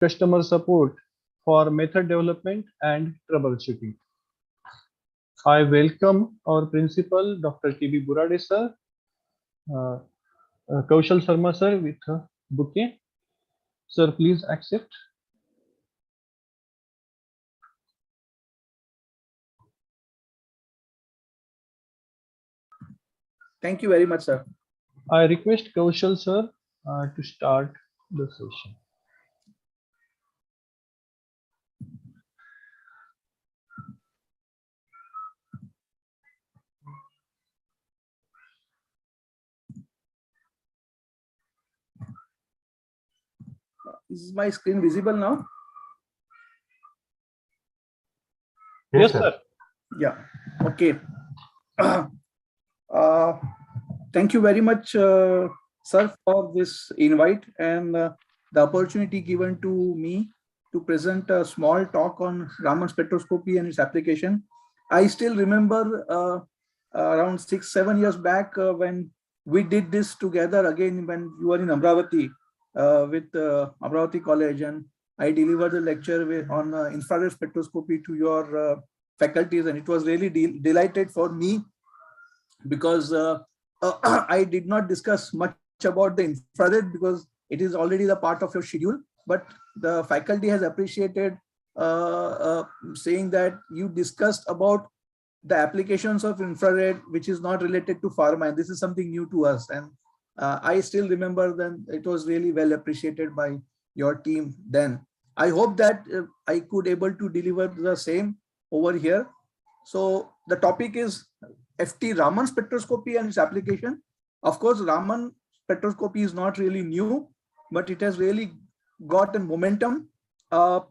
customer support for method development and troubleshooting. I welcome our principal, Dr. T.B. Burade sir, uh, Kaushal Sharma sir with a bouquet. Sir, please accept. Thank you very much, sir. I request Kaushal sir to start the session. Is my screen visible now? Yes, sir. Yeah. Okay. Thank you very much, sir, for this invite and the opportunity given to me to present a small talk on Raman spectroscopy and its application. I still remember around 6-7 years back when we did this together again when you were in Amravati with Amravati College, and I delivered a lecture on infrared spectroscopy to your faculties, and it was really delighted for me because I did not discuss much about the infrared because it is already the part of your schedule, but the faculty has appreciated saying that you discussed about the applications of infrared which is not related to pharma, and this is something new to us, and I still remember then it was really well appreciated by your team then. I hope that I could able to deliver the same over here. So the topic is FT-Raman spectroscopy and its application. Of course, Raman spectroscopy is not really new, but it has really got a momentum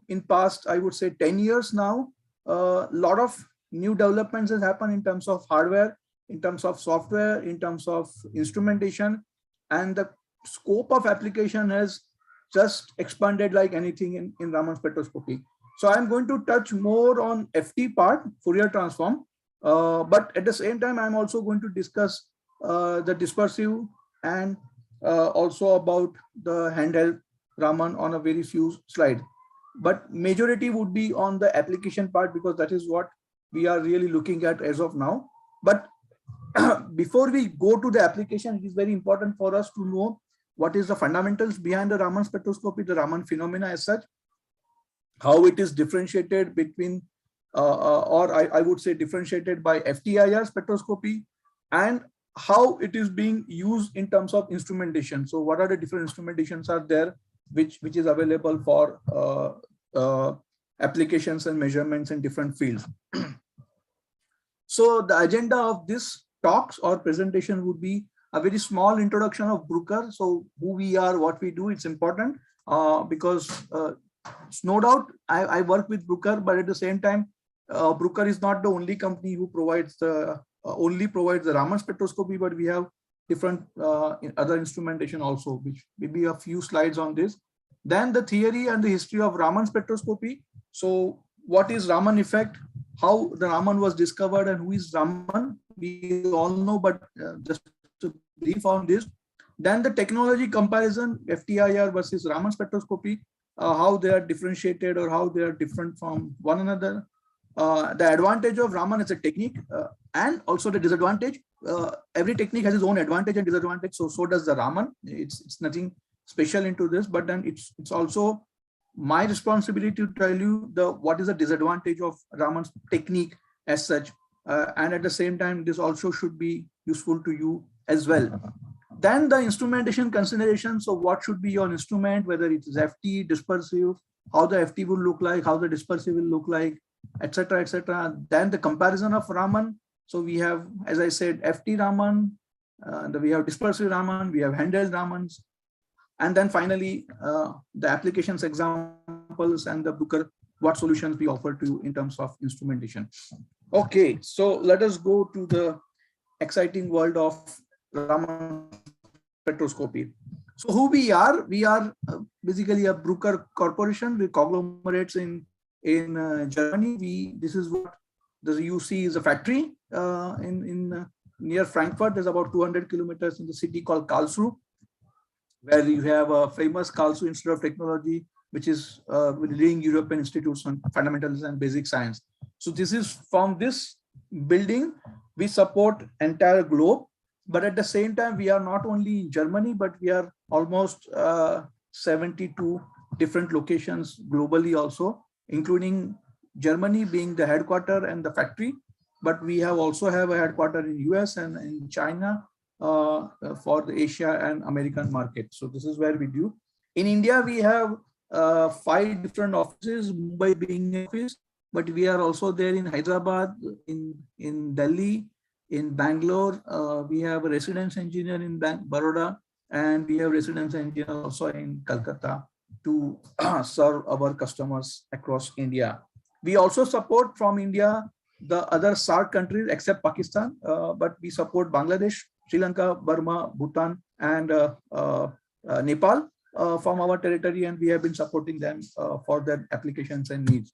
in past, I would say 10 years now. A lot of new developments has happened in terms of hardware, in terms of software, in terms of instrumentation, and the scope of application has just expanded like anything in Raman spectroscopy. So I'm going to touch more on FT part, Fourier transform, but at the same time, I'm also going to discuss the dispersive and also about the handheld Raman on a very few slides. But majority would be on the application part because that is what we are really looking at as of now. But before we go to the application, it is very important for us to know what is the fundamentals behind the Raman spectroscopy, the Raman phenomena as such, how it is differentiated between, or I would say differentiated by FTIR spectroscopy, and how it is being used in terms of instrumentation. So what are the different instrumentations are there, which is available for applications and measurements in different fields. So the agenda of this talks or presentation would be a very small introduction of Bruker. So who we are, what we do, it's important because no doubt I work with Bruker, but at the same time, Bruker is not the only company who provides the only provides the Raman spectroscopy, but we have different other instrumentation also, which maybe a few slides on this. Then the theory and the history of Raman spectroscopy. So what is Raman effect? How the Raman was discovered and who is Raman? We all know, but just to brief on this. Then the technology comparison, FTIR versus Raman spectroscopy, how they are differentiated or how they are different from one another. The advantage of Raman as a technique and also the disadvantage. Every technique has its own advantage and disadvantage. So does the Raman. It's nothing special into this, but then it's also my responsibility to tell you what is the disadvantage of Raman's technique as such, and at the same time this also should be useful to you as well. Then the instrumentation consideration. So what should be your instrument, whether it is FT, dispersive, how the FT will look like, how the dispersive will look like, etc., etc. Then the comparison of Raman. So we have, as I said, FT Raman, we have dispersive Raman, we have handheld Ramans, and then finally the applications examples and the Bruker, what solutions we offer to you in terms of instrumentation. Okay, so let us go to the exciting world of Raman spectroscopy. So who we are basically a Bruker corporation with conglomerates in Germany. This is what you see is a factory in near Frankfurt. There's about 200 kilometers in the city called Karlsruhe, where you have a famous Karlsruhe Institute of Technology, which is leading European institutes on fundamentals and basic science. So this is from this building, we support entire globe, but at the same time, we are not only in Germany, but we are almost 72 different locations globally also, including Germany being the headquarter and the factory, but we have also have a headquarter in US and in China for the Asia and American market. So this is where we do. In India, we have 5 different offices, Mumbai being an office, but we are also there in Hyderabad, in Delhi, in Bangalore. We have a residence engineer in Baroda, and we have residence engineer also in Calcutta to serve our customers across India. We also support from India the other SAARC countries except Pakistan, but we support Bangladesh, Sri Lanka, Burma, Bhutan, and Nepal from our territory, and we have been supporting them for their applications and needs.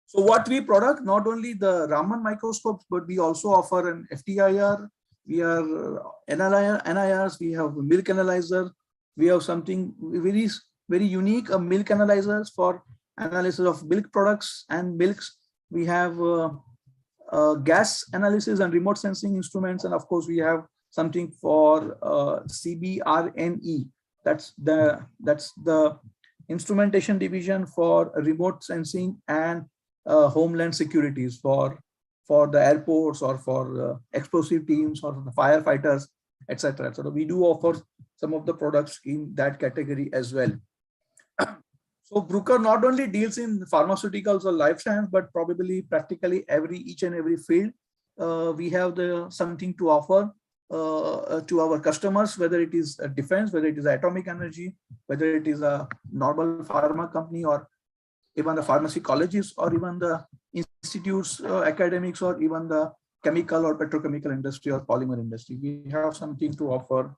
So what we product, not only the Raman microscopes, but we also offer an FTIR, we are NIRs, we have a milk analyzer, we have something very unique, a milk analyzers for analysis of milk products and milks. We have gas analysis and remote sensing instruments, and of course we have something for CBRNE. That's the instrumentation division for remote sensing and homeland securities for the airports or for explosive teams or the firefighters, etc. So we do offer some of the products in that category as well. So Bruker not only deals in pharmaceuticals or life science, but probably practically each and every field. We have something to offer to our customers, whether it is a defense, whether it is atomic energy, whether it is a normal pharma company, or even the pharmacy colleges, or even the institutes, academics, or even the chemical or petrochemical industry or polymer industry. We have something to offer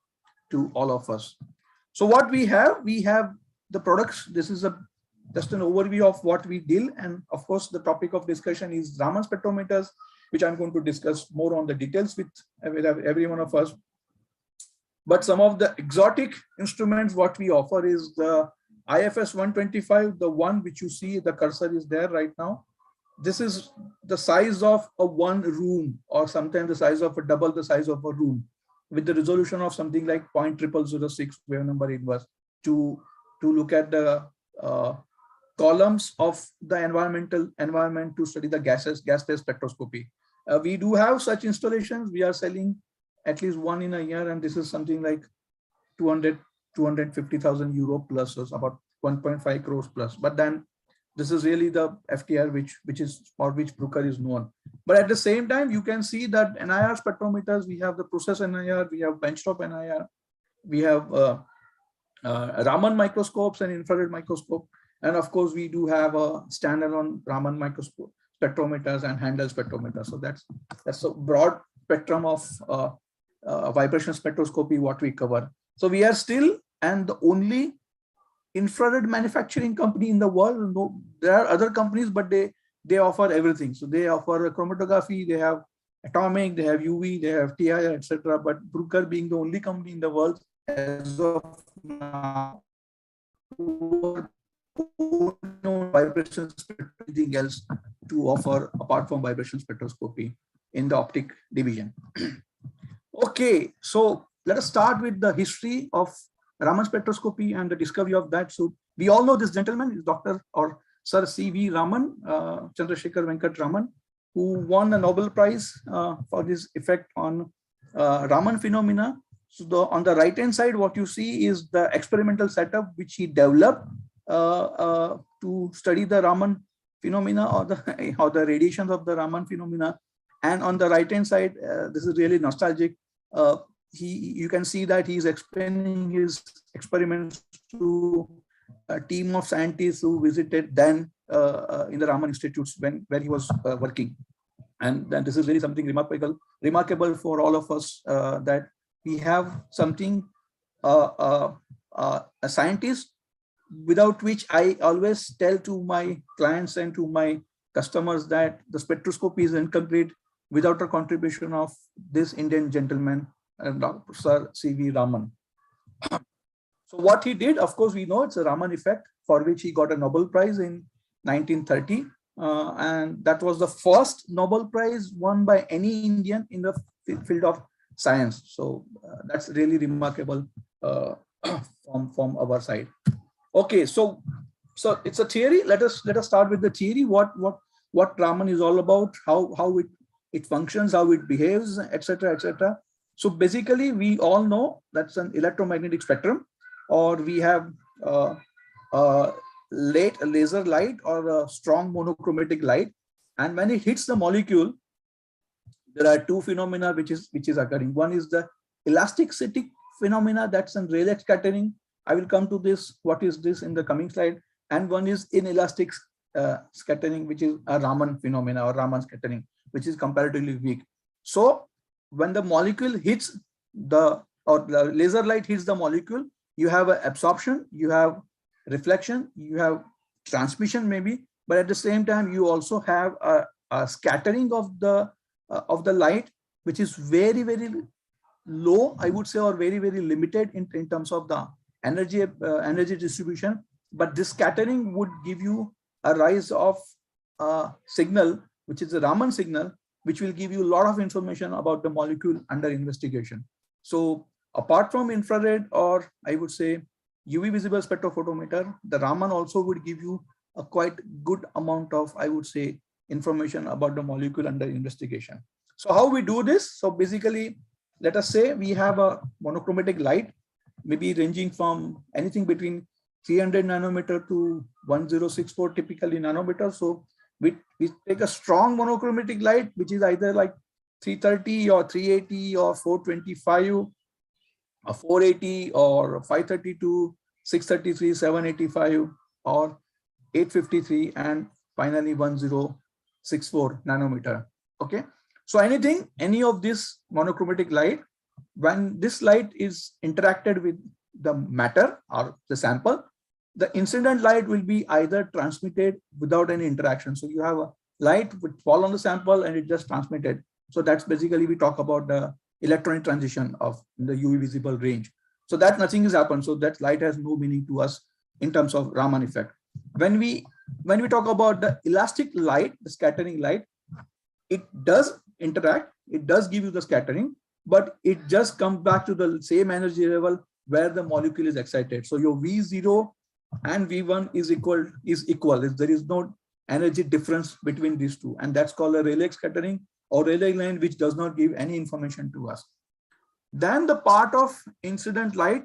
to all of us. So what we have the products. This is just an overview of what we deal. And of course, the topic of discussion is Raman spectrometers, which I'm going to discuss more on the details with every one of us. But some of the exotic instruments, what we offer is the IFS 125, the one which you see, the cursor is there right now. This is the size of a one room, or sometimes the size of double the size of a room, with the resolution of something like 0.0006 wave number inverse to look at the columns of the environment to study the gas phase spectroscopy. We do have such installations. We are selling at least one in a year, and this is something like 250,000 euro plus, so about 1.5 crores plus. But then this is really the FTR which is for which Bruker is known. But at the same time, you can see that NIR spectrometers, we have the process NIR, we have benchtop NIR, we have Raman microscopes and infrared microscope, and of course we do have a standalone Raman microscope spectrometers and handheld spectrometers. So that's a broad spectrum of vibration spectroscopy what we cover. So we are still and the only infrared manufacturing company in the world. No, there are other companies, but they offer everything. So they offer chromatography, they have atomic, they have UV, they have TIR, etc. But Bruker being the only company in the world as of now, no vibration anything else to offer apart from vibration spectroscopy in the optic division. Okay, so let us start with the history of Raman spectroscopy and the discovery of that. So we all know this gentleman is Dr. or Sir C.V. Raman, Chandrasekhar Venkat Raman, who won a Nobel Prize for his effect on Raman phenomena. So on the right hand side, what you see is the experimental setup which he developed to study the Raman phenomena, or the radiations of the Raman phenomena. And on the right hand side, this is really nostalgic. You can see that he is explaining his experiments to a team of scientists who visited then in the Raman Institutes where he was working. And then this is really something remarkable for all of us, that we have something, a scientist, without which I always tell to my clients and to my customers that the spectroscopy is incomplete without a contribution of this Indian gentleman, Dr. Sir C.V. Raman. So what he did, of course, we know it's a Raman effect. for which he got a Nobel Prize in 1930. And that was the first Nobel Prize won by any Indian in the field of science. So that's really remarkable from our side. Okay, so it's a theory. Let us start with the theory. What Raman is all about, how it functions, how it behaves, etc., etc. So basically, we all know that's an electromagnetic spectrum, or we have late laser light or a strong monochromatic light, and when it hits the molecule, there are two phenomena which is occurring. One is the elasticity phenomena, that's an Rayleigh scattering. I will come to this, what is this, in the coming slide. And one is inelastic scattering, which is a Raman phenomena or Raman scattering, which is comparatively weak. So when the molecule hits the laser light hits the molecule, you have an absorption, you have reflection, you have transmission maybe, but at the same time you also have a scattering of the light, which is very, very low, I would say, or very, very limited in terms of the energy distribution. But this scattering would give you a rise of a signal, which is a Raman signal, which will give you a lot of information about the molecule under investigation. So apart from infrared, or I would say UV visible spectrophotometer, the Raman also would give you a quite good amount of, I would say, information about the molecule under investigation. So how we do this? So basically, let us say we have a monochromatic light, maybe ranging from anything between 300 nanometer to 1064 typically nanometer. So we take a strong monochromatic light, which is either like 330 or 380 or 425 or 480 or 532, 633, 785 or 853, and finally 1064 nanometer. Okay, so any of this monochromatic light, when this light is interacted with the matter or the sample, the incident light will be either transmitted without any interaction. So you have a light which fall on the sample and it just transmitted. So that's basically, we talk about the electronic transition of the UV visible range. So that nothing has happened. So that light has no meaning to us in terms of Raman effect. When we talk about the elastic light, the scattering light, it does interact, it does give you the scattering, but it just comes back to the same energy level where the molecule is excited. So your V0 and V1 is equal. There is no energy difference between these two, and that's called a Rayleigh scattering or Rayleigh line, which does not give any information to us. Then the part of incident light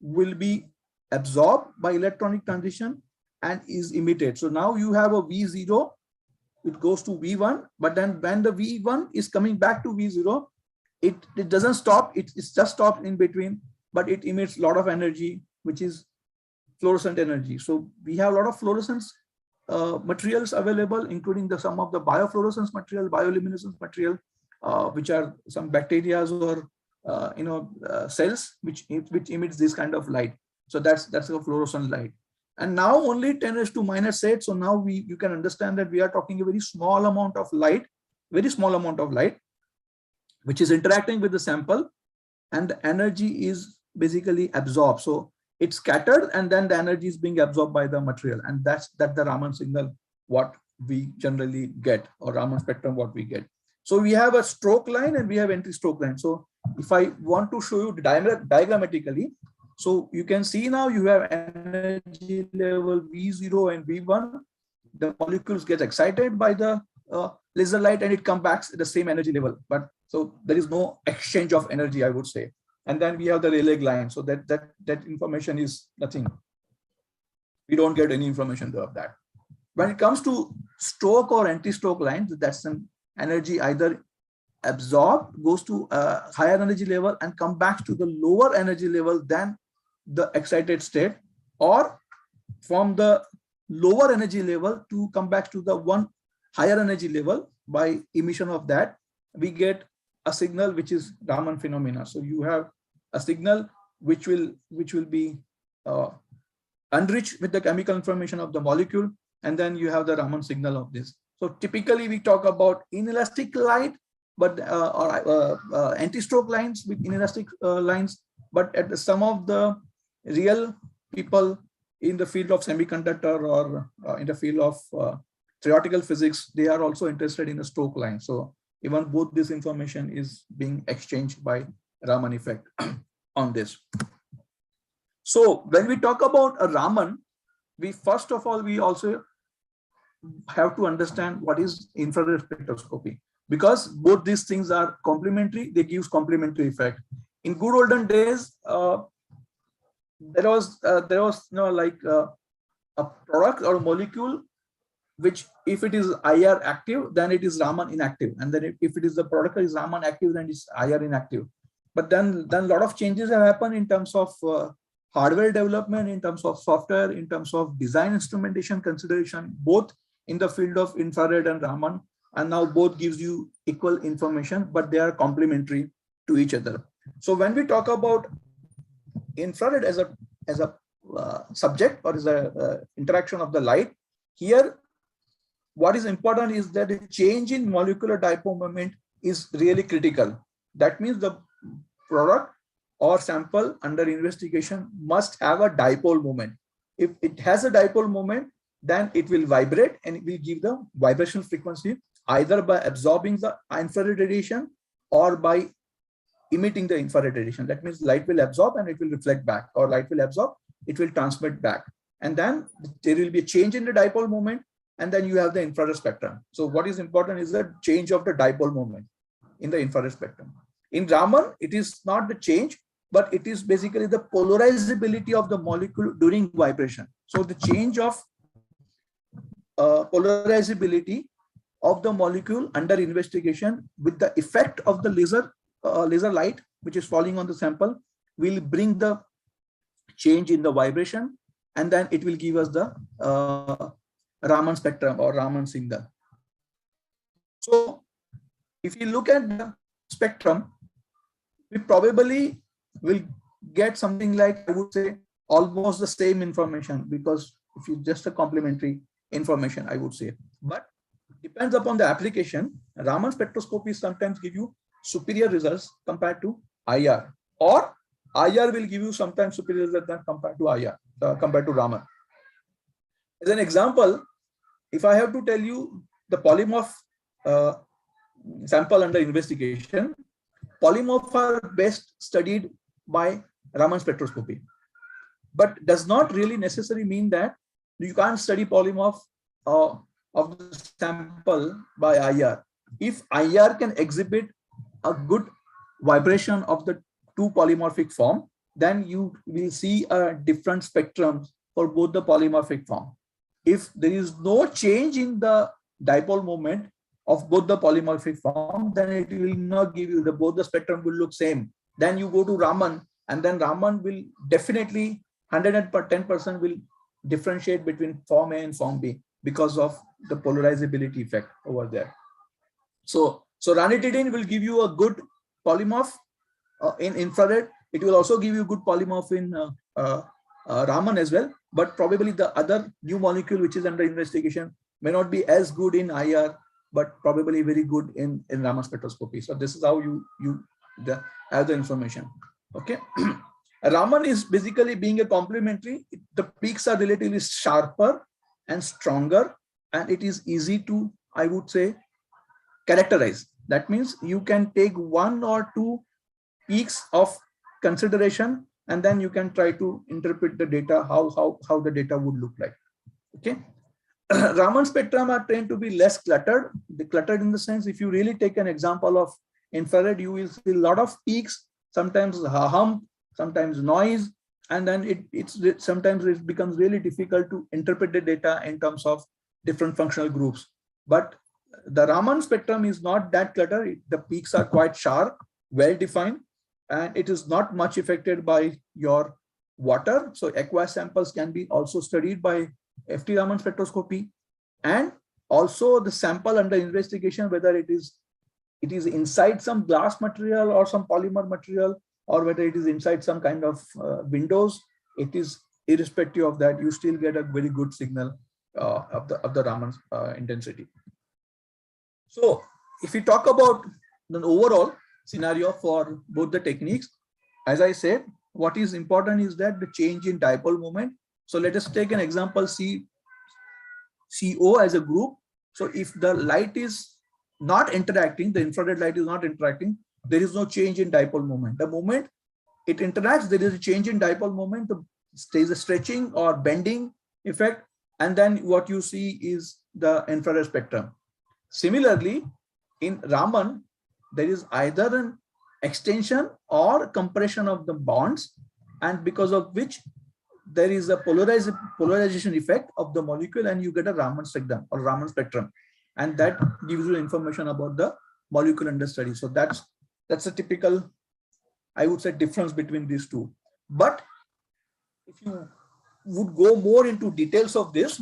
will be absorbed by electronic transition and is emitted. So now you have a V0, it goes to V1, but then when the V1 is coming back to V0, it doesn't stop, it's just stopped in between, but it emits a lot of energy, which is fluorescent energy. So we have a lot of fluorescence materials available, including some of the biofluorescence material, bioluminescence material, which are some bacteria or cells which emits this kind of light. So that's a fluorescent light. And now only 10⁻⁸. So now you can understand that we are talking a very small amount of light, which is interacting with the sample, and the energy is basically absorbed. So it's scattered and then the energy is being absorbed by the material, and that's the Raman signal what we generally get, or Raman spectrum what we get. So we have a stroke line and we have anti-stroke line. So if I want to show you diagrammatically, so you can see now you have energy level V0 and V1. The molecules get excited by the laser light and it comes back at the same energy level. But so there is no exchange of energy, I would say. And then we have the Rayleigh line. So that information is nothing. We don't get any information of that. When it comes to stroke or anti-stroke lines, that's an energy either absorbed, goes to a higher energy level and come back to the lower energy level than the excited state, or from the lower energy level to come back to the one higher energy level. By emission of that, we get a signal which is Raman phenomena. So you have a signal which will be enriched with the chemical information of the molecule, and then you have the Raman signal of this. So typically we talk about inelastic light, but anti-stroke lines with inelastic lines. But at some of the real people in the field of semiconductor or in the field of theoretical physics, they are also interested in a Stokes line. So even both this information is being exchanged by Raman effect on this. So when we talk about a Raman, we first of all, we also have to understand what is infrared spectroscopy, because both these things are complementary. They give complementary effect. In good olden days, there was a product or a molecule which, if it is IR active, then it is Raman inactive, and then if it is the product is Raman active, then it's IR inactive. But then a lot of changes have happened in terms of hardware development, in terms of software, in terms of design instrumentation consideration, both in the field of infrared and Raman, and now both gives you equal information, but they are complementary to each other. So when we talk about infrared as a subject, or as a interaction of the light, here what is important is that the change in molecular dipole moment is really critical. That means the product or sample under investigation must have a dipole moment. If it has a dipole moment, then it will vibrate, and it will give the vibrational frequency either by absorbing the infrared radiation or by emitting the infrared radiation. That means light will absorb and it will reflect back, or light will absorb, it will transmit back. And then there will be a change in the dipole moment, and then you have the infrared spectrum. So what is important is the change of the dipole moment in the infrared spectrum. In Raman, it is not the change, but it is basically the polarizability of the molecule during vibration. So the change of polarizability of the molecule under investigation with the effect of the laser light which is falling on the sample will bring the change in the vibration, and then it will give us the Raman spectrum or Raman signal. So if you look at the spectrum, we probably will get something like, I would say, almost the same information, because if you just a complementary information, I would say. But depends upon the application. Raman spectroscopy sometimes give you superior results compared to IR, or IR will give you sometimes superior results than compared to IR, compared to Raman. As an example, if I have to tell you the polymorph sample under investigation, polymorph are best studied by Raman spectroscopy, but does not really necessarily mean that you can't study polymorph of the sample by IR. If IR can exhibit a good vibration of the two polymorphic form, then you will see a different spectrum for both the polymorphic form. If there is no change in the dipole moment of both the polymorphic form, then it will not give you both the spectrum will look same. Then you go to Raman, and then Raman will definitely 110% will differentiate between form A and form B because of the polarizability effect over there. So ranitidine will give you a good polymorph in infrared. It will also give you good polymorph in Raman as well, but probably the other new molecule which is under investigation may not be as good in IR, but probably very good in Raman spectroscopy. So this is how you have the information. Okay. Raman is basically being a complementary. The peaks are relatively sharper and stronger, and it is easy to, I would say, characterize. That means you can take one or two peaks of consideration, and then you can try to interpret the data, how the data would look like. Okay. Raman spectrum are trained to be less cluttered. The cluttered in the sense, if you really take an example of infrared, you will see a lot of peaks, sometimes hum, sometimes noise, and then sometimes it becomes really difficult to interpret the data in terms of different functional groups. But the Raman spectrum is not that cluttered. The peaks are quite sharp, well defined, and it is not much affected by your water. So aqueous samples can be also studied by FT-Raman spectroscopy, and also the sample under investigation, whether it is inside some glass material or some polymer material, or whether it is inside some kind of windows, it is irrespective of that, you still get a very good signal of the Raman intensity. So if we talk about the overall scenario for both the techniques, as I said, what is important is that the change in dipole moment So let us take an example, CO as a group. So if the light is not interacting, the infrared light is not interacting, there is no change in dipole moment. The moment it interacts, there is a change in dipole moment. There is a stretching or bending effect, and then what you see is the infrared spectrum. Similarly, in Raman, there is either an extension or compression of the bonds, and because of which there is a polarization effect of the molecule, and you get a Raman spectrum or Raman spectrum, and that gives you information about the molecule under study. So that's a typical, I would say, difference between these two. But if you would go more into details of this,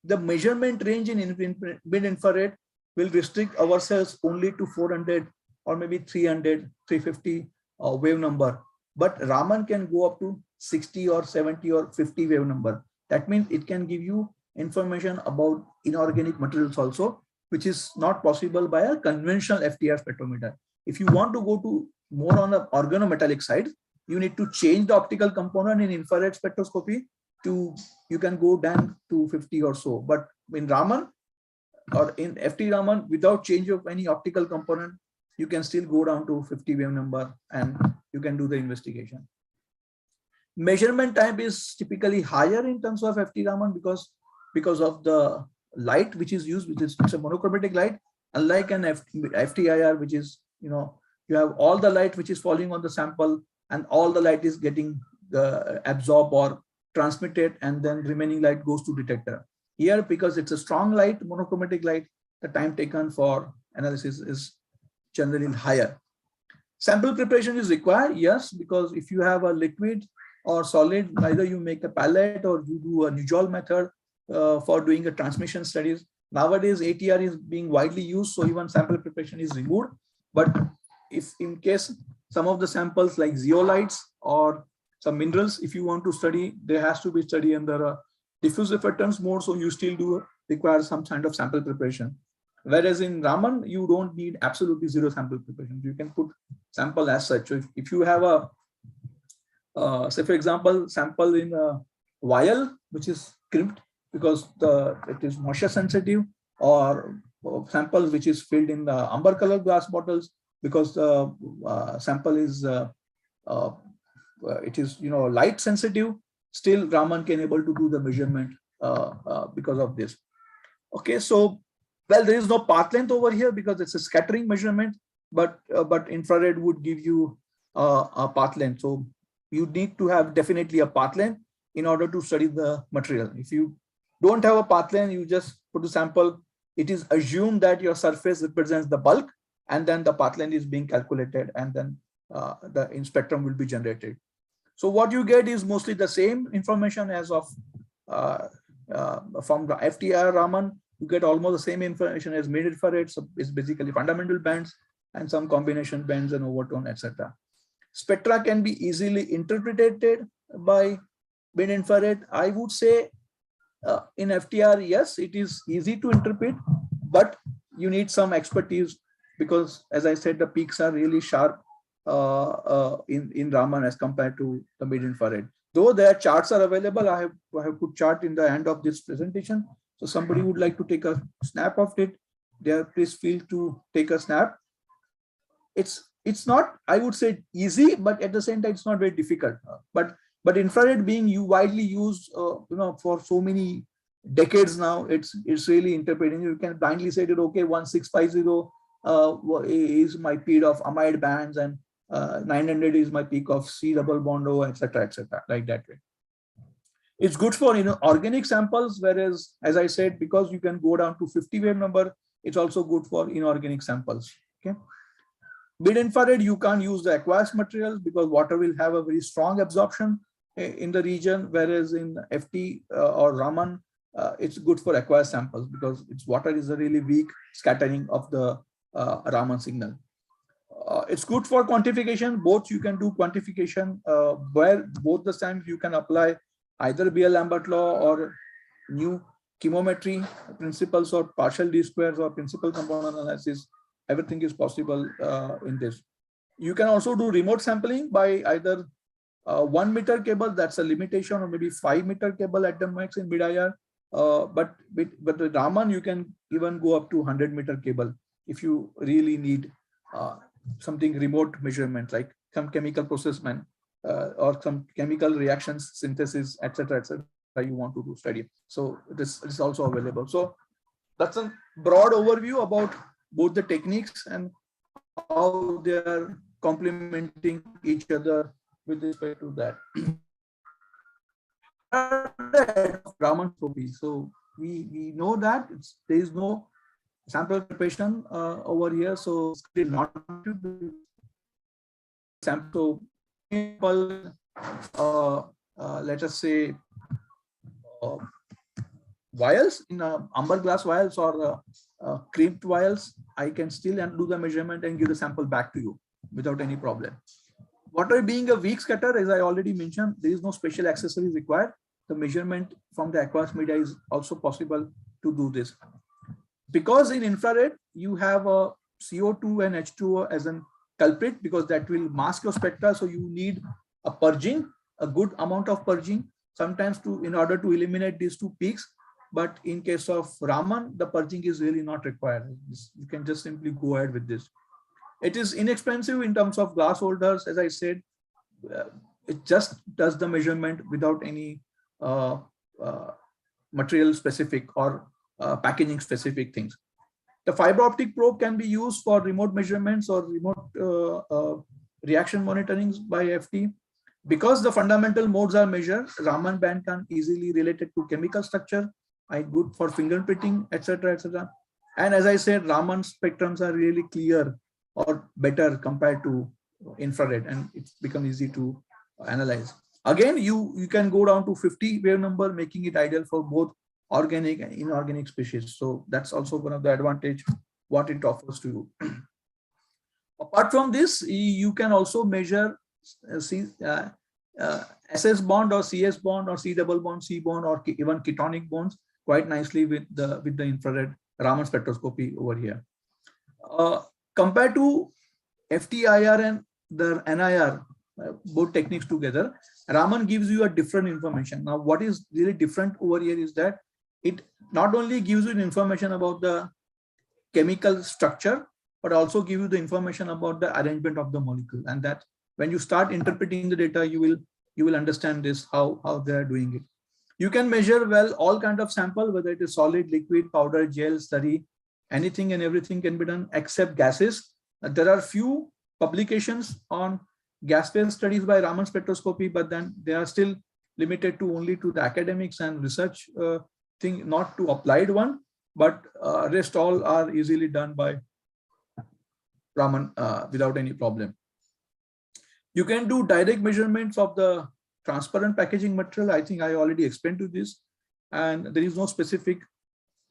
the measurement range in mid-infrared will restrict ourselves only to 400 or maybe 300, 350 wave number. But Raman can go up to 60 or 70 or 50 wave number. That means it can give you information about inorganic materials also, which is not possible by a conventional FTR spectrometer. If you want to go to more on the organometallic side, you need to change the optical component in infrared spectroscopy to, you can go down to 50 or so. But in Raman or in FT-Raman, without change of any optical component, you can still go down to 50 wave number and you can do the investigation. Measurement time is typically higher in terms of FT-Raman because of the light which is used, which is, it's a monochromatic light, unlike an FTIR, which is, you have all the light which is falling on the sample and all the light is getting absorbed or transmitted, and then remaining light goes to detector. Here, because it's a strong light, monochromatic light, the time taken for analysis is generally higher. Sample preparation is required, yes, because if you have a liquid or solid, either you make a palette or you do a Nujol method for doing a transmission studies. Nowadays, ATR is being widely used, so even sample preparation is removed. But if in case some of the samples like zeolites or some minerals, if you want to study, there has to be study under a diffuse reflectance mode, so you still do require some kind of sample preparation. Whereas in Raman, you don't need absolutely zero sample preparation. You can put sample as such. So if you have a, say for example, sample in a vial, which is crimped because it is moisture sensitive, or sample which is filled in the amber color glass bottles because the sample is it is light sensitive, still Raman can able to do the measurement because of this. Okay, so well, there is no path length over here because it's a scattering measurement, but infrared would give you a path length. So you need to have definitely a path length in order to study the material. If you don't have a path length, you just put a sample, it is assumed that your surface represents the bulk, and then the path length is being calculated, and then the spectrum will be generated. So what you get is mostly the same information as of from the FTR Raman. You get almost the same information as mid-infrared. So it's basically fundamental bands and some combination bands and overtone, etc. Spectra can be easily interpreted by mid-infrared. I would say in FTR, yes, it is easy to interpret, but you need some expertise because, as I said, the peaks are really sharp in Raman as compared to the mid-infrared. Though their charts are available, I have put chart in the end of this presentation. So somebody would like to take a snap of it, there, please feel to take a snap. It's not, I would say, easy, but at the same time, it's not very difficult. But infrared being widely used, for so many decades now, it's really interpreting. You can blindly say that okay, 1650 is my peak of amide bands, and 900 is my peak of C double bond O, etc., like that way. It's good for organic samples, whereas, as I said, because you can go down to 50 wave number, it's also good for inorganic samples. Okay. Mid-infrared, you can't use the aqueous materials because water will have a very strong absorption in the region, whereas in FT or Raman, it's good for aqueous samples because its water is a really weak scattering of the Raman signal. It's good for quantification. Both you can do quantification where both the times you can apply either Beer-Lambert law or new chemometry principles or partial D squares or principal component analysis. Everything is possible in this. You can also do remote sampling by either 1 meter cable, that's a limitation, or maybe 5-meter cable at the max in mid-IR. But with Raman, you can even go up to 100-meter cable if you really need something remote measurement, like some chemical process or some chemical reactions, synthesis, etc., you want to do study. So this is also available. So that's a broad overview about both the techniques and how they are complementing each other with respect to that. Raman Sopi. So we know that there is no sample preparation over here, so it's not sample. Let us say vials in amber glass vials or crimped vials, I can still do the measurement and give the sample back to you without any problem. Water being a weak scatter, as I already mentioned, there is no special accessories required. The measurement from the aqueous media is also possible to do this. Because in infrared, you have a CO2 and H2O as a culprit, because that will mask your spectra. So you need a purging, a good amount of purging, sometimes in order to eliminate these two peaks. But in case of Raman, the purging is really not required. You can just simply go ahead with this. It is inexpensive in terms of glass holders. As I said, it just does the measurement without any material specific or packaging specific things. The fiber optic probe can be used for remote measurements or remote reaction monitoring by FT. Because the fundamental modes are measured, Raman band can easily relate it to chemical structure, good for fingerprinting, etc., etc. And as I said, Raman spectrums are really clear or better compared to infrared, and it's become easy to analyze. Again, you can go down to 50 wave number, making it ideal for both organic and inorganic species. So that's also one of the advantage what it offers to you. Apart from this, you can also measure SS bond or CS bond or C double bond, C bond, or even ketonic bonds quite nicely with the infrared Raman spectroscopy over here. Compared to FTIR and the NIR, both techniques together, Raman gives you a different information. Now, what is really different over here is that it not only gives you information about the chemical structure, but also give you the information about the arrangement of the molecule. And that when you start interpreting the data, you will understand this, how they are doing it. You can measure well all kind of sample, whether it is solid, liquid, powder, gel, slurry, anything and everything can be done except gases. There are few publications on gas-based studies by Raman spectroscopy, but then they are still limited to only to the academics and research thing, not to applied one, but rest all are easily done by Raman without any problem. You can do direct measurements of the transparent packaging material. I think I already explained to this, and there is no specific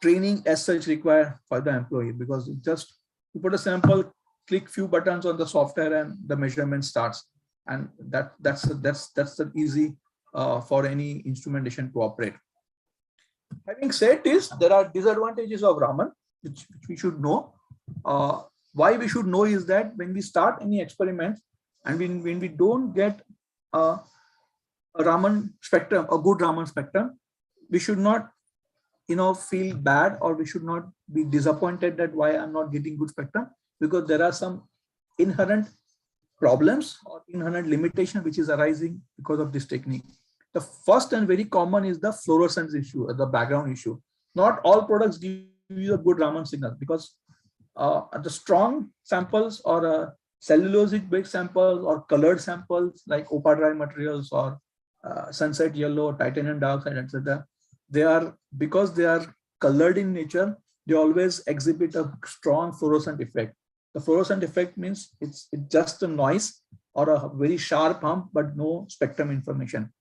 training as such required for the employee, because it just you put a sample, click few buttons on the software, and the measurement starts. And that's the easy for any instrumentation to operate. Having said this, there are disadvantages of Raman, which we should know. Why we should know is that when we start any experiments, and when we don't get a Raman spectrum, a good Raman spectrum, we should not feel bad, or we should not be disappointed that why I'm not getting good spectrum, because there are some inherent problems or inherent limitation which is arising because of this technique. The first and very common is the fluorescence issue, the background issue. Not all products give you a good Raman signal, because the strong samples or cellulosic based samples or colored samples like OPA dry materials or sunset yellow, titanium dioxide, etc. Because they are colored in nature, they always exhibit a strong fluorescent effect. The fluorescent effect means it's just a noise or a very sharp hum, but no spectrum information.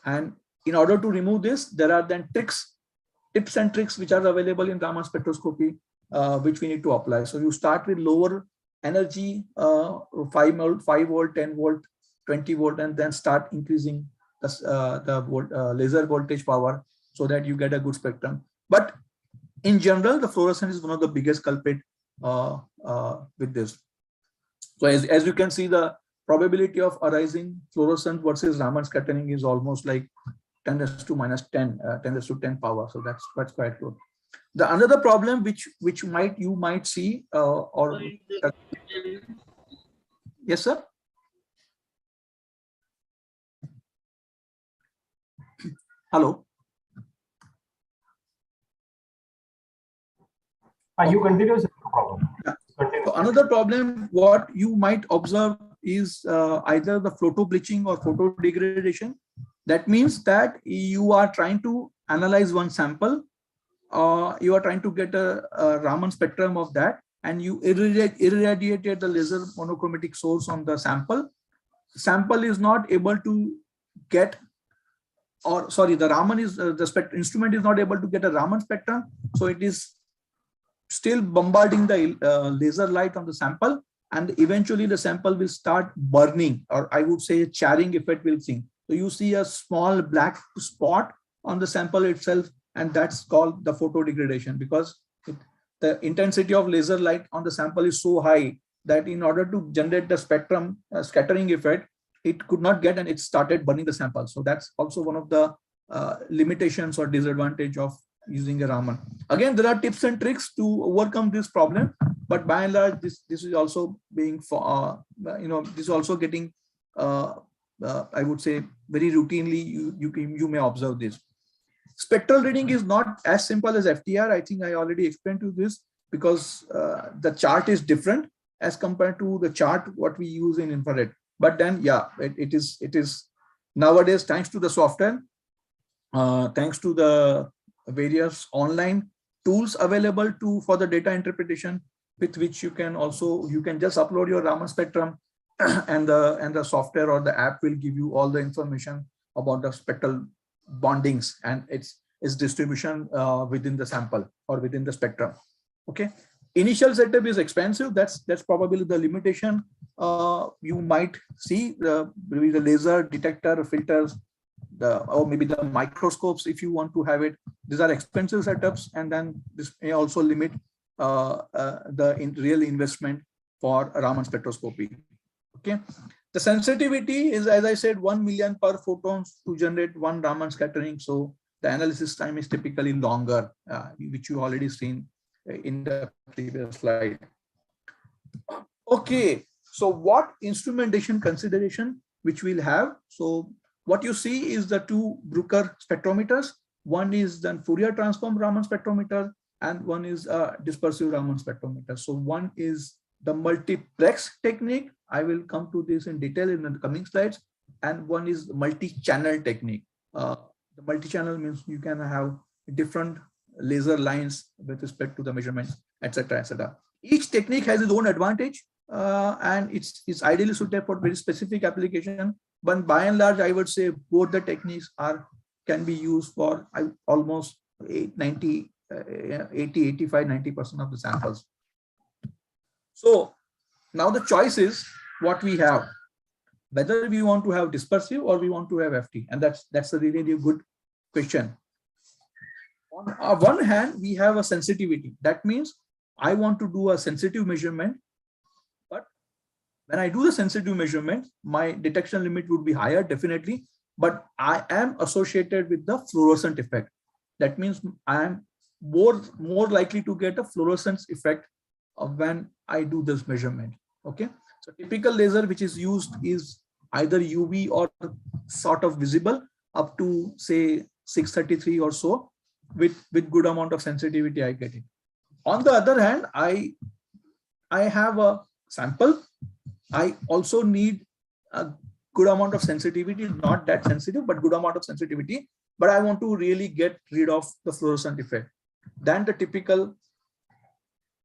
And in order to remove this, there are then tips and tricks which are available in Raman spectroscopy, which we need to apply. So you start with lower energy, 5 volt, 10 volt, 20 volt, and then start increasing the laser voltage power so that you get a good spectrum. But in general, the fluorescence is one of the biggest culprit with this. So as you can see, the probability of arising fluorescence versus Raman scattering is almost like 10 raised to minus 10, 10 raised to 10 power. So that's quite good. The another problem which you might see yes, sir. Hello. You continue, sir. No problem. Yeah. So another problem what you might observe is either the photo bleaching or photo degradation. That means that you are trying to analyze one sample, you are trying to get a Raman spectrum of that, and you irradiated the laser monochromatic source on the sample. Sample is not able to get, or sorry, the Raman is the instrument is not able to get a Raman spectrum, so it is still bombarding the laser light on the sample, and eventually the sample will start burning, or I would say a charring effect will sink. So you see a small black spot on the sample itself, and that's called the photo degradation, because the intensity of laser light on the sample is so high that in order to generate the spectrum scattering effect, it could not get, and it started burning the sample. So that's also one of the limitations or disadvantage of using a Raman. Again, there are tips and tricks to overcome this problem, but by and large, this is also being for this is also getting I would say very routinely you may observe this. Spectral reading is not as simple as FTR. I think I already explained to this, because the chart is different as compared to the chart what we use in infrared. But then, yeah, it is nowadays, thanks to the software, thanks to the various online tools available for the data interpretation, with which you can just upload your Raman spectrum, and the software or the app will give you all the information about the spectral bondings and its distribution within the sample or within the spectrum. Okay, initial setup is expensive. That's probably the limitation. You might see maybe the laser detector filters, or maybe the microscopes if you want to have it. These are expensive setups, and then this may also limit the real investment for Raman spectroscopy. Okay, the sensitivity is, as I said, 1 million per photons to generate one Raman scattering. So the analysis time is typically longer, which you already seen in the previous slide. Okay, so what instrumentation consideration which we'll have? So what you see is the two Bruker spectrometers. One is the Fourier transform Raman spectrometer, and one is a dispersive Raman spectrometer. So one is the multiplex technique. I will come to this in detail in the coming slides. And one is multi-channel technique. The multi-channel means you can have different laser lines with respect to the measurements, etc., etc. Each technique has its own advantage, and it's ideally suited for very specific application. But by and large, I would say both the techniques can be used for almost 80, 85, 90% of the samples. So now the choice is what we have, whether we want to have dispersive or we want to have FT, and that's a really good question. On one hand, we have a sensitivity. That means I want to do a sensitive measurement, but when I do the sensitive measurement, my detection limit would be higher, definitely, but I am associated with the fluorescent effect. That means I am more likely to get a fluorescence effect when I do this measurement. Okay, so typical laser which is used is either UV or sort of visible up to say 633 or so, with good amount of sensitivity I get it. On the other hand, I have a sample. I also need a good amount of sensitivity, not that sensitive, but good amount of sensitivity. But I want to really get rid of the fluorescent effect. Then the typical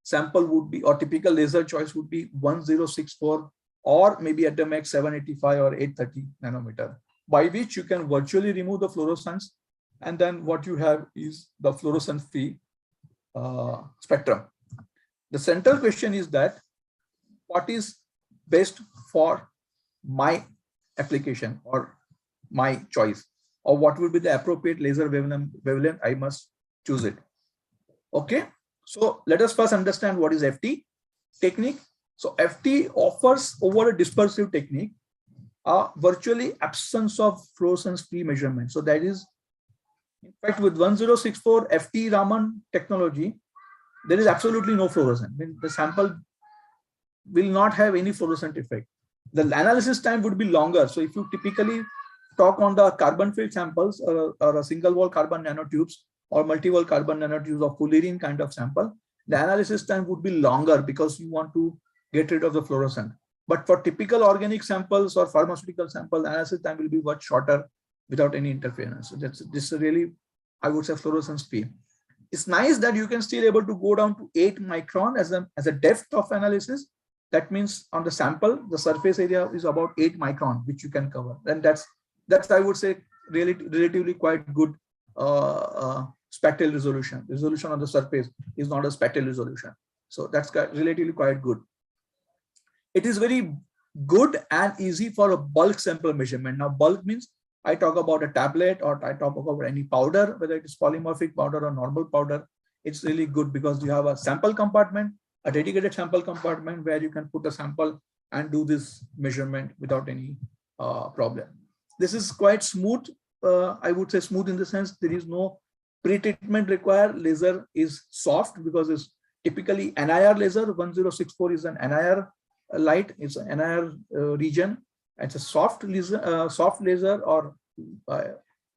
sample would be, or typical laser choice would be 1064, or maybe at the max 785 or 830 nanometer, by which you can virtually remove the fluorescence, and then what you have is the fluorescence free spectrum. The central question is that what is best for my application or my choice, or what will be the appropriate laser wavelength I must choose it. Okay, so let us first understand what is FT technique. So FT offers over a dispersive technique a virtually absence of fluorescence-free measurement. So that is, in fact, with 1064 FT-Raman technology, there is absolutely no fluorescence. The sample will not have any fluorescent effect. The analysis time would be longer. So if you typically talk on the carbon field samples or a single wall carbon nanotubes or multi-wall carbon nanotubes or fullerene kind of sample, the analysis time would be longer because you want to get rid of the fluorescent. But for typical organic samples or pharmaceutical samples, analysis time will be much shorter without any interference. So this is really, I would say, fluorescence free. It's nice that you can still able to go down to 8 micron as a depth of analysis. That means on the sample, the surface area is about 8 micron, which you can cover. And that's I would say really relatively quite good spectral resolution. Resolution on the surface is not a spectral resolution. So that's relatively quite good. It is very good and easy for a bulk sample measurement. Now, bulk means I talk about a tablet or I talk about any powder, whether it is polymorphic powder or normal powder. It's really good because you have a sample compartment, a dedicated sample compartment where you can put a sample and do this measurement without any problem. This is quite smooth. I would say smooth in the sense there is no pre-treatment required. Laser is soft because it's typically NIR laser. 1064 is an NIR light. It's an NIR region. It's a soft laser or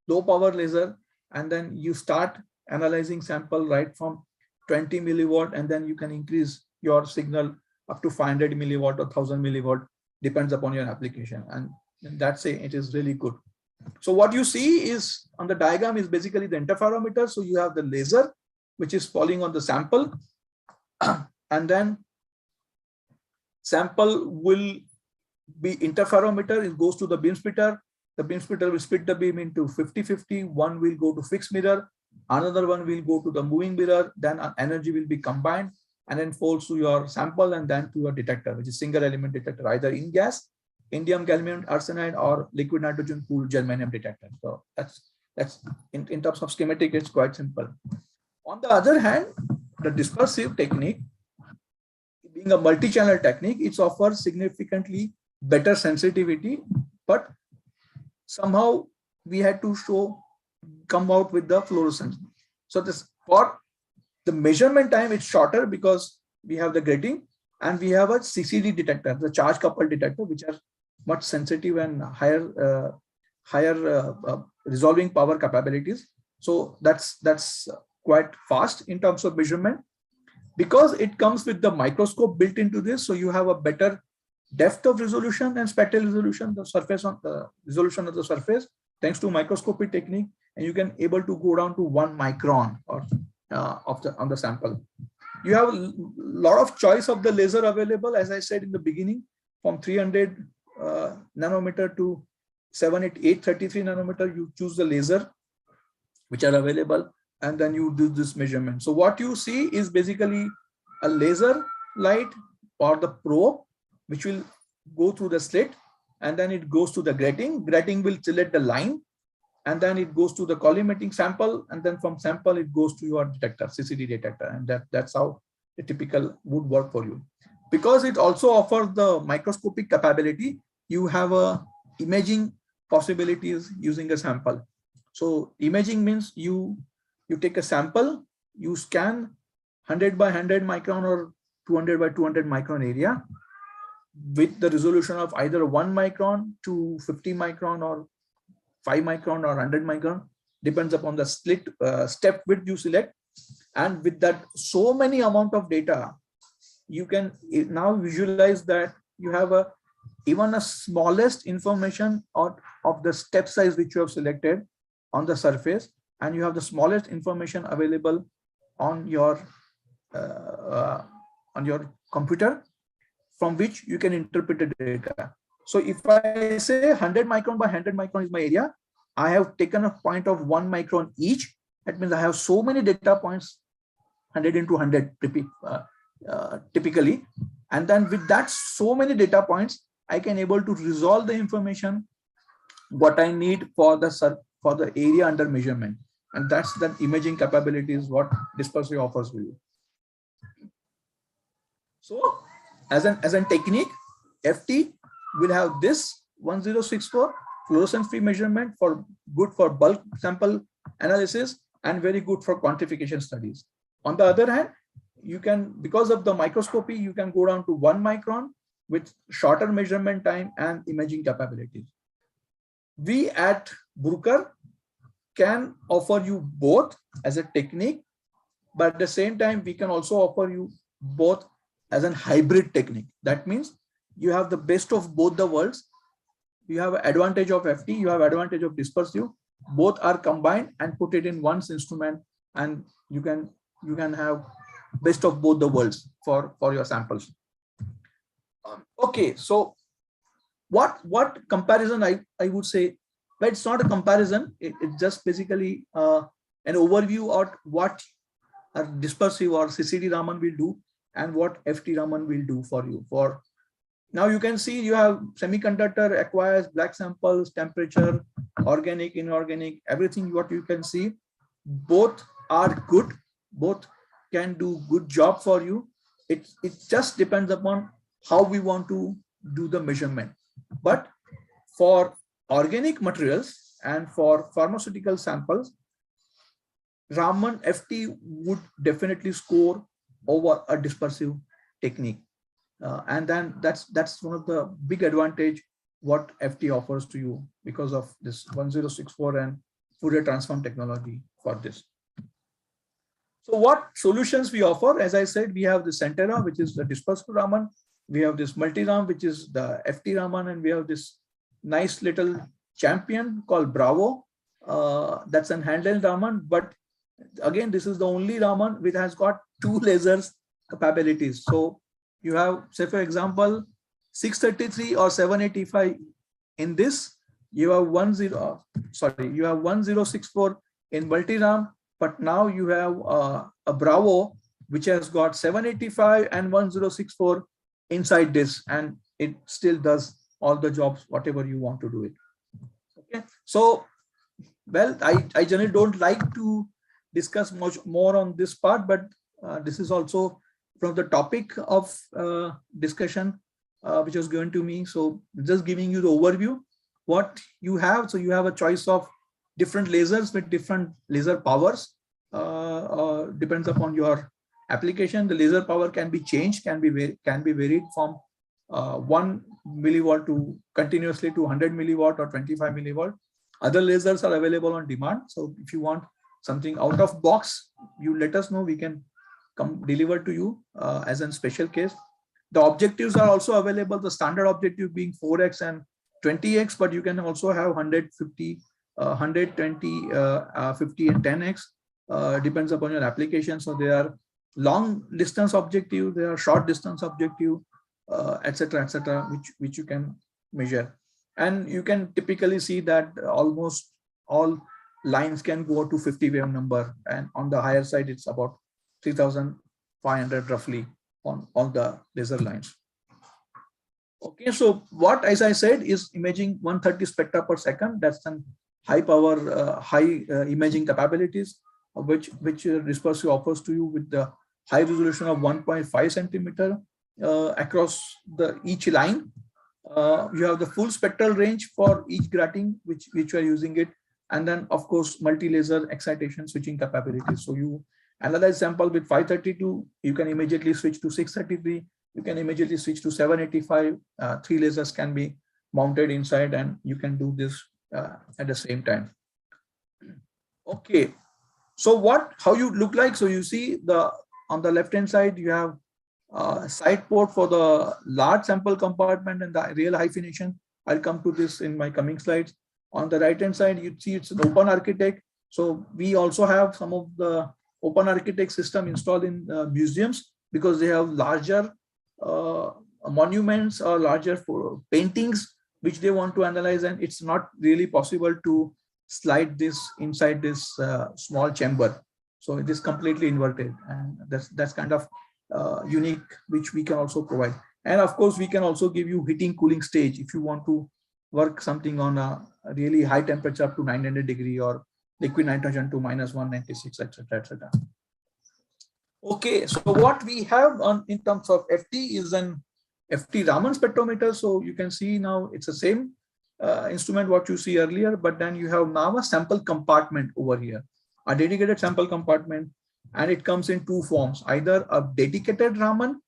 low power laser. And then you start analyzing sample right from 20 milliwatt, and then you can increase your signal up to 500 milliwatt or 1000 milliwatt, depends upon your application. And that's it is really good. So what you see is on the diagram is basically the interferometer. So you have the laser, which is falling on the sample, and then sample will be interferometer. It goes to the beam splitter. The beam splitter will split the beam into 50-50. One will go to fixed mirror. Another one will go to the moving mirror. Then energy will be combined and then falls to your sample and then to your detector, which is single element detector, either in gas, indium gallium arsenide, or liquid nitrogen pooled germanium detector. So that's in terms of schematic, it's quite simple. On the other hand, the dispersive technique, being a multi-channel technique, it offers significantly better sensitivity, but somehow we had to come out with the fluorescence. So this for the measurement time, it's shorter because we have the grating and we have a CCD detector, the charge coupled detector, which are much sensitive and higher resolving power capabilities. So that's quite fast in terms of measurement because it comes with the microscope built into this. So you have a better depth of resolution and spectral resolution, the surface on the resolution of the surface, thanks to microscopy technique, and you can able to go down to 1 micron or on the sample. You have a lot of choice of the laser available, as I said in the beginning, from 300 nanometer to 833 nanometer. You choose the laser which are available, and then you do this measurement. So what you see is basically a laser light or the probe, which will go through the slit, and then it goes to the grating. Grating will select the line, and then it goes to the collimating sample, and then from sample it goes to your detector, CCD detector, and that's how the typical would work for you. Because it also offers the microscopic capability, you have a imaging possibilities using a sample. So imaging means you take a sample, you scan 100 by 100 micron or 200 by 200 micron area with the resolution of either 1 micron to 50 micron or 5 micron or 100 micron, depends upon the slit step width you select. And with that so many amount of data, you can now visualize that you have even a smallest information of the step size which you have selected on the surface, and you have the smallest information available on your computer, from which you can interpret the data. So if I say 100 micron by 100 micron is my area, I have taken a point of 1 micron each. That means I have so many data points, 100 into 100 typically. And then with that so many data points, I can able to resolve the information what I need for the area under measurement. And that's the imaging capability is what dispersive offers for you. So as an technique, FT will have this 1064 fluorescence free measurement for good for bulk sample analysis and very good for quantification studies. On the other hand, you can, because of the microscopy, you can go down to 1 micron with shorter measurement time and imaging capabilities. We at Bruker can offer you both as a technique, but at the same time, we can also offer you both as a hybrid technique. That means you have the best of both the worlds. You have advantage of FT, you have advantage of dispersive. Both are combined and put it in one instrument, and you can have best of both the worlds for your samples. Okay, so what comparison I would say, but it's not a comparison. It's just basically an overview of what a dispersive or CCD-Raman will do and what FT-Raman will do for you. For now, you can see you have semiconductor, aqueous, black samples, temperature, organic, inorganic, everything what you can see. Both are good. Both can do good job for you. It just depends upon how we want to do the measurement. But for organic materials and for pharmaceutical samples, Raman FT would definitely score over a dispersive technique. And then that's one of the big advantage what FT offers to you because of this 1064 and Fourier transform technology for this. So what solutions we offer? As I said, we have the Centera, which is the dispersive Raman. We have this multi-ram, which is the FT-Raman, and we have this nice little champion called Bravo. That's an handheld Raman, but again, this is the only Raman which has got 2 lasers capabilities. So you have, say for example, 633 or 785 in this. You have 1064 in multi-ram, but now you have a Bravo which has got 785 and 1064 inside this, and it still does all the jobs whatever you want to do it. Okay, so well, I generally don't like to discuss much more on this part, but this is also from the topic of discussion which was given to me. So just giving you the overview what you have. So you have a choice of different lasers with different laser powers. Depends upon your application. The laser power can be changed, can be varied from 1 milliwatt to continuously to 100 milliwatt or 25 milliwatt. Other lasers are available on demand. So if you want something out of box, you let us know. We can come deliver to you as a special case. The objectives are also available. The standard objective being 4x and 20x, but you can also have 150, 120, 50 and 10x. Depends upon your application. So there are long distance objective, there are short distance objective, etc., which you can measure. And you can typically see that almost all lines can go to 50 wave number, and on the higher side it's about 3,500 roughly on all the laser lines. Okay, so what, as I said, is imaging 130 spectra per second. That's an high power, high imaging capabilities, which dispersive offers to you with the high resolution of 1.5 centimeter across each line. You have the full spectral range for each grating, which you are using it, and then of course multi-laser excitation switching capabilities. So you analyze sample with 532, you can immediately switch to 633, you can immediately switch to 785. 3 lasers can be mounted inside, and you can do this at the same time. Okay, so how you look like? So you see on the left hand side you have side port for the large sample compartment and the real high definition. I'll come to this in my coming slides. On the right hand side, you see it's an open architect. So we also have some of the open architect system installed in museums because they have larger monuments or larger paintings which they want to analyze, and it's not really possible to slide this inside this small chamber. So it is completely inverted, and that's kind of unique, which we can also provide. And of course, we can also give you heating cooling stage if you want to work something on a really high temperature up to 900 degree or liquid nitrogen to -196, etc. Okay, so what we have in terms of FT is an FT-Raman spectrometer. So you can see now it's the same instrument what you see earlier, but then you have now a sample compartment over here, a dedicated sample compartment, and it comes in two forms, either a dedicated Raman,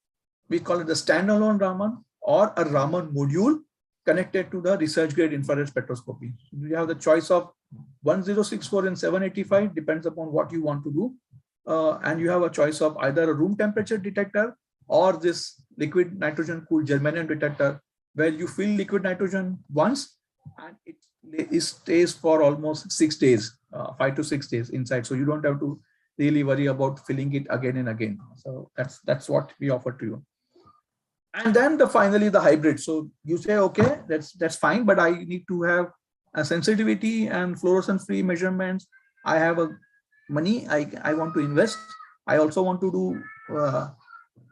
we call it the standalone Raman, or a Raman module connected to the research grade infrared spectroscopy. You have the choice of 1064 and 785, depends upon what you want to do. And you have a choice of either a room temperature detector or this liquid nitrogen cooled germanium detector, where you fill liquid nitrogen once and it stays for almost 6 days, 5 to 6 days inside. So you don't have to really worry about filling it again and again. So that's what we offer to you. And then finally the hybrid. So you say, okay, that's fine, but I need to have a sensitivity and fluorescence free measurements. I have a money I want to invest. I also want to do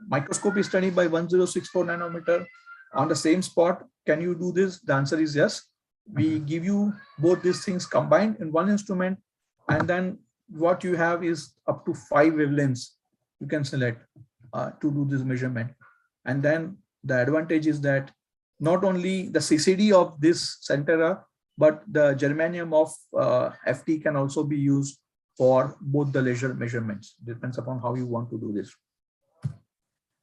microscopy study by 1064 nanometer on the same spot. Can you do this? The answer is yes. We give you both these things combined in one instrument, and then what you have is up to 5 wavelengths you can select to do this measurement. And then the advantage is that not only the CCD of this Centera, but the germanium of FT can also be used for both the laser measurements. Depends upon how you want to do this.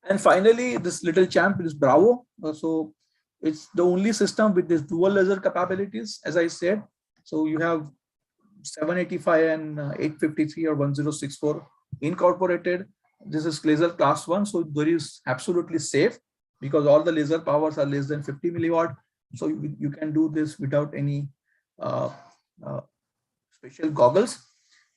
And finally, this little champ is Bravo. So it's the only system with this dual laser capabilities, as I said. So you have 785 and 853 or 1064 incorporated. This is laser class 1, so there is absolutely safe because all the laser powers are less than 50 milliwatt. So you can do this without any special goggles.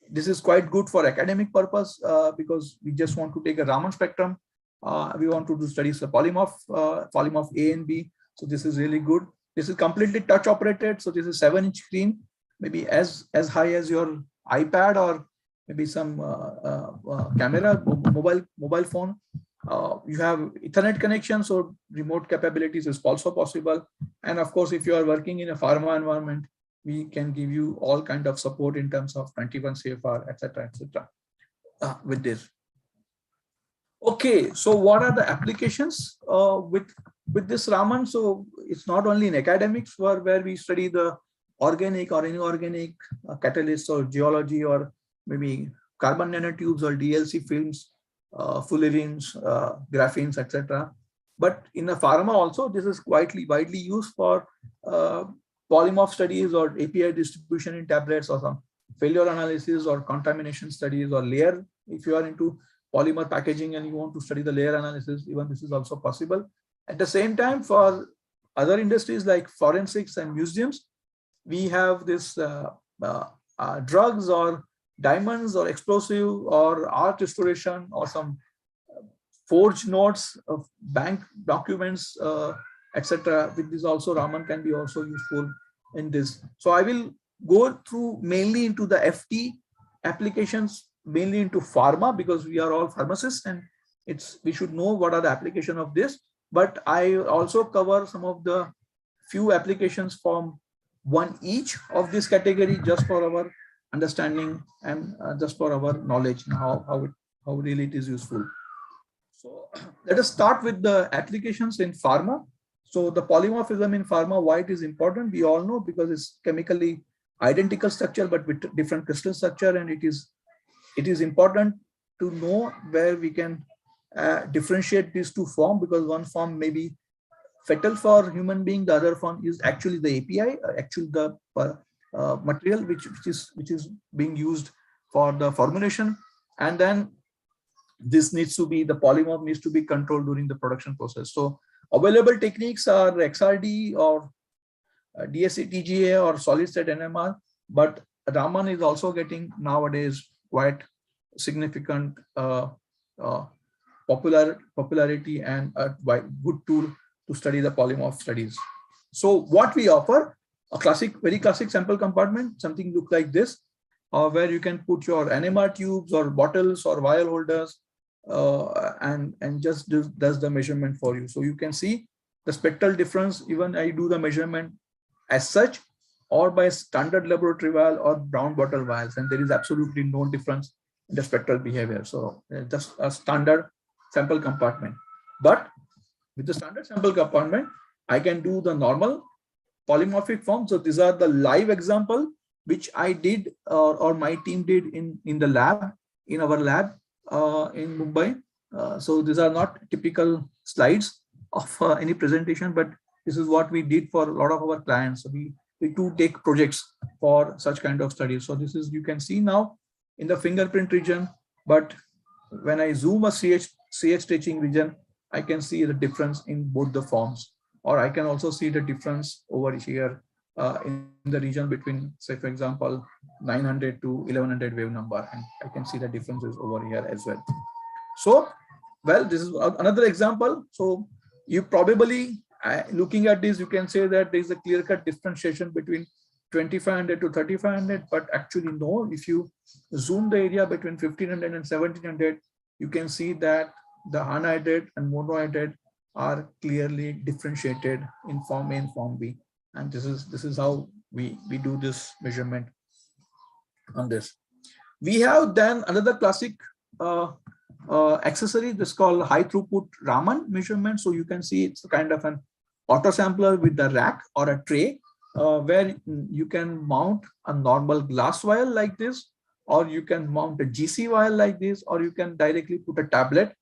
This is quite good for academic purpose because we just want to take a Raman spectrum. We want to do studies the polymorph A and B. So this is really good. This is completely touch operated. So this is 7-inch screen, maybe as high as your iPad or maybe some camera, mobile phone. You have Ethernet connection, so remote capabilities is also possible. And of course, if you are working in a pharma environment, we can give you all kind of support in terms of 21 CFR, etc., with this. Okay, so what are the applications with this Raman? So it's not only in academics where we study the organic or inorganic catalysts or geology or maybe carbon nanotubes or DLC films, fullerenes, graphenes, etc. But in the pharma also, this is widely used for polymorph studies or API distribution in tablets or some failure analysis or contamination studies or layer. If you are into polymer packaging and you want to study the layer analysis, even this is also possible. At the same time, for other industries like forensics and museums, we have this drugs or diamonds or explosive or art restoration or some forged notes of bank documents, etc. With this also Raman can be also useful in this. So I will go through mainly into the FT applications, mainly into pharma, because we are all pharmacists and we should know what are the application of this. But I also cover some of the few applications from one each of this category just for our understanding and just for our knowledge how really it is useful. So let us start with the applications in pharma. So the polymorphism in pharma, why it is important, we all know, because it's chemically identical structure but with different crystal structure, and it is important to know where we can differentiate these two forms, because one form may be fatal for human being, the other form is actually the API, actually the material which is being used for the formulation. And then this needs to be, the polymorph needs to be controlled during the production process. So available techniques are XRD or DSA TGA or solid state NMR, but Raman is also getting nowadays quite significant popularity and a good tool to study the polymorph studies. So what we offer, a very classic sample compartment, something look like this, where you can put your NMR tubes or bottles or vial holders and just does the measurement for you. So you can see the spectral difference, even I do the measurement as such or by standard laboratory vial or brown bottle vials, and there is absolutely no difference in the spectral behavior. So just a standard sample compartment. But With the standard sample compartment, I can do the normal polymorphic form. So these are the live example which I did or my team did in the lab, in our lab in Mumbai. So these are not typical slides of any presentation, but this is what we did for a lot of our clients. So we do take projects for such kind of studies. So this is, you can see now in the fingerprint region, but when I zoom a CH stitching region, I can see the difference in both the forms, or I can also see the difference over here in the region between, say, for example, 900 to 1100 wave number, and I can see the differences over here as well. So, well, this is another example. So you probably, looking at this, you can say that there is a clear-cut differentiation between 2500 to 3500, but actually no, if you zoom the area between 1500 and 1700, you can see that the anhydride and monohydrate are clearly differentiated in form A and form B. And this is how we do this measurement on this. We have then another classic accessory, this called high throughput Raman measurement. So you can see it's a kind of an auto sampler with a rack or a tray where you can mount a normal glass vial like this, or you can mount a GC vial like this, or you can directly put a tablet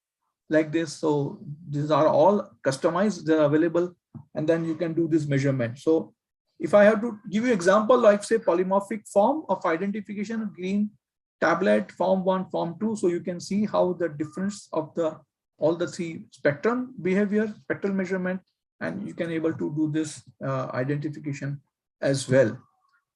like this. So these are all customized, they're available, and then you can do this measurement. So if I have to give you example, like say polymorphic form of identification, green tablet, form 1, form 2. So you can see how the difference of all the three spectrum behavior, spectral measurement, and you can able to do this identification as well.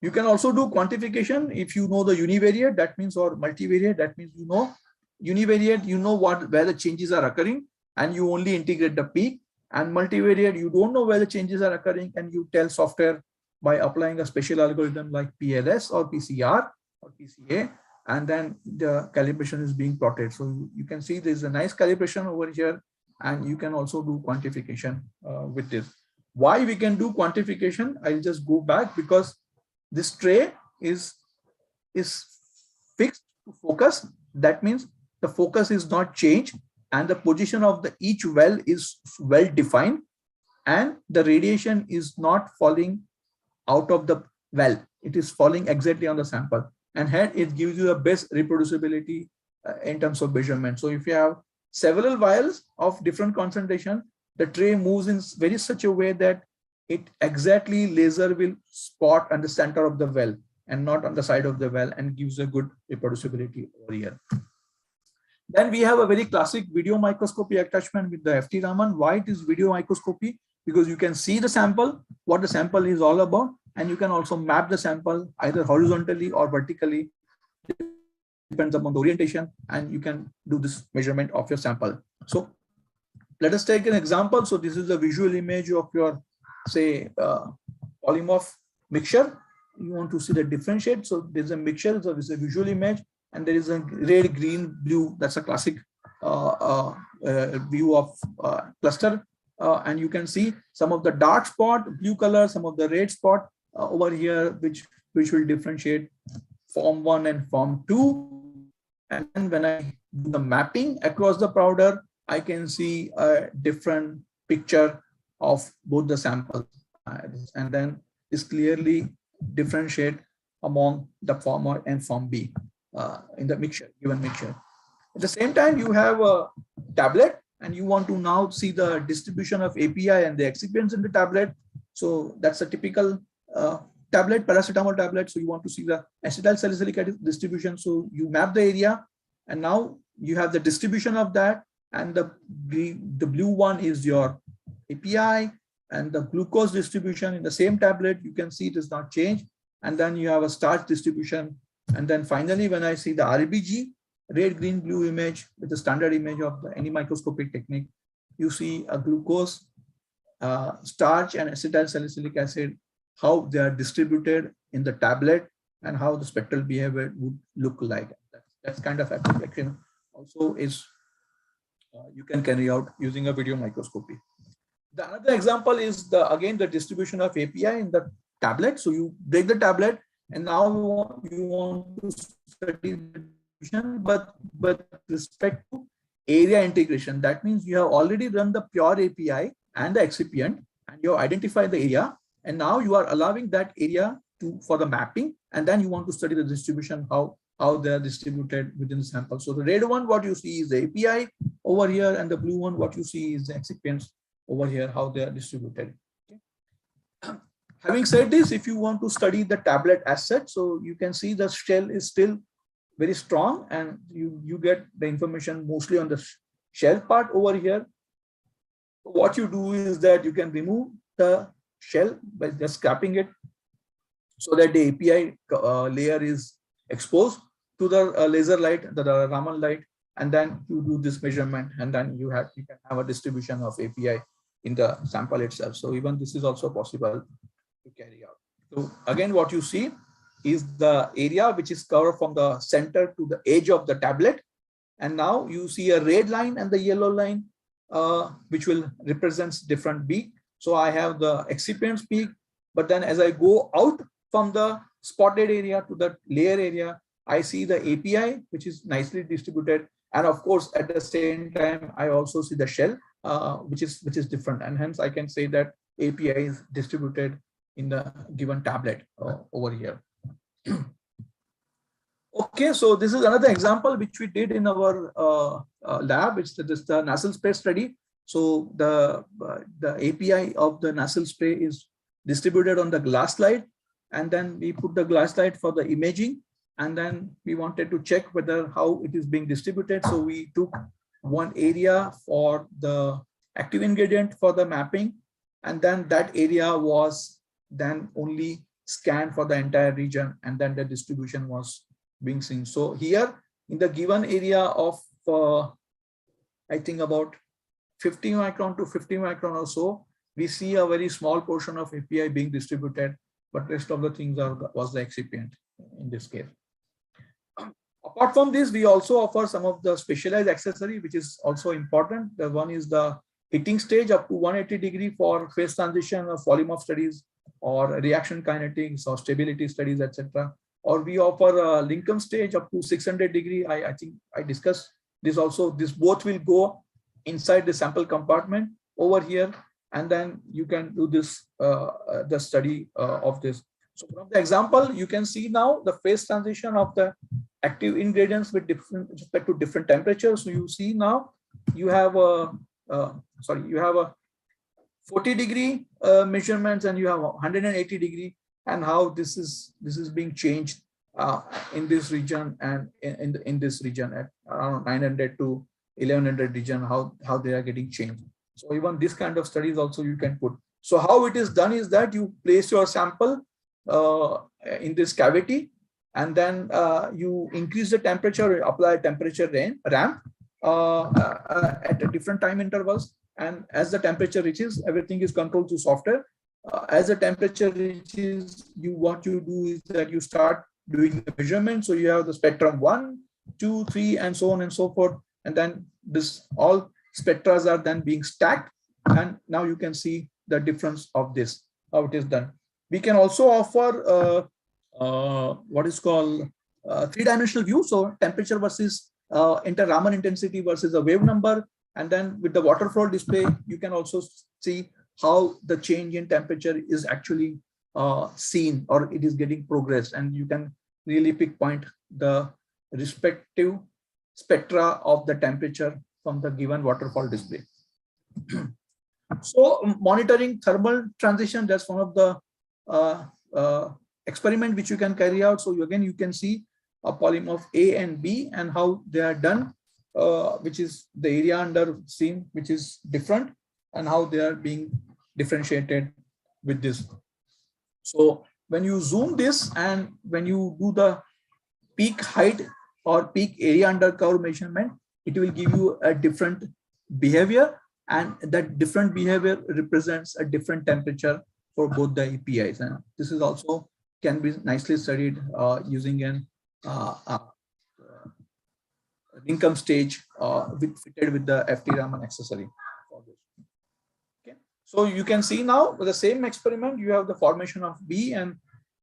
You can also do quantification if you know the univariate, that means, or multivariate, that means you know univariate, you know where the changes are occurring and you only integrate the peak, and multivariate, you don't know where the changes are occurring and you tell software by applying a special algorithm like PLS or PCR or PCA, and then the calibration is being plotted. So you can see there's a nice calibration over here, and you can also do quantification with this. Why we can do quantification? I'll just go back, because this tray is fixed to focus. That means the focus is not changed, and the position of each well is well defined, and the radiation is not falling out of the well. It is falling exactly on the sample, and hence it gives you the best reproducibility in terms of measurement. So if you have several vials of different concentration, the tray moves in very such a way that it exactly laser will spot on the center of the well and not on the side of the well, and gives a good reproducibility over here. Then we have a very classic video microscopy attachment with the FT-Raman. Why it is video microscopy? Because you can see the sample, what the sample is all about, and you can also map the sample either horizontally or vertically, depends upon the orientation, and you can do this measurement of your sample. So let us take an example. So this is a visual image of your, say, polymorph mixture. You want to see the differentiate. So there's a mixture, so it's a visual image, and there is a red, green, blue. That's a classic view of cluster. And you can see some of the dark spot, blue color, some of the red spot over here, which will differentiate form 1 and form 2. And when I do the mapping across the powder, I can see a different picture of both the samples. And then this clearly differentiate among the form A and form B in the mixture, given mixture. At the same time, you have a tablet, and you want to now see the distribution of API and the excipients in the tablet. So that's a typical tablet, paracetamol tablet. So you want to see the acetyl salicylic acid distribution. So you map the area, and now you have the distribution of that. And the blue one is your API, and the glucose distribution in the same tablet, you can see it does not change. And then you have a starch distribution. And then finally, when I see the RBG, red, green, blue image with the standard image of any microscopic technique, you see a glucose, starch, and acetyl salicylic acid, how they are distributed in the tablet, and how the spectral behavior would look like. That's kind of application also is you can carry out using a video microscopy. The another example is again the distribution of API in the tablet. So you break the tablet, and now you want to study the distribution, but with respect to area integration. That means you have already run the pure API and the excipient, and you have identified the area, and now you are allowing that area for the mapping, and then you want to study the distribution, how they are distributed within the sample. So the red one, what you see is the API over here, and the blue one, what you see is the excipients over here, how they are distributed. Okay. Having said this, if you want to study the tablet as such, so you can see the shell is still very strong, and you get the information mostly on the shell part over here. What you do is that you can remove the shell by just scrapping it, so that the API layer is exposed to the laser light, the Raman light, and then you do this measurement, and then you can have a distribution of API in the sample itself. So even this is also possible to carry out. So again, what you see is the area which is covered from the center to the edge of the tablet, and now you see a red line and the yellow line, which will represents different peak. So I have the excipients peak, but then as I go out from the spotted area to the layer area, I see the API, which is nicely distributed, and of course at the same time I also see the shell, which is different, and hence I can say that API is distributed in the given tablet over here. Okay, so this is another example which we did in our lab. It's the nasal spray study. So the API of the nasal spray is distributed on the glass slide, and then we put the glass slide for the imaging, and then we wanted to check whether how it is being distributed. So we took one area for the active ingredient for the mapping, and then that area was then only scanned for the entire region, and then the distribution was being seen. So here in the given area of I think about 50 micron to 50 micron or so, we see a very small portion of API being distributed, but rest of the things was the excipient in this case. Apart from this, we also offer some of the specialized accessory, which is also important. The one is the heating stage up to 180 degree for phase transition or polymorph studies, or reaction kinetics or stability studies, etc. Or we offer a Lincoln stage up to 600 degree. I think I discussed this also. This both will go inside the sample compartment over here, and then you can do this the study of this. So from the example, you can see now the phase transition of the active ingredients with respect to different temperatures. So you see now you have a 40 degree measurements, and you have 180 degree, and how this is being changed in this region, and in this region at around 900 to 1100 region, how they are getting changed. So even this kind of studies also you can put. So how it is done is that you place your sample in this cavity, and then you increase the temperature, apply a temperature ramp at a different time intervals, and as the temperature reaches, everything is controlled through software. As the temperature reaches, what you do is that you start doing the measurement. So you have the spectrum 1, 2, 3, and so on and so forth, and then this all spectras are then being stacked, and now you can see the difference of this, how it is done. We can also offer what is called three-dimensional view. So temperature versus Raman intensity versus a wave number, and then with the waterfall display, you can also see how the change in temperature is actually seen, or it is getting progressed, and you can really pinpoint the respective spectra of the temperature from the given waterfall display. So monitoring thermal transition, that's one of the experiment which you can carry out. So again, you can see a polymorph A and B and how they are done, which is the area under seen, which is different, and how they are being differentiated with this. So when you zoom this, and when you do the peak height or peak area under curve measurement, it will give you a different behavior, and that different behavior represents a different temperature for both the APIs. And this is also can be nicely studied using an income stage fitted with the FT-Raman accessory. Okay. So you can see now with the same experiment, you have the formation of B and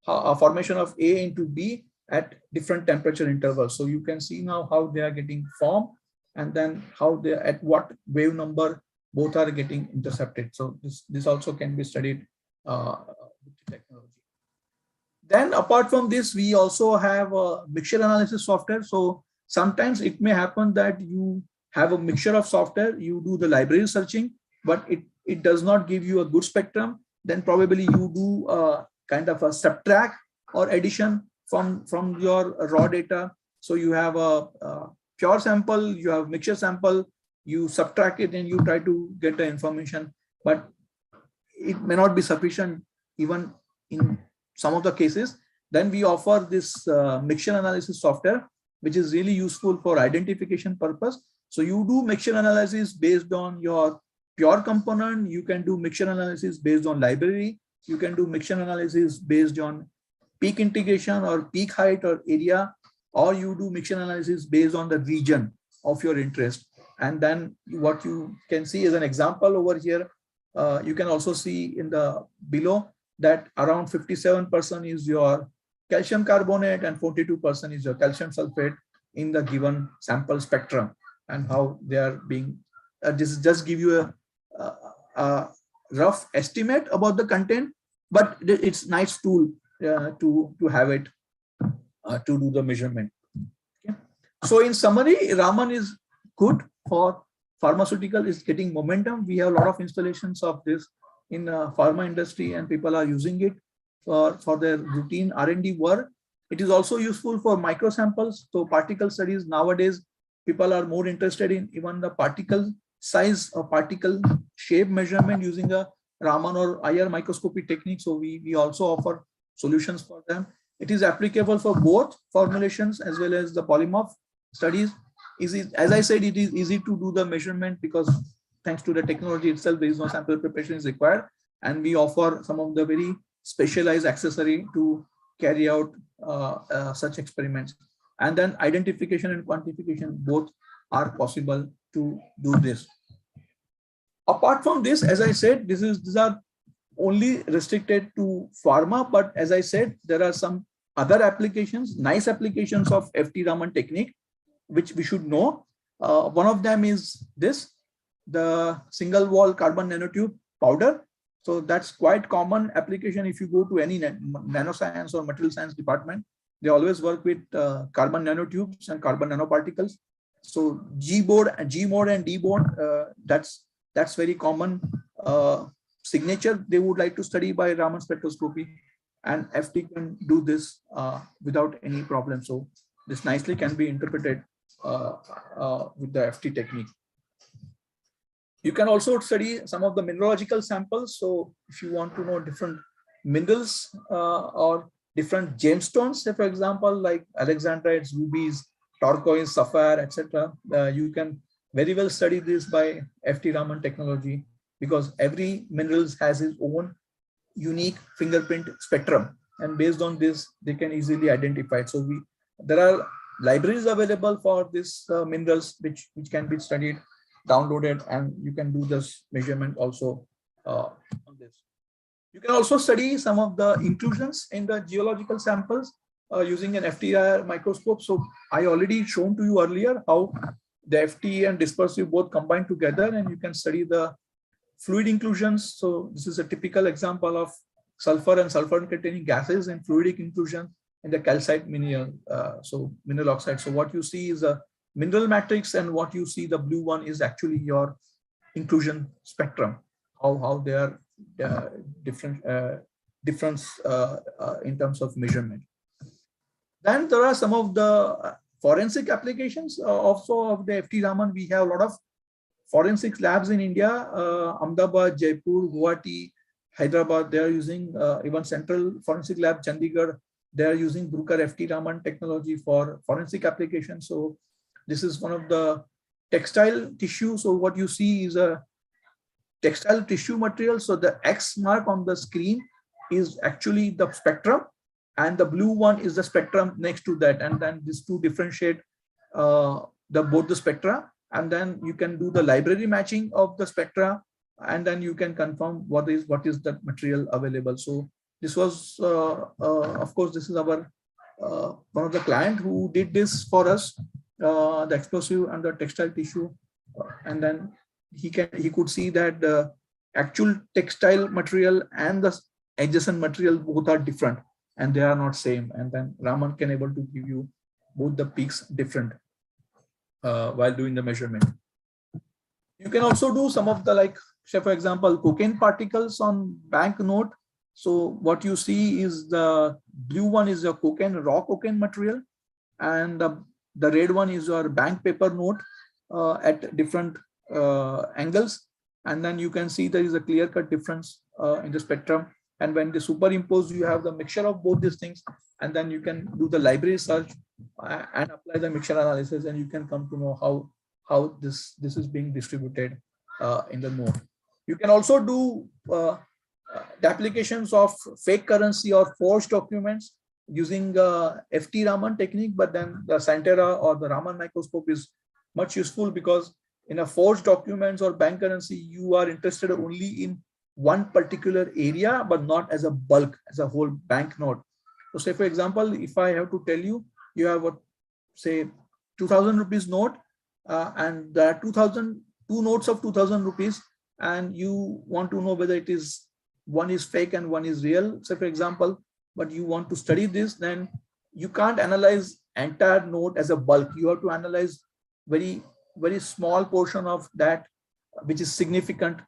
formation of A into B at different temperature intervals. So you can see now how they are getting formed, and then how they at what wave number both are getting intercepted. So this also can be studied with the technology. Then apart from this, we also have a mixture analysis software. So sometimes it may happen that you have a mixture of software, you do the library searching, but it does not give you a good spectrum. Then probably you do a kind of a subtract or addition from your raw data. So you have a pure sample, you have mixture sample, you subtract it and you try to get the information, but it may not be sufficient even in some of the cases. Then we offer this mixture analysis software, which is really useful for identification purpose. So you do mixture analysis based on your pure component. You can do mixture analysis based on library. You can do mixture analysis based on peak integration or peak height or area, or you do mixture analysis based on the region of your interest. And then what you can see is an example over here. You can also see in the below that around 57% is your calcium carbonate and 42% is your calcium sulfate in the given sample spectrum, and how they are being, this just give you a rough estimate about the content, but it's nice tool to have it to do the measurement. Okay. So in summary, Raman is good for pharmaceutical, is getting momentum. We have a lot of installations of this in pharma industry, and people are using it for their routine R&D work. It is also useful for micro samples. So particle studies nowadays, people are more interested in even the particle size or particle shape measurement using a Raman or IR microscopy technique. So we also offer solutions for them. It is applicable for both formulations as well as the polymorph studies. As I said, it is easy to do the measurement because thanks to the technology itself, there is no sample preparation is required. And we offer some of the very specialized accessory to carry out such experiments. And then identification and quantification both are possible to do this. Apart from this, as I said, these are only restricted to pharma, but as I said, there are some other applications, nice applications of FT-Raman technique, which we should know. One of them is this, the single wall carbon nanotube powder. So that's quite common application. If you go to any nanoscience or material science department, they always work with carbon nanotubes and carbon nanoparticles. So G mode and D mode, that's very common signature they would like to study by Raman spectroscopy, and FT can do this without any problem. So this nicely can be interpreted with the FT technique. You can also study some of the mineralogical samples. So if you want to know different minerals or different gemstones, say for example, like alexandrites, rubies, turquoise, sapphire, etc., you can very well study this by FT-Raman technology, because every minerals has its own unique fingerprint spectrum, and based on this, they can easily identify it. So there are libraries available for these minerals which can be studied, downloaded, and you can do this measurement also on this. You can also study some of the inclusions in the geological samples using an FTIR microscope. So I already shown to you earlier how the FT and dispersive both combine together, and you can study the fluid inclusions. So this is a typical example of sulfur and sulfur containing gases and fluidic inclusion in the calcite mineral, so mineral oxide. So what you see is a mineral matrix, and what you see, the blue one, is actually your inclusion spectrum, how they are difference in terms of measurement. Then there are some of the forensic applications also of the FT-Raman. We have a lot of forensics labs in India, Ahmedabad, Jaipur, Guwahati, Hyderabad. They are using even Central Forensic Lab, Chandigarh. They are using Bruker FT-Raman technology for forensic applications. So this is one of the textile tissue. So what you see is a textile tissue material. So the X mark on the screen is actually the spectrum, and the blue one is the spectrum next to that. And then these two differentiate both the spectra, and then you can do the library matching of the spectra, and then you can confirm what is the material available. So this was, of course, this is our one of the client who did this for us. the explosive and the textile tissue, and then he could see that the actual textile material and the adjacent material both are different and they are not same. And then Raman can able to give you both the peaks different while doing the measurement. You can also do some of the, like, say for example, cocaine particles on banknote. So what you see is the blue one is your cocaine, raw cocaine material, and the red one is your bank paper note at different angles. And then you can see there is a clear-cut difference in the spectrum. And when they superimpose, you have the mixture of both these things, and then you can do the library search and apply the mixture analysis, and you can come to know how this is being distributed in the node. You can also do the applications of fake currency or forged documents using FT-Raman technique, but then the Santera or the Raman microscope is much useful, because in a forged documents or bank currency, you are interested only in one particular area, but not as a bulk, as a whole banknote. So say for example, if I have to tell you, you have a, say, 2000 rupees note, and there are two notes of 2000 rupees, and you want to know whether it is, one is fake and one is real, say for example, but you want to study this, then you can't analyze entire note as a bulk. You have to analyze very small portion of that which is significant,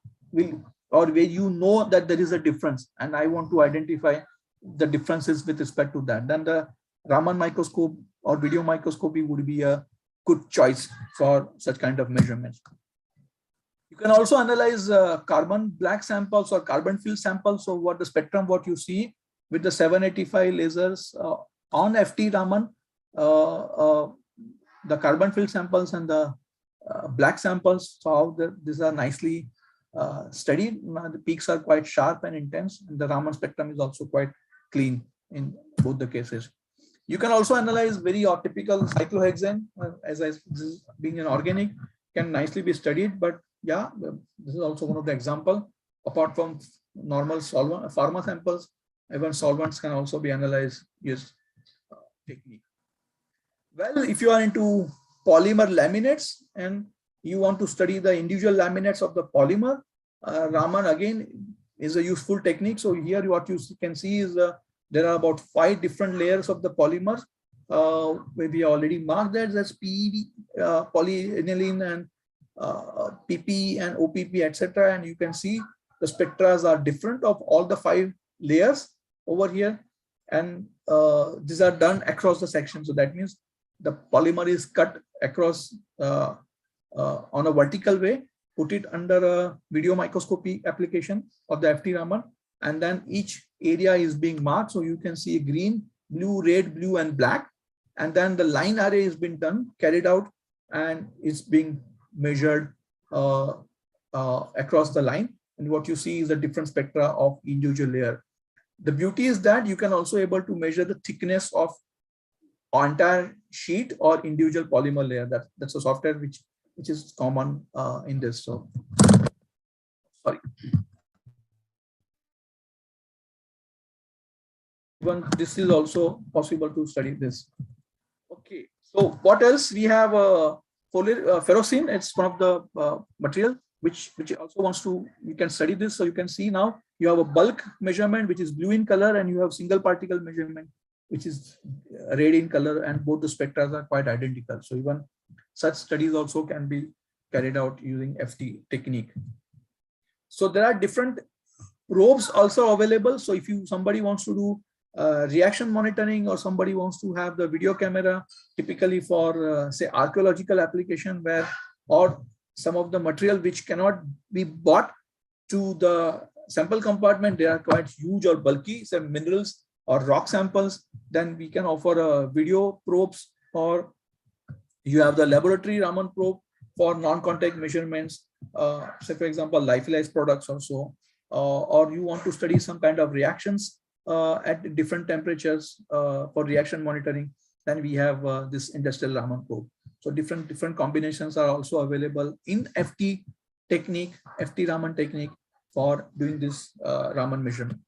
or where you know that there is a difference, and I want to identify the differences with respect to that. Then the Raman microscope or video microscopy would be a good choice for such kind of measurements. You can also analyze carbon black samples or carbon field samples. So what the spectrum, what you see with the 785 lasers on FT-Raman, the carbon field samples and the black samples, so how these are nicely studied. The peaks are quite sharp and intense, and the Raman spectrum is also quite clean in both the cases. You can also analyze very typical cyclohexane, as this is being an organic, can nicely be studied. But yeah, this is also one of the example. Apart from normal solvent pharma samples, even solvents can also be analyzed using technique. Well, if you are into polymer laminates and you want to study the individual laminates of the polymer, Raman again is a useful technique. So here what you can see is there are about 5 different layers of the polymers. Where we already marked that as PEV, polyaniline, and PP and OPP, etc. And you can see the spectras are different of all the 5 layers over here, and these are done across the section. So that means the polymer is cut across on a vertical way, put it under a video microscopy application of the FT-Raman, and then each area is being marked. So you can see green, blue, red, blue, and black. And then the line array has been carried out, and it's being measured across the line. And what you see is the different spectra of individual layer. The beauty is that you can also able to measure the thickness of entire sheet or individual polymer layer. That's a software which is common in this. So sorry. Even this is also possible to study this. Okay, so what else we have? Ferrocene. It's one of the material which also wants to, you can study this. So you can see now you have a bulk measurement which is blue in color, and you have single particle measurement which is red in color, and both the spectra are quite identical. So even such studies also can be carried out using FT technique. So there are different probes also available. So if somebody wants to do reaction monitoring, or somebody wants to have the video camera, typically for say archaeological application, where or some of the material which cannot be bought to the sample compartment, they are quite huge or bulky, some minerals or rock samples, then we can offer video probes, or you have the laboratory Raman probe for non-contact measurements, say for example lyophilized products or so, or you want to study some kind of reactions at different temperatures for reaction monitoring, then we have this industrial Raman probe. So different combinations are also available in FT technique, FT-Raman technique, for doing this Raman measurement.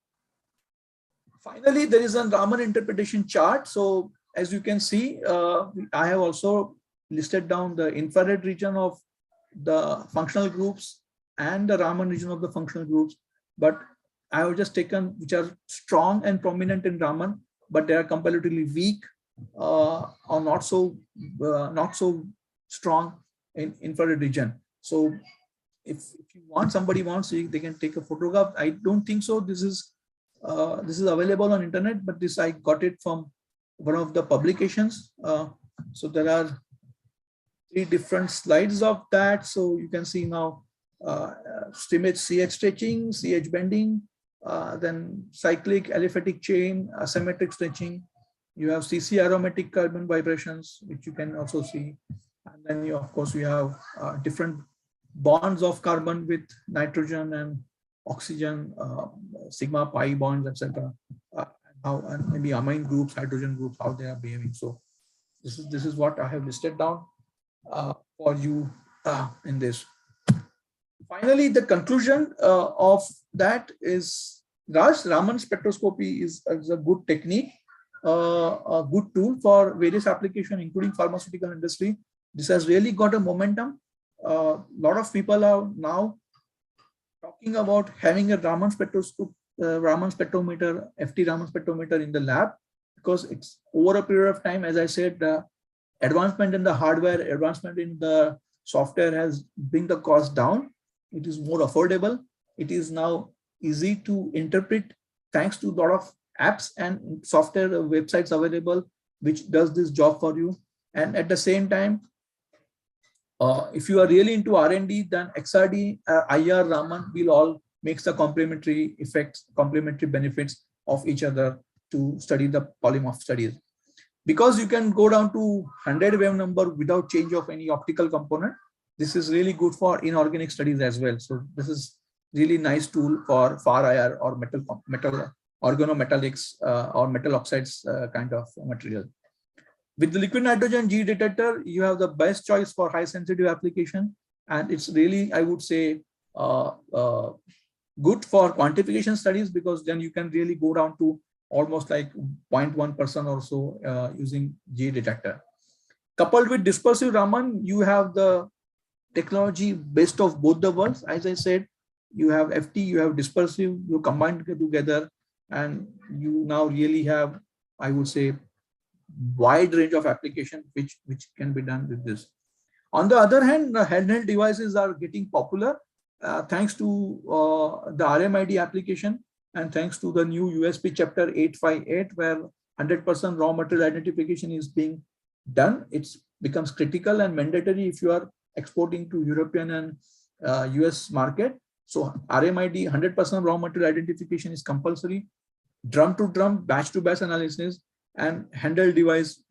Finally, there is a Raman interpretation chart. So as you can see, I have also listed down the infrared region of the functional groups and the Raman region of the functional groups, but I have just taken which are strong and prominent in Raman, but they are comparatively weak or not so strong in infrared region. So if you want, somebody wants, they can take a photograph. I don't think so. This is available on internet, but this I got it from one of the publications. So there are 3 different slides of that. So you can see now CH stretching, CH bending, then cyclic aliphatic chain, asymmetric stretching. You have CC aromatic carbon vibrations, which you can also see. And then you, of course, you have different bonds of carbon with nitrogen and oxygen, sigma pi bonds, etc. And maybe amine groups, hydrogen groups, how they are behaving. So this is what I have listed down for you in this. Finally, the conclusion of that is Raman spectroscopy is a good technique, a good tool for various applications, including pharmaceutical industry. This has really got a momentum. A lot of people are now talking about having a Raman spectroscope, Raman spectrometer, FT-Raman spectrometer in the lab, because it's over a period of time, as I said, advancement in the hardware, advancement in the software has bring the cost down. It is more affordable. It is now easy to interpret thanks to a lot of apps and software websites available, which does this job for you. And at the same time, if you are really into R&D, then XRD, IR, Raman will all makes the complementary effects, complementary benefits of each other to study the polymorph studies. Because you can go down to 100 wave number without change of any optical component, this is really good for inorganic studies as well. So this is really nice tool for far IR or metal organometallics or metal oxides kind of material. With the liquid nitrogen G detector, you have the best choice for high sensitive application, and it's really, I would say, good for quantification studies, because then you can really go down to almost like 0.1% or so using G detector. Coupled with dispersive Raman, you have the technology best of both the worlds. As I said, you have FT, you have dispersive, you combine together, and you now really have, I would say, wide range of application which can be done with this. On the other hand, the handheld devices are getting popular thanks to the RMID application, and thanks to the new USP chapter 858, where 100% raw material identification is being done. It becomes critical and mandatory if you are exporting to European and US market. So RMID 100% raw material identification is compulsory. Drum to drum, batch to batch analysis, and handheld device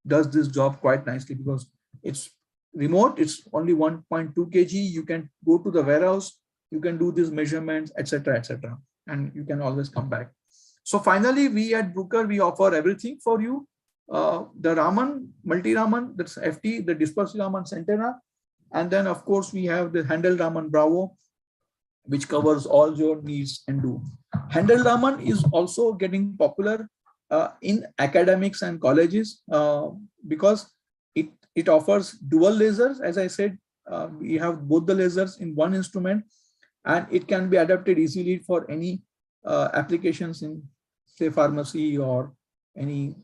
does this job quite nicely, because it's remote. It's only 1.2 kg. You can go to the warehouse, you can do these measurements, etc., etc., and you can always come back. So finally, we at Bruker, we offer everything for you. The Raman, multi-Raman, that's FT, the dispersive Raman Centena, and then of course we have the handheld Raman Bravo, which covers all your needs and do. Handheld Raman is also getting popular in academics and colleges because it offers dual lasers. As I said, we have both the lasers in one instrument, and it can be adapted easily for any applications in, say, pharmacy or any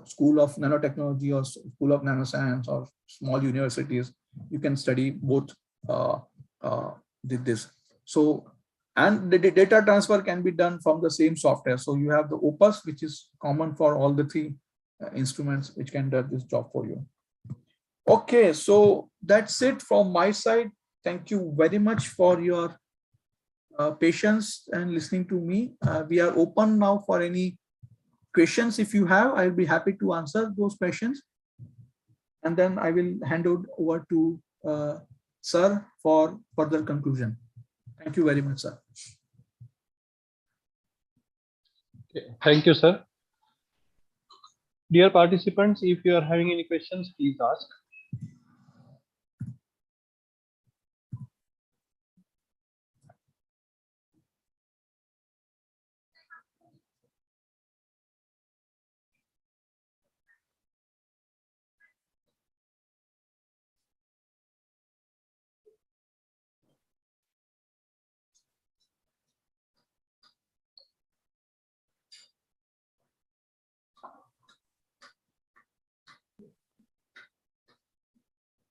school of nanotechnology or school of nanoscience or small universities. You can study both with this. So, and the data transfer can be done from the same software. So you have the Opus, which is common for all the 3 instruments, which can do this job for you. Okay, so that's it from my side. Thank you very much for your patience and listening to me. We are open now for any questions. If you have, I'll be happy to answer those questions. And then I will hand it over to sir for further conclusion. Thank you very much, sir. Thank you, sir. Dear participants, if you are having any questions, please ask.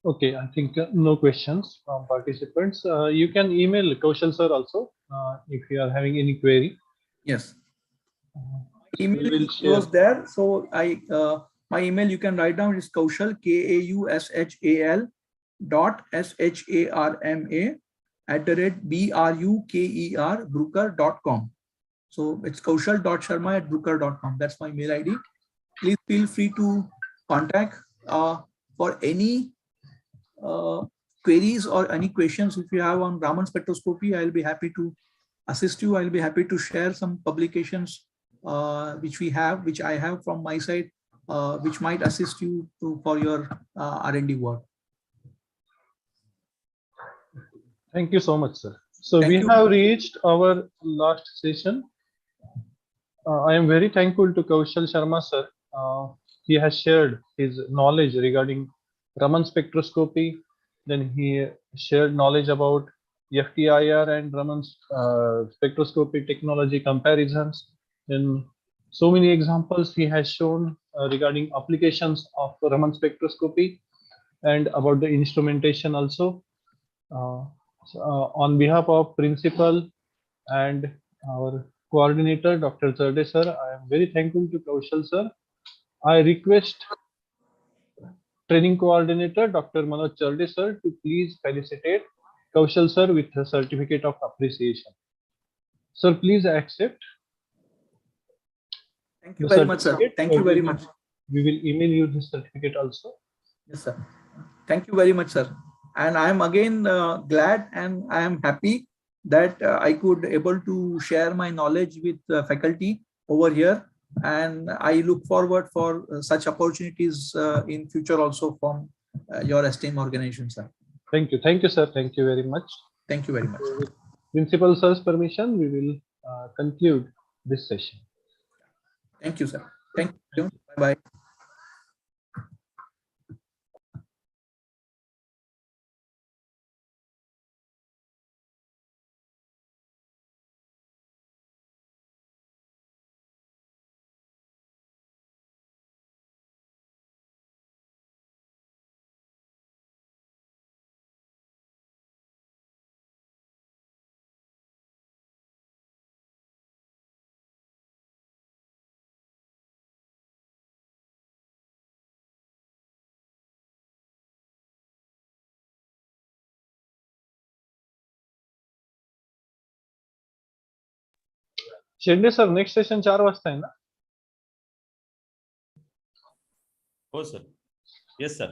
Okay, I think no questions from participants. You can email Kaushal sir also if you are having any query. Yes. So Email we will is share. close there. So my email you can write down is Kaushal, Kaushal .sharma @bruker.com. So it's kaushal.sharma@bruker.com. That's my mail ID. Please feel free to contact for any queries or any questions if you have on Raman spectroscopy. I'll be happy to assist you. I'll be happy to share some publications which I have from my side, which might assist you for your R&D work. Thank you so much, sir. So Thank we you. have reached our last session. I am very thankful to Kaushal Sharma sir. He has shared his knowledge regarding Raman spectroscopy. Then he shared knowledge about FTIR and Raman's spectroscopy technology comparisons. Then so many examples he has shown regarding applications of Raman spectroscopy and about the instrumentation also. Uh, on behalf of principal and our coordinator, Dr. Zarde sir, I am very thankful to Kaushal sir. I request training coordinator, Dr. Manoj Zarde sir, to please felicitate Kaushal sir with a certificate of appreciation. Sir, please accept Thank you the very much, sir. certificate. Thank you very much. We will email you the certificate also. Yes, sir. Thank you very much, sir. And I am again glad and I am happy that I could able to share my knowledge with faculty over here. And I look forward for such opportunities in future also from your esteemed organization, sir. Thank you. Thank you, sir. Thank you very much. Thank you very much. With principal sir's permission, we will conclude this session. Thank you, sir. Thank you. Bye-bye. Shende sir next session 4 वाजता आहे ना? हो sir. Yes sir.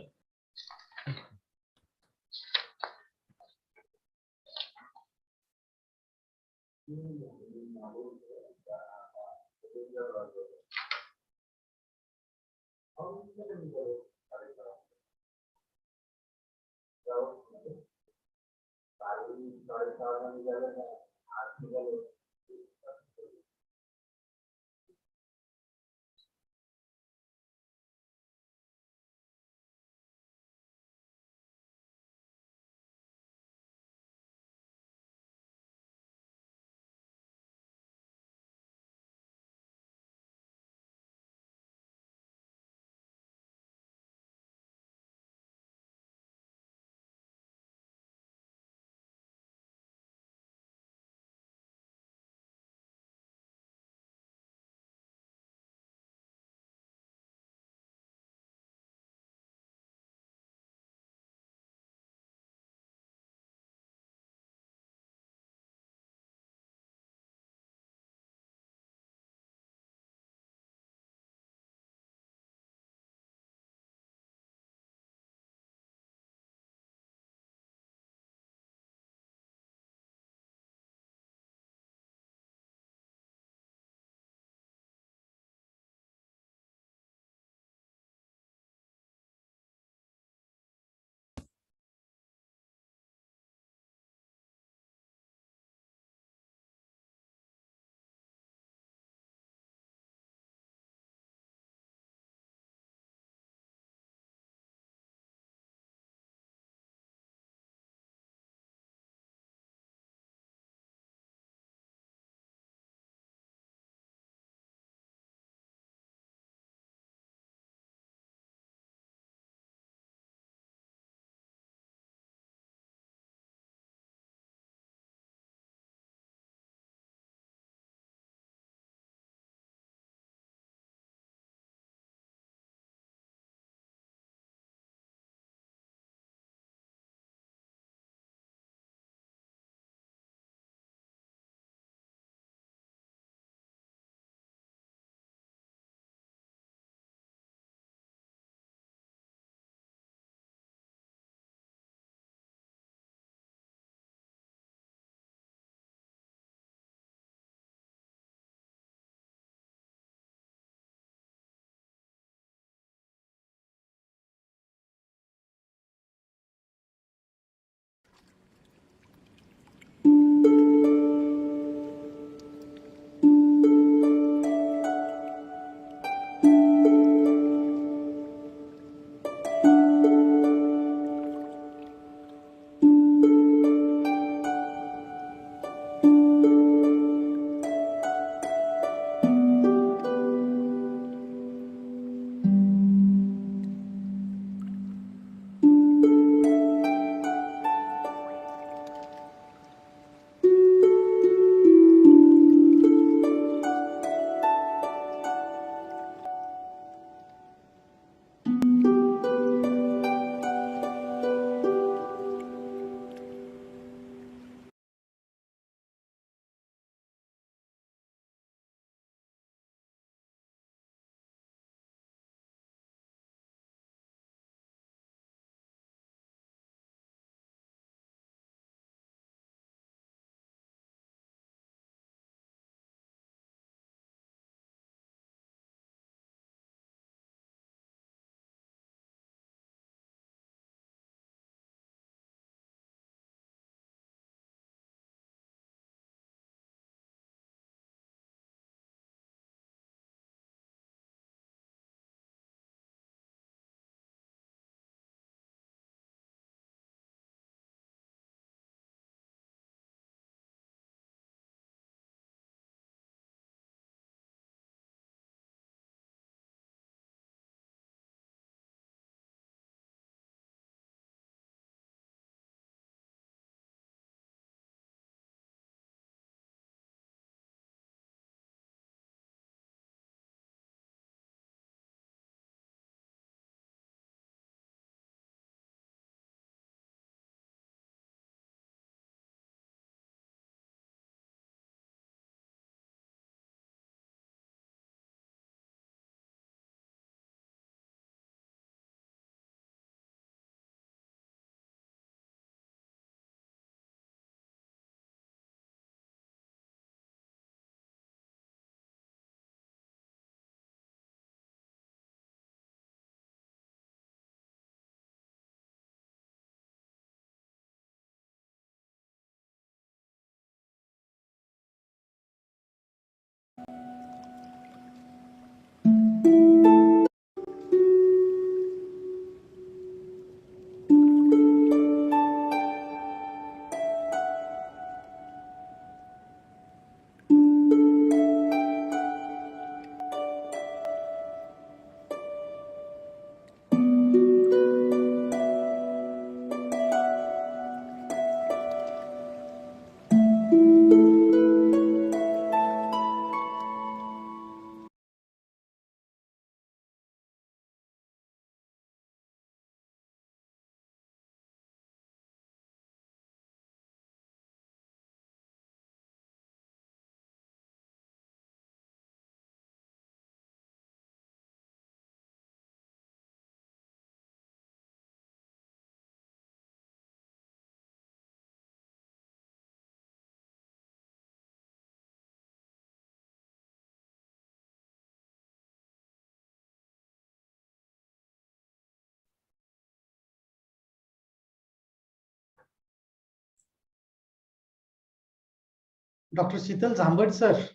Dr. Sheetal Zambad, sir.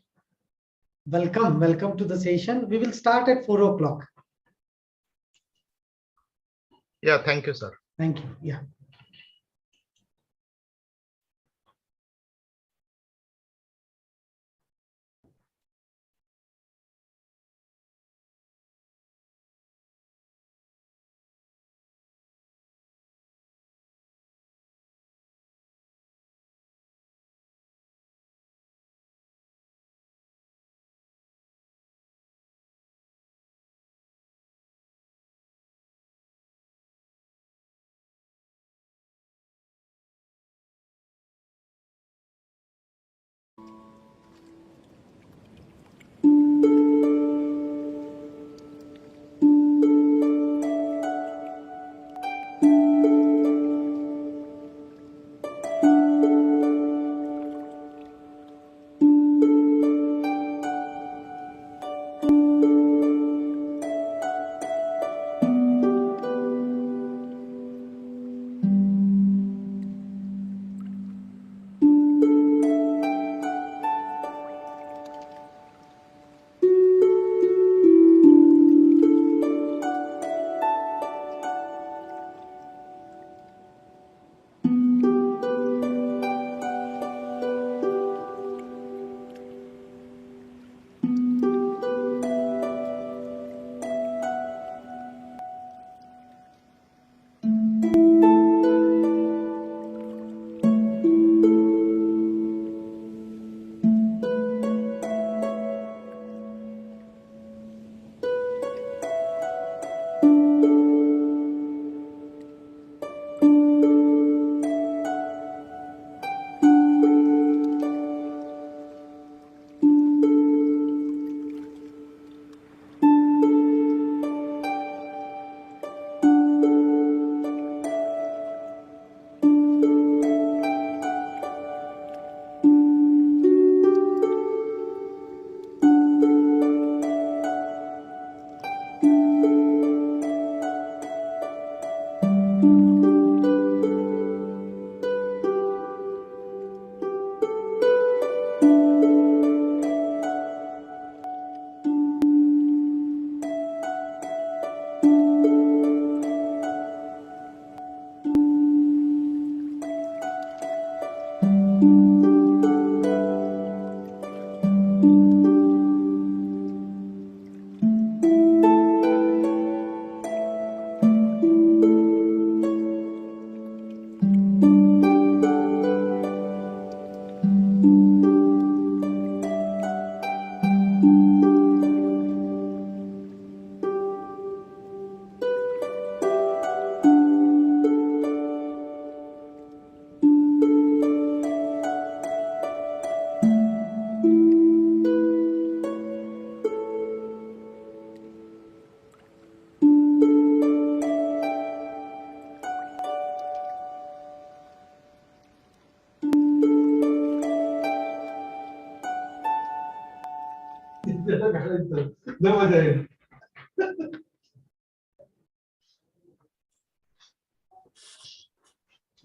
Welcome to the session. We will start at 4 o'clock. Yeah, thank you, sir. Thank you. Yeah.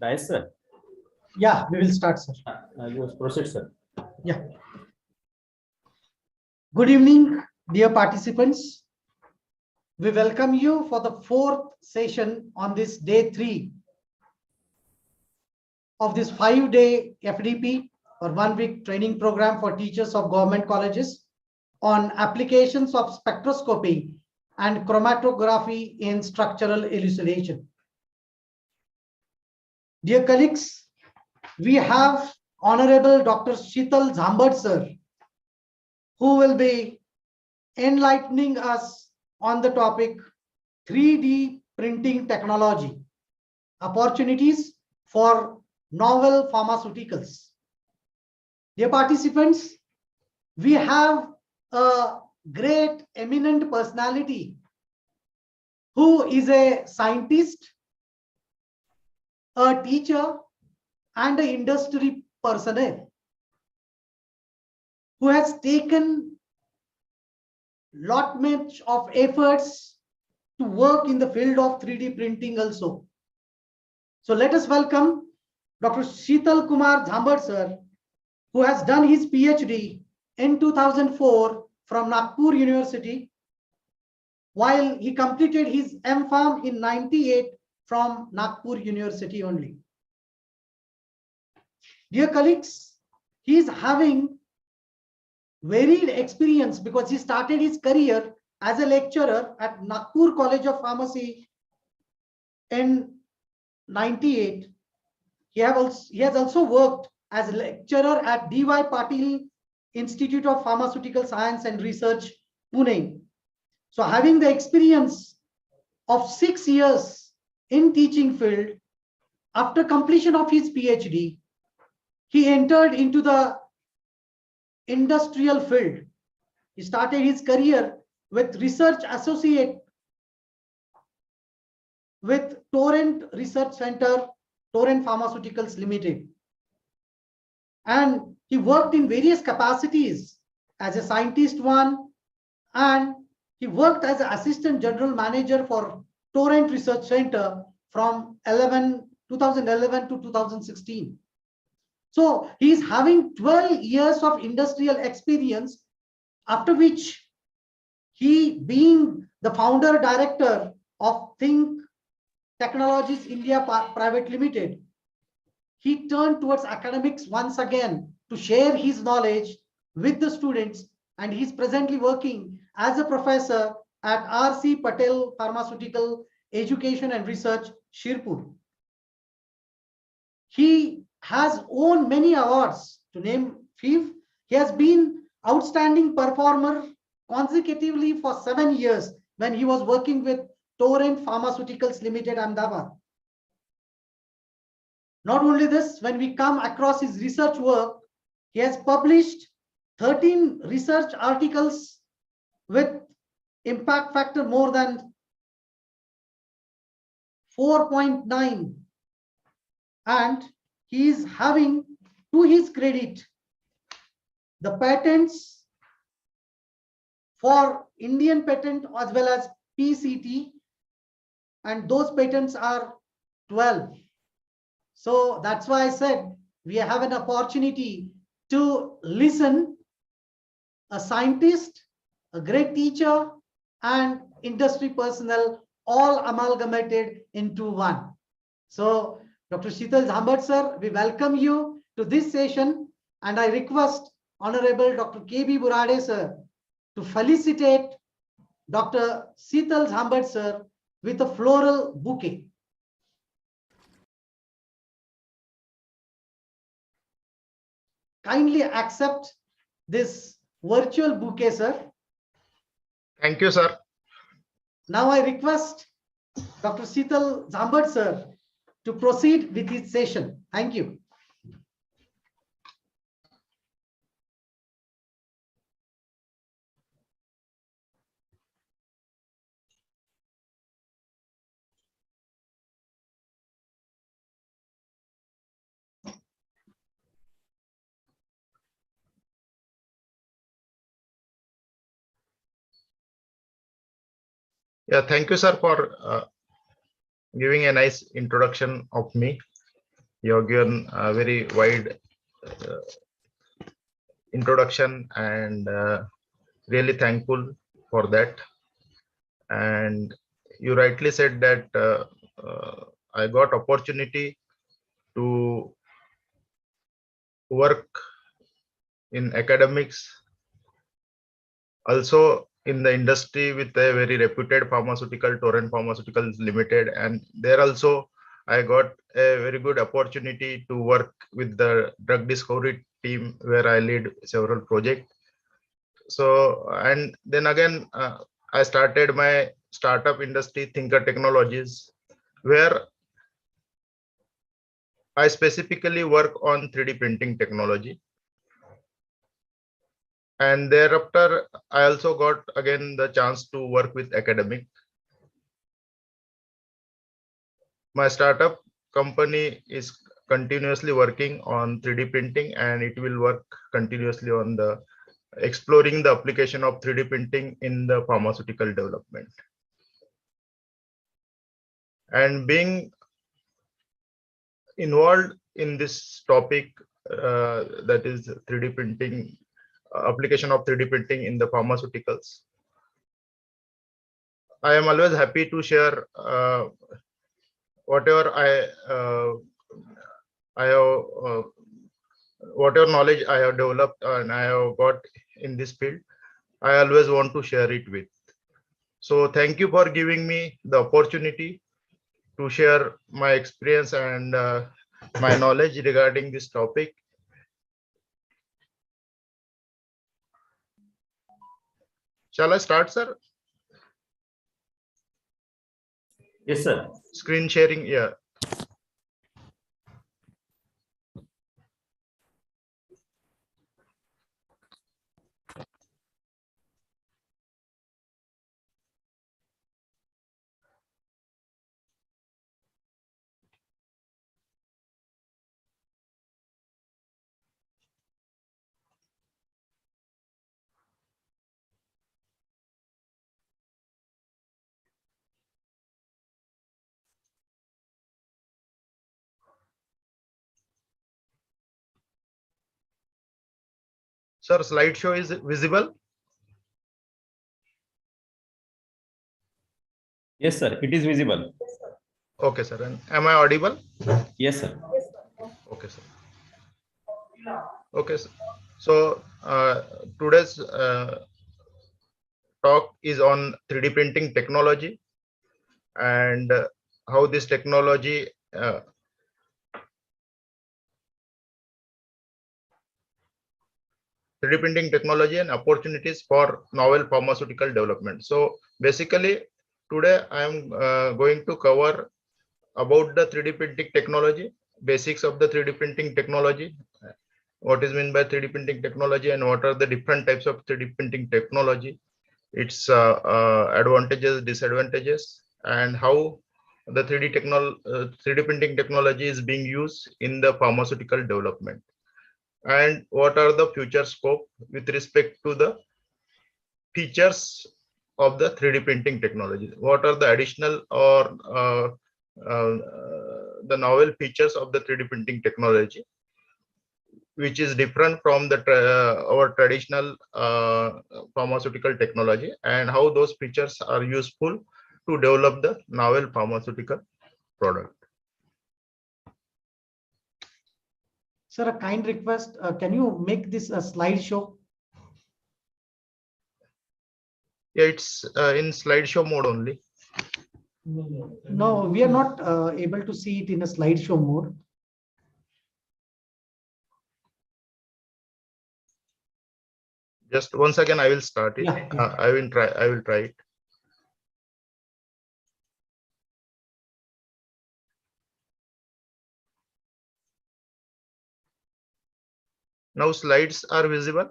Nice, sir. Yeah, we will start, sir. Just proceed, sir. Yeah. Good evening, dear participants. We welcome you for the fourth session on this day 3 of this 5-day FDP or 1-week training program for teachers of government colleges on applications of spectroscopy and chromatography in structural elucidation. Dear colleagues, we have Honorable Dr. Sheetal Zambad, sir, who will be enlightening us on the topic 3D printing technology, opportunities for novel pharmaceuticals. Dear participants, we have a great eminent personality who is a scientist, a teacher, and an industry personnel who has taken lot much of efforts to work in the field of 3D printing also. So let us welcome Dr. Sheetal Kumar Zambad, sir, who has done his PhD in 2004 from Nagpur University, while he completed his M.Pharm in 98 from Nagpur University only. Dear colleagues, he is having varied experience because he started his career as a lecturer at Nagpur College of Pharmacy in 98. He has also worked as a lecturer at D.Y. Patil Institute of Pharmaceutical Science and Research, Pune. So having the experience of 6 years in teaching field, after completion of his PhD, he entered into the industrial field. He started his career with research associate with Torrent Research Center, Torrent Pharmaceuticals Limited. And he worked in various capacities as a scientist one, and he worked as an assistant general manager for Torrent Research Center from 2011 to 2016. So he is having 12 years of industrial experience, after which he, being the founder director of Think Technologies India Private Limited, he turned towards academics once again to share his knowledge with the students, and he's presently working as a professor at R.C. Patel Pharmaceutical Education and Research, Shirpur. He has won many awards, to name few. He has been outstanding performer consecutively for 7 years when he was working with Torrent Pharmaceuticals Limited, Ahmedabad. Not only this, when we come across his research work, he has published 13 research articles with impact factor more than 4.9, and he is having, to his credit, the patents for Indian patent as well as PCT, and those patents are 12. So that's why I said we have an opportunity to listen a scientist, a great teacher, and industry personnel all amalgamated into one. So Dr. Sheetal Jhambad sir, we welcome you to this session, and I request Honorable Dr. K.B. Burade sir to felicitate Dr. Sheetal Jhambad sir with a floral bouquet. Kindly accept this virtual bouquet, sir. Thank you, sir. Now I request Dr. Sheetal Jhambad sir to proceed with his session. Thank you. Yeah, thank you, sir, for giving a nice introduction of me. You have given a very wide introduction, and really thankful for that. And you rightly said that I got opportunity to work in academics, also in the industry with a very reputed pharmaceutical, Torrent Pharmaceuticals Limited, and there also I got a very good opportunity to work with the drug discovery team where I lead several projects. So, and then again, I started my startup industry, Thinker Technologies, where I specifically work on 3D printing technology. And thereafter, I also got again the chance to work with academic. My startup company is continuously working on 3D printing, and it will work continuously on the exploring the application of 3D printing in the pharmaceutical development. And being involved in this topic that is 3D printing, application of 3D printing in the pharmaceuticals. I am always happy to share whatever I have, whatever knowledge I have developed and I have got in this field. I always want to share it with. So thank you for giving me the opportunity to share my experience and my knowledge regarding this topic. Shall I start, sir? Yes, sir. Screen sharing, yeah. Sir, slideshow is visible? Yes, sir. It is visible. Okay, sir. And am I audible? Yes, sir. Okay, sir. Okay, sir. So today's talk is on 3D printing technology and how this technology 3D printing technology and opportunities for novel pharmaceutical development. So basically, today I am going to cover about the 3D printing technology, basics of the 3D printing technology, what is meant by 3D printing technology, and what are the different types of 3D printing technology, its advantages, disadvantages, and how the 3D printing technology is being used in the pharmaceutical development, and what are the future scope with respect to the features of the 3D printing technology. What are the additional or uh, the novel features of the 3D printing technology, which is different from the our traditional pharmaceutical technology, and how those features are useful to develop the novel pharmaceutical product. Sir, a kind request, can you make this a slideshow? Yeah, it's in slideshow mode only. No, we are not able to see it in a slideshow mode. Just once again, I will start it. Yeah, yeah. I will try it. Now slides are visible.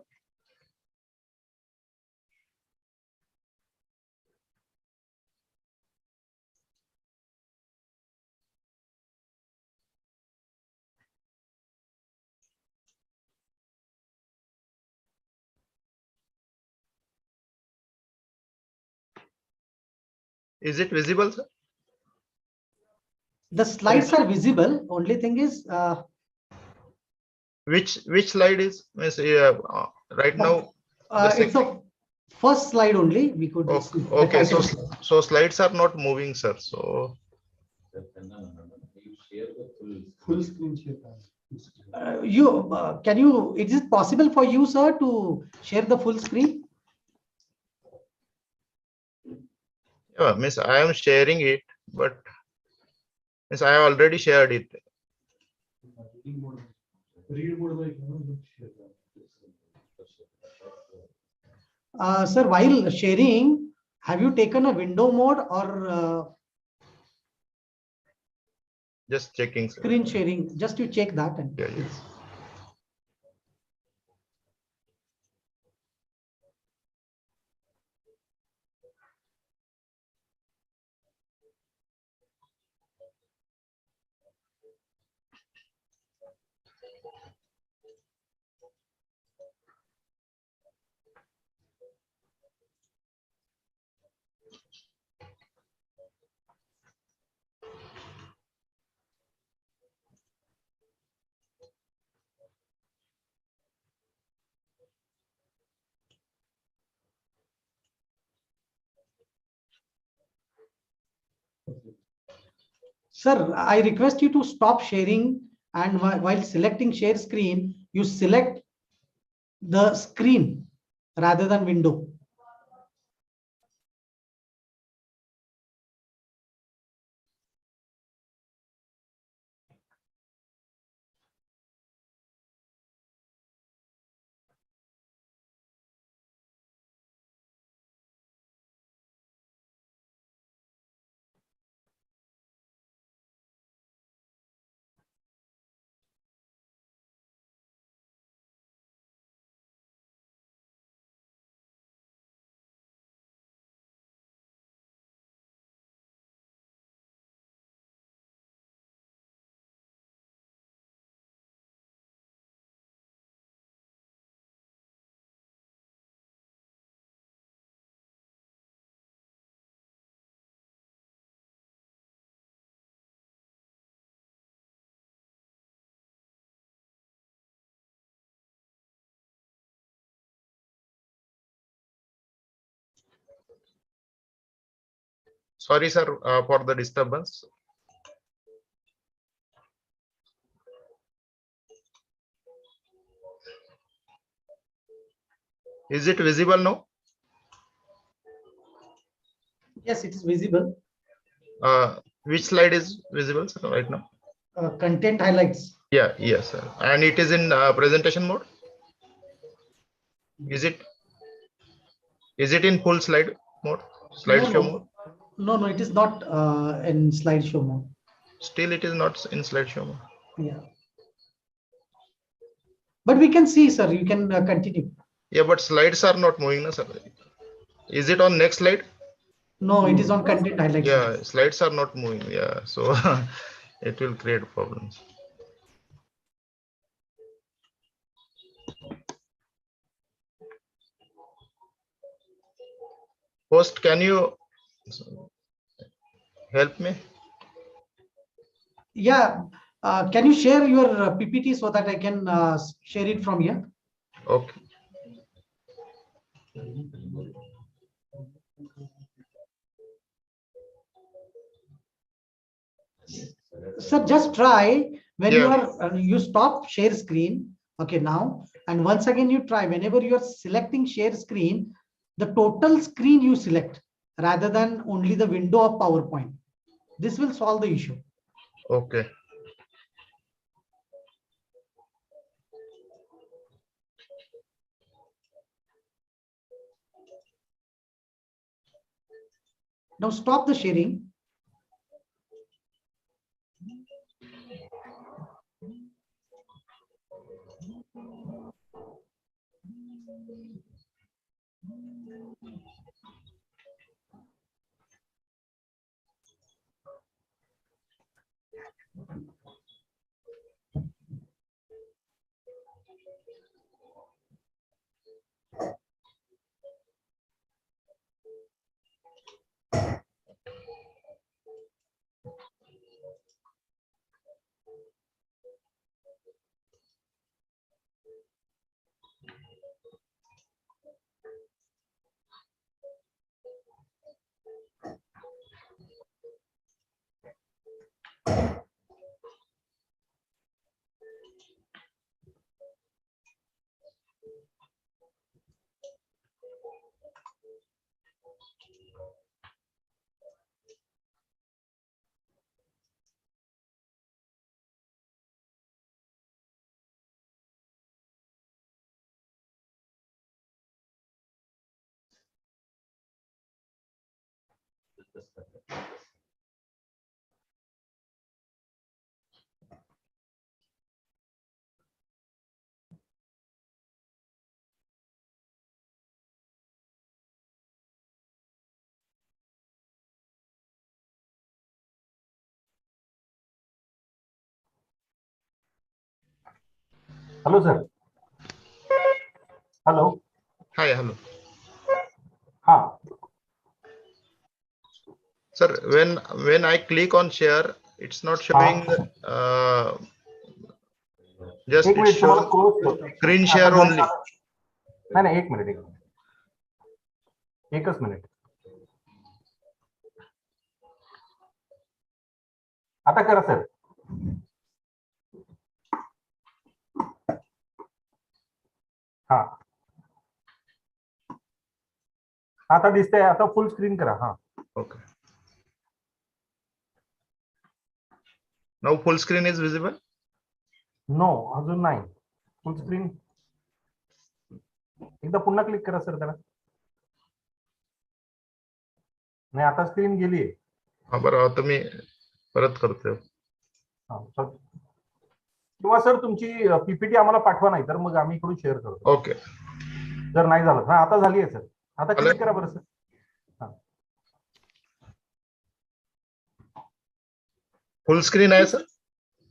Is it visible, sir? The slides are visible. Only thing is, Which slide is right now? it's a first slide only. We could see the Okay, so title. slides are not moving, sir. So Full screen share. Can you? Is it possible for you, sir, to share the full screen? yeah, miss, I am sharing it, but miss, I have already shared it. Sir, while sharing, have you taken a window mode or Just checking, sir. screen sharing? Just you check that. And Yeah, yeah. yes. Sir, I request you to stop sharing, and while selecting share screen, you select the screen rather than window. Sorry, sir, for the disturbance. Is it visible now? Yes, it is visible. Which slide is visible, sir, right now? Content highlights. Yeah, yes, sir. And it is in presentation mode. Is it in full slide mode? Slideshow mode? No, it is not in slideshow mode. Still, it is not in slideshow mode. Yeah. But we can see, sir. You can continue. Yeah, but slides are not moving, na, sir. Is it on next slide? No, it is on content highlights. Yeah, slides are not moving. Yeah, so it will create problems. Host, can you help me? Yeah. Can you share your PPT so that I can share it from here? Okay. Sir, just try when you Yeah. are you stop share screen. Okay, now, and once again you try whenever you are selecting share screen, the total screen you select rather than only the window of PowerPoint. This will solve the issue. Okay. Now stop the sharing. Hello, sir. Hello. Hi, hello. Ha. Sir, when I click on share, it's not showing just एक it minute तुम्हाला shows close screen share only. नाही नाही एक minute एकच minute आता करा sir. हा आता दिसतंय. आता फुल स्क्रीन करा. हा Okay. Now full screen is visible. No अजून नाही. फुल स्क्रीन एकदा पुन्हा क्लिक करा सर त्याला. नाही आता स्क्रीन गेली. हा बरं, आता मी परत करतोय. किंवा सर तुमची पीपीटी आम्हाला पाठवा, नाही तर मग आम्ही इकडून शेअर करतो. ओके. जर नाही झालं. हा आता झाली आहे सर. आता क्लिक करा बरं सर. फुल स्क्रीन आहे सर.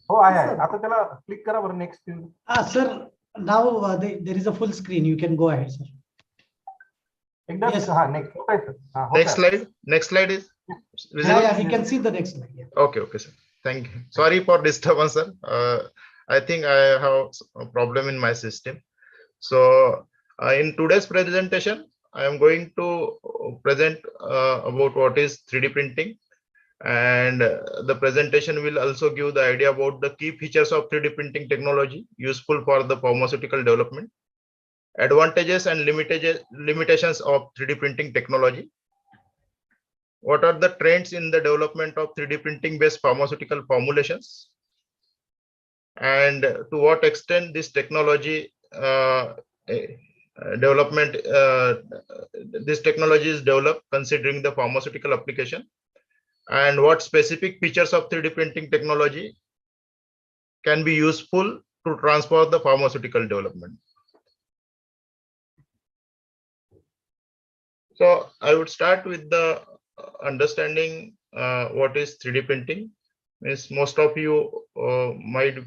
हो आहे. आता त्याला क्लिक करा बरं. Next. Sir, now there is a full screen. You can go ahead, sir. एकदा Yes. हा नेक्स्ट होत आहे sir. Next slide. Next slide is visible. Yeah, we can see the next slide. Yeah. Okay, okay, sir. Thank you. Sorry for disturbance, sir. I think I have a problem in my system. So, in today's presentation, I am going to present about what is 3D printing, and the presentation will also give the idea about the key features of 3D printing technology useful for the pharmaceutical development, advantages and limitations of 3D printing technology. What are the trends in the development of 3D printing based pharmaceutical formulations, and to what extent this technology this technology is developed considering the pharmaceutical application, and what specific features of 3D printing technology can be useful to transfer the pharmaceutical development. So I would start with the understanding what is 3D printing. Means most of you might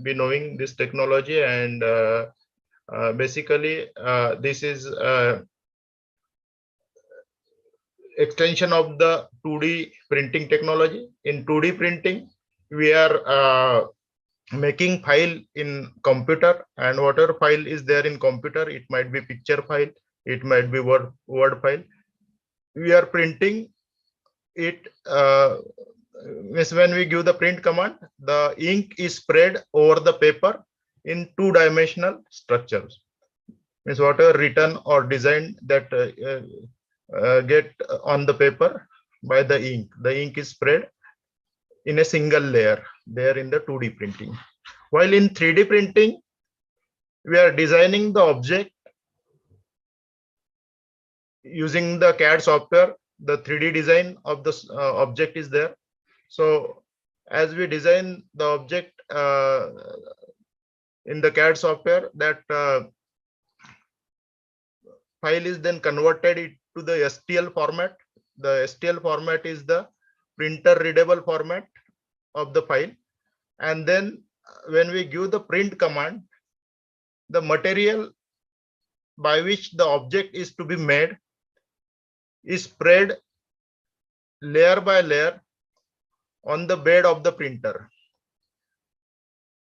be knowing this technology, and basically this is extension of the 2D printing technology. In 2D printing, we are making file in computer, and whatever file is there in computer, it might be picture file, it might be word file. We are printing it. Means when we give the print command, the ink is spread over the paper in two-dimensional structures. Means whatever written or designed that get on the paper by the ink is spread in a single layer there in the 2D printing. While in 3D printing, we are designing the object using the CAD software. The 3D design of the object is there. So as we design the object in the CAD software, that file is then converted to the STL format. The STL format is the printer readable format of the file. And then when we give the print command, the material by which the object is to be made is spread layer by layer on the bed of the printer.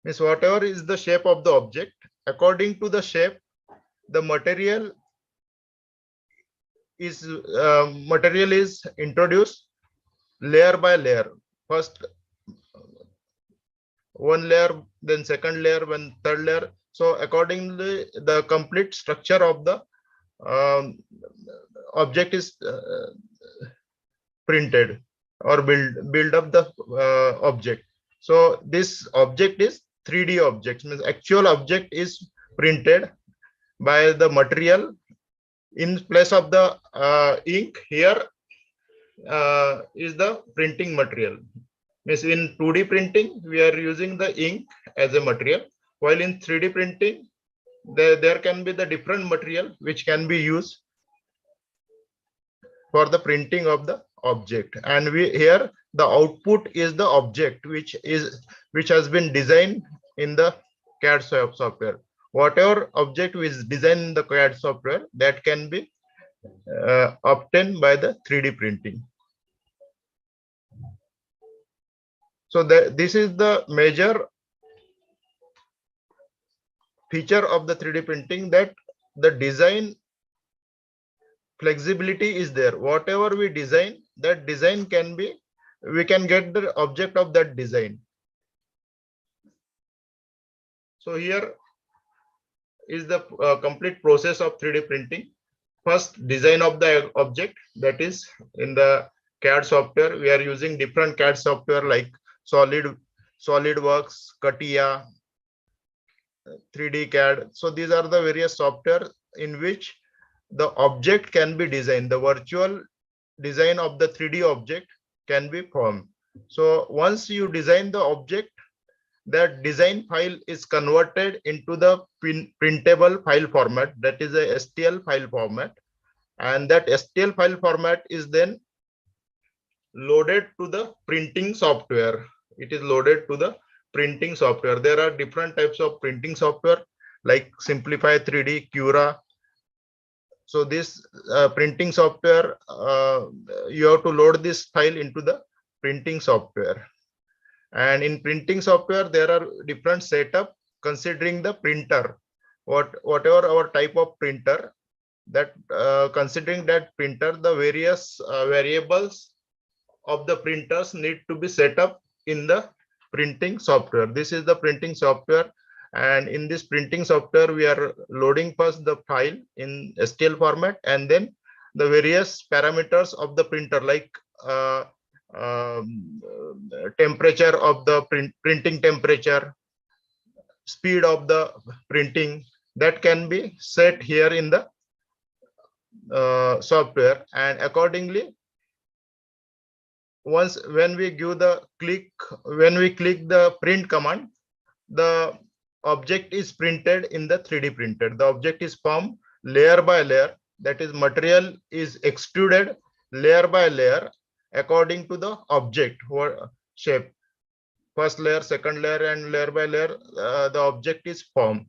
Means whatever is the shape of the object, according to the shape, the material is introduced layer by layer. First one layer, then second layer, then third layer. So accordingly, the complete structure of the object is printed or build up the object. So this object is 3D object, means actual object is printed by the material in place of the ink. Here is the printing material. Means in 2D printing, we are using the ink as a material, while in 3D printing, there can be the different material which can be used for the printing of the object. And here the output is the object which has been designed in the CAD software. Whatever object is designed in the CAD software, that can be obtained by the 3D printing. So this is the major feature of the 3D printing, that the design flexibility is there. Whatever we design, that design can be we can get the object of that design. So here is the complete process of 3D printing. First, design of the object, that is in the CAD software. We are using different CAD software like SolidWorks, CATIA, 3D CAD. So these are the various software in which the object can be designed. The virtual design of the 3D object can be formed. So once you design the object, that design file is converted into the printable file format, that is a STL file format, and that STL file format is then loaded to the printing software. It is loaded to the printing software. There are different types of printing software like Simplify 3D, Cura. So this printing software, you have to load this file into the printing software. And in printing software, there are different setup considering the printer, whatever our type of printer, that considering that printer, the various variables of the printers need to be set up in the printing software. This is the printing software, and in this printing software we are loading first the file in STL format, and then the various parameters of the printer like temperature of the printing temperature, speed of the printing, that can be set here in the software. And accordingly, when we click the print command, the object is printed in the 3D printer. The object is formed layer by layer, that is material is extruded layer by layer according to the object or shape. First layer, second layer, and layer by layer, the object is formed.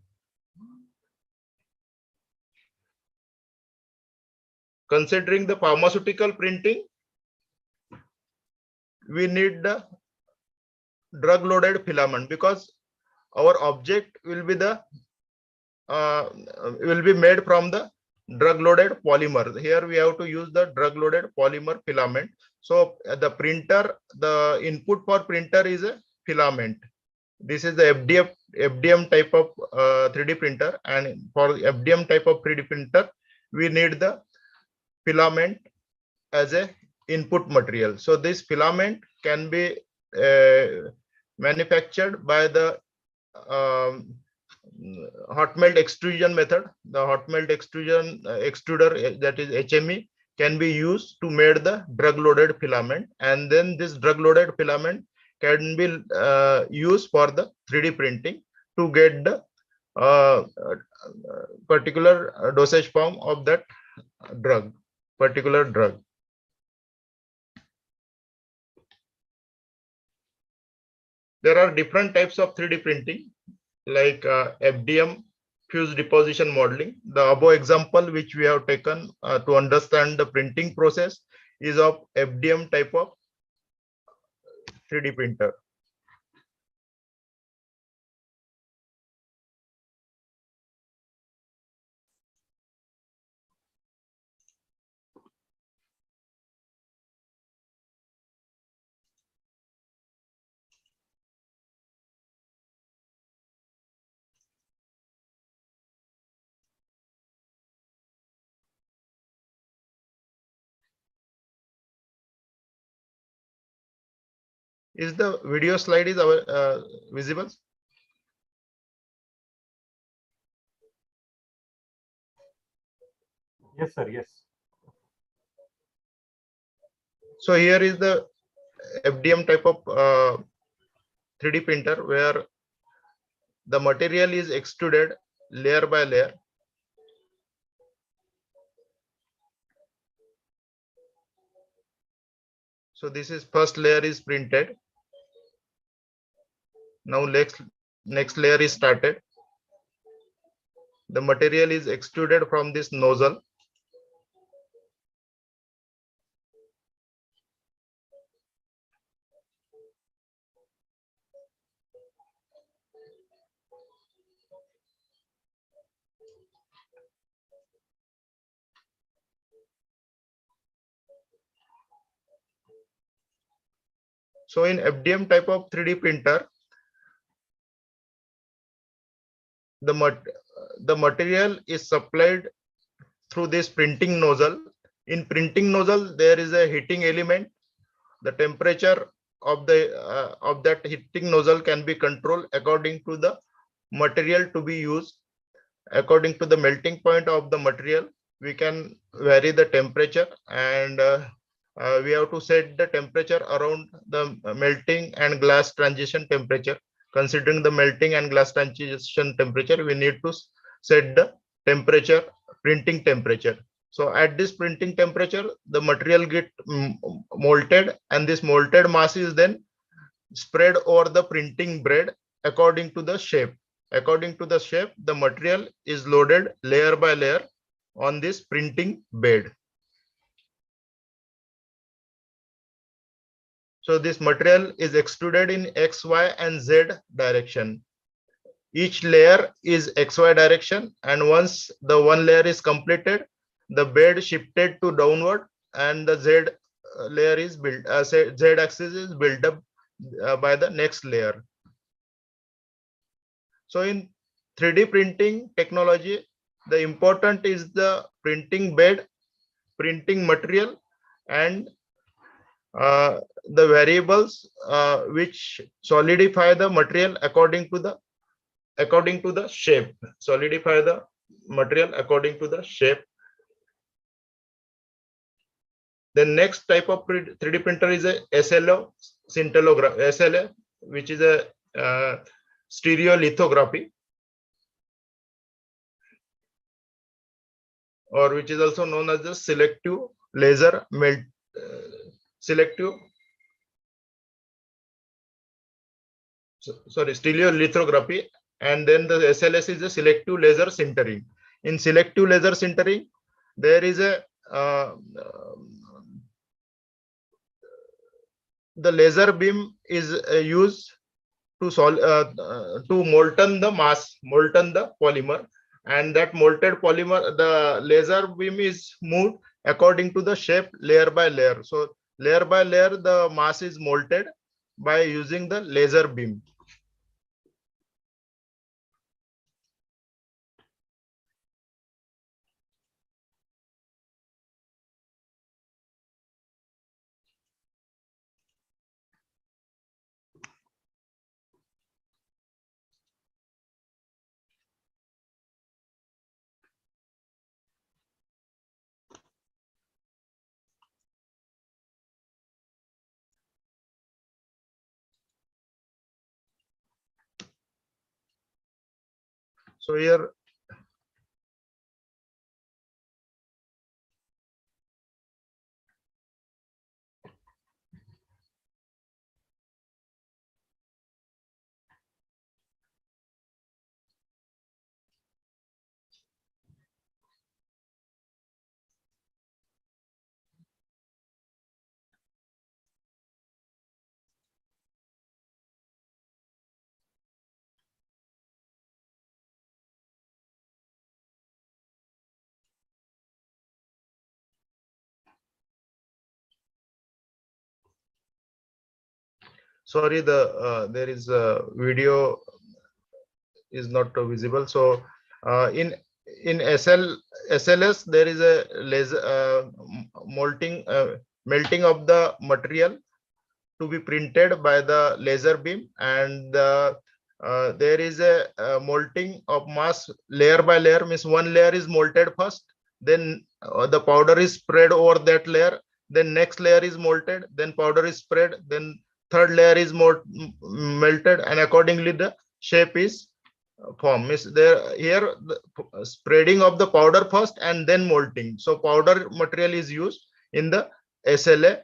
Considering the pharmaceutical printing, we need the drug loaded filament, because our object will be made from the drug loaded polymer. Here we have to use the drug loaded polymer filament. So the printer, the input for printer is a filament. This is the FDM type of 3D printer, and for FDM type of 3D printer, we need the filament as a input material. So this filament can be manufactured by the hot melt extrusion method. The hot melt extrusion extruder, that is HME, can be used to make the drug loaded filament, and then this drug loaded filament can be used for the 3D printing to get the particular dosage form of that particular drug. There are different types of 3D printing like FDM, fused deposition modeling. The above example which we have taken to understand the printing process is of FDM type of 3D printer. Is the video slide is visible? Yes, sir. Yes. So here is the FDM type of 3D printer where the material is extruded layer by layer. So this is first layer is printed. Now next layer is started. The material is extruded from this nozzle. So in FDM type of 3D printer, the material is supplied through this printing nozzle. In printing nozzle, there is a heating element. The temperature of that heating nozzle can be controlled according to the material to be used. According to the melting point of the material, we can vary the temperature, and we have to set the temperature around the melting and glass transition temperature. Considering the melting and glass transition temperature, we need to set the temperature, printing temperature. So at this printing temperature, the material get molted, and this molted mass is then spread over the printing bed according to the shape. According to the shape, the material is loaded layer by layer on this printing bed. So this material is extruded in X, Y, and Z direction. Each layer is XY direction, and once the one layer is completed, the bed shifted to downward, and the Z layer is built, Z axis is built up by the next layer. So in 3D printing technology, the important is the printing bed, printing material, and the variables which solidify the material according to the shape. Solidify the material according to the shape. The next type of 3D printer is a SLO, scintillograph, SLA, which is a stereolithography, or which is also known as the selective laser melt, stereolithography, and then the SLS is a selective laser sintering. In selective laser sintering, there is a the laser beam is used to molten the polymer, and that molted polymer, the laser beam is moved according to the shape layer by layer. So layer by layer, the mass is molted by using the laser beam. So here sorry, there is a video is not visible. So in SLS, there is a laser melting of the material to be printed by the laser beam, and there is a molting of mass layer by layer. Means one layer is molted first, then the powder is spread over that layer, then next layer is molted, then powder is spread, then third layer is melted, and accordingly the shape is formed. Means there here the spreading of the powder first and then molting. So powder material is used in the SLA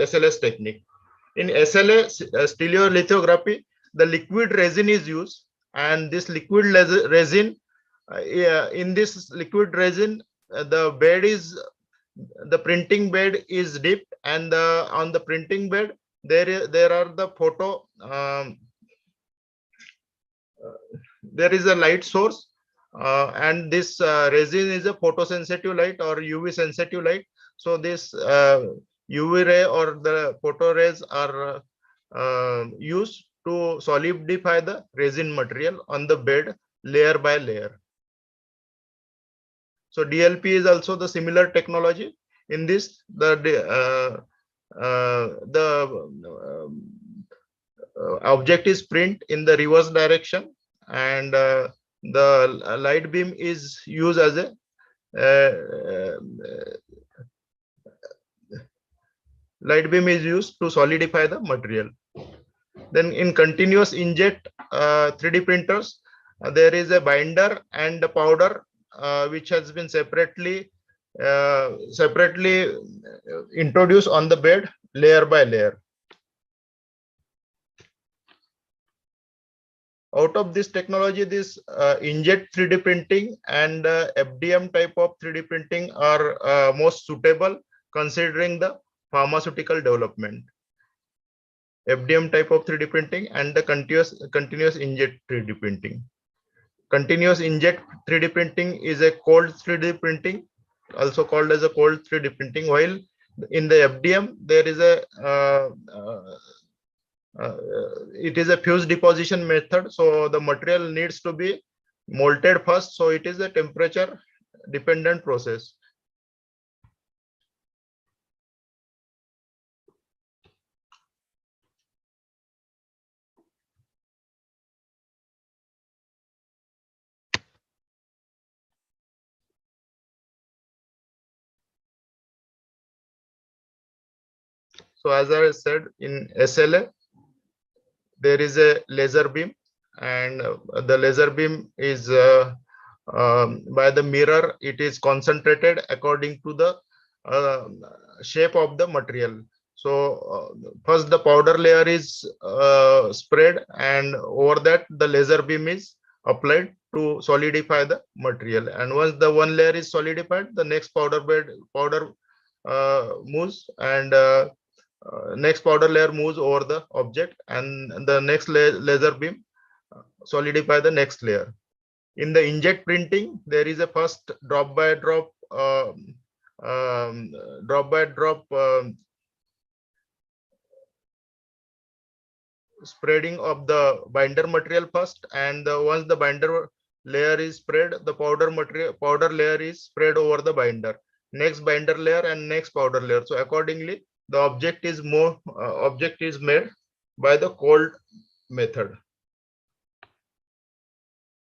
SLS technique. In SLA stereolithography, the liquid resin is used, and this liquid resin, in this liquid resin, the printing bed is dipped, and on the printing bed there are the there is a light source, and this resin is a photosensitive light or UV sensitive light. So this UV ray or the photo rays are used to solidify the resin material on the bed layer by layer. So DLP is also the similar technology. In this, the object is print in the reverse direction, and the light beam is used as a light beam is used to solidify the material. Then in continuous inkjet 3D printers, there is a binder and a powder which has been separately introduced on the bed layer by layer. Out of this technology, this inkjet 3D printing and FDM type of 3D printing are most suitable considering the pharmaceutical development. FDM type of 3D printing and the continuous inkjet 3D printing. Continuous inkjet 3D printing is a cold 3D printing, also called as a cold 3D printing, while in the FDM there is a it is a fused deposition method, so the material needs to be molted first, so it is a temperature dependent process. So as I said, in SLA there is a laser beam, and the laser beam is by the mirror, it is concentrated according to the shape of the material. So first the powder layer is spread, and over that the laser beam is applied to solidify the material. And once the one layer is solidified, the next powder moves, and next powder layer moves over the object, and the next laser beam solidify the next layer. In the inkjet printing, there is a first drop by drop spreading of the binder material first, and once the binder layer is spread, the powder layer is spread over the binder, next binder layer and next powder layer. So accordingly, the object is made by the cold method.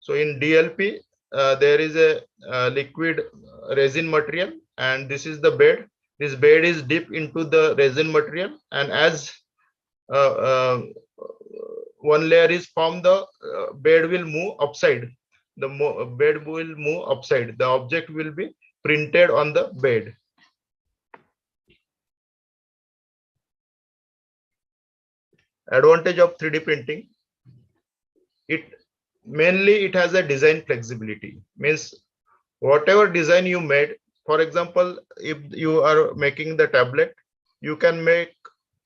So in DLP, there is a liquid resin material, and this is the bed. This bed is dipped into the resin material, and as one layer is formed, the bed will move upside. The bed will move upside. The object will be printed on the bed. Advantage of 3D printing: it has a design flexibility. Means whatever design you made, for example, if you are making the tablet, you can make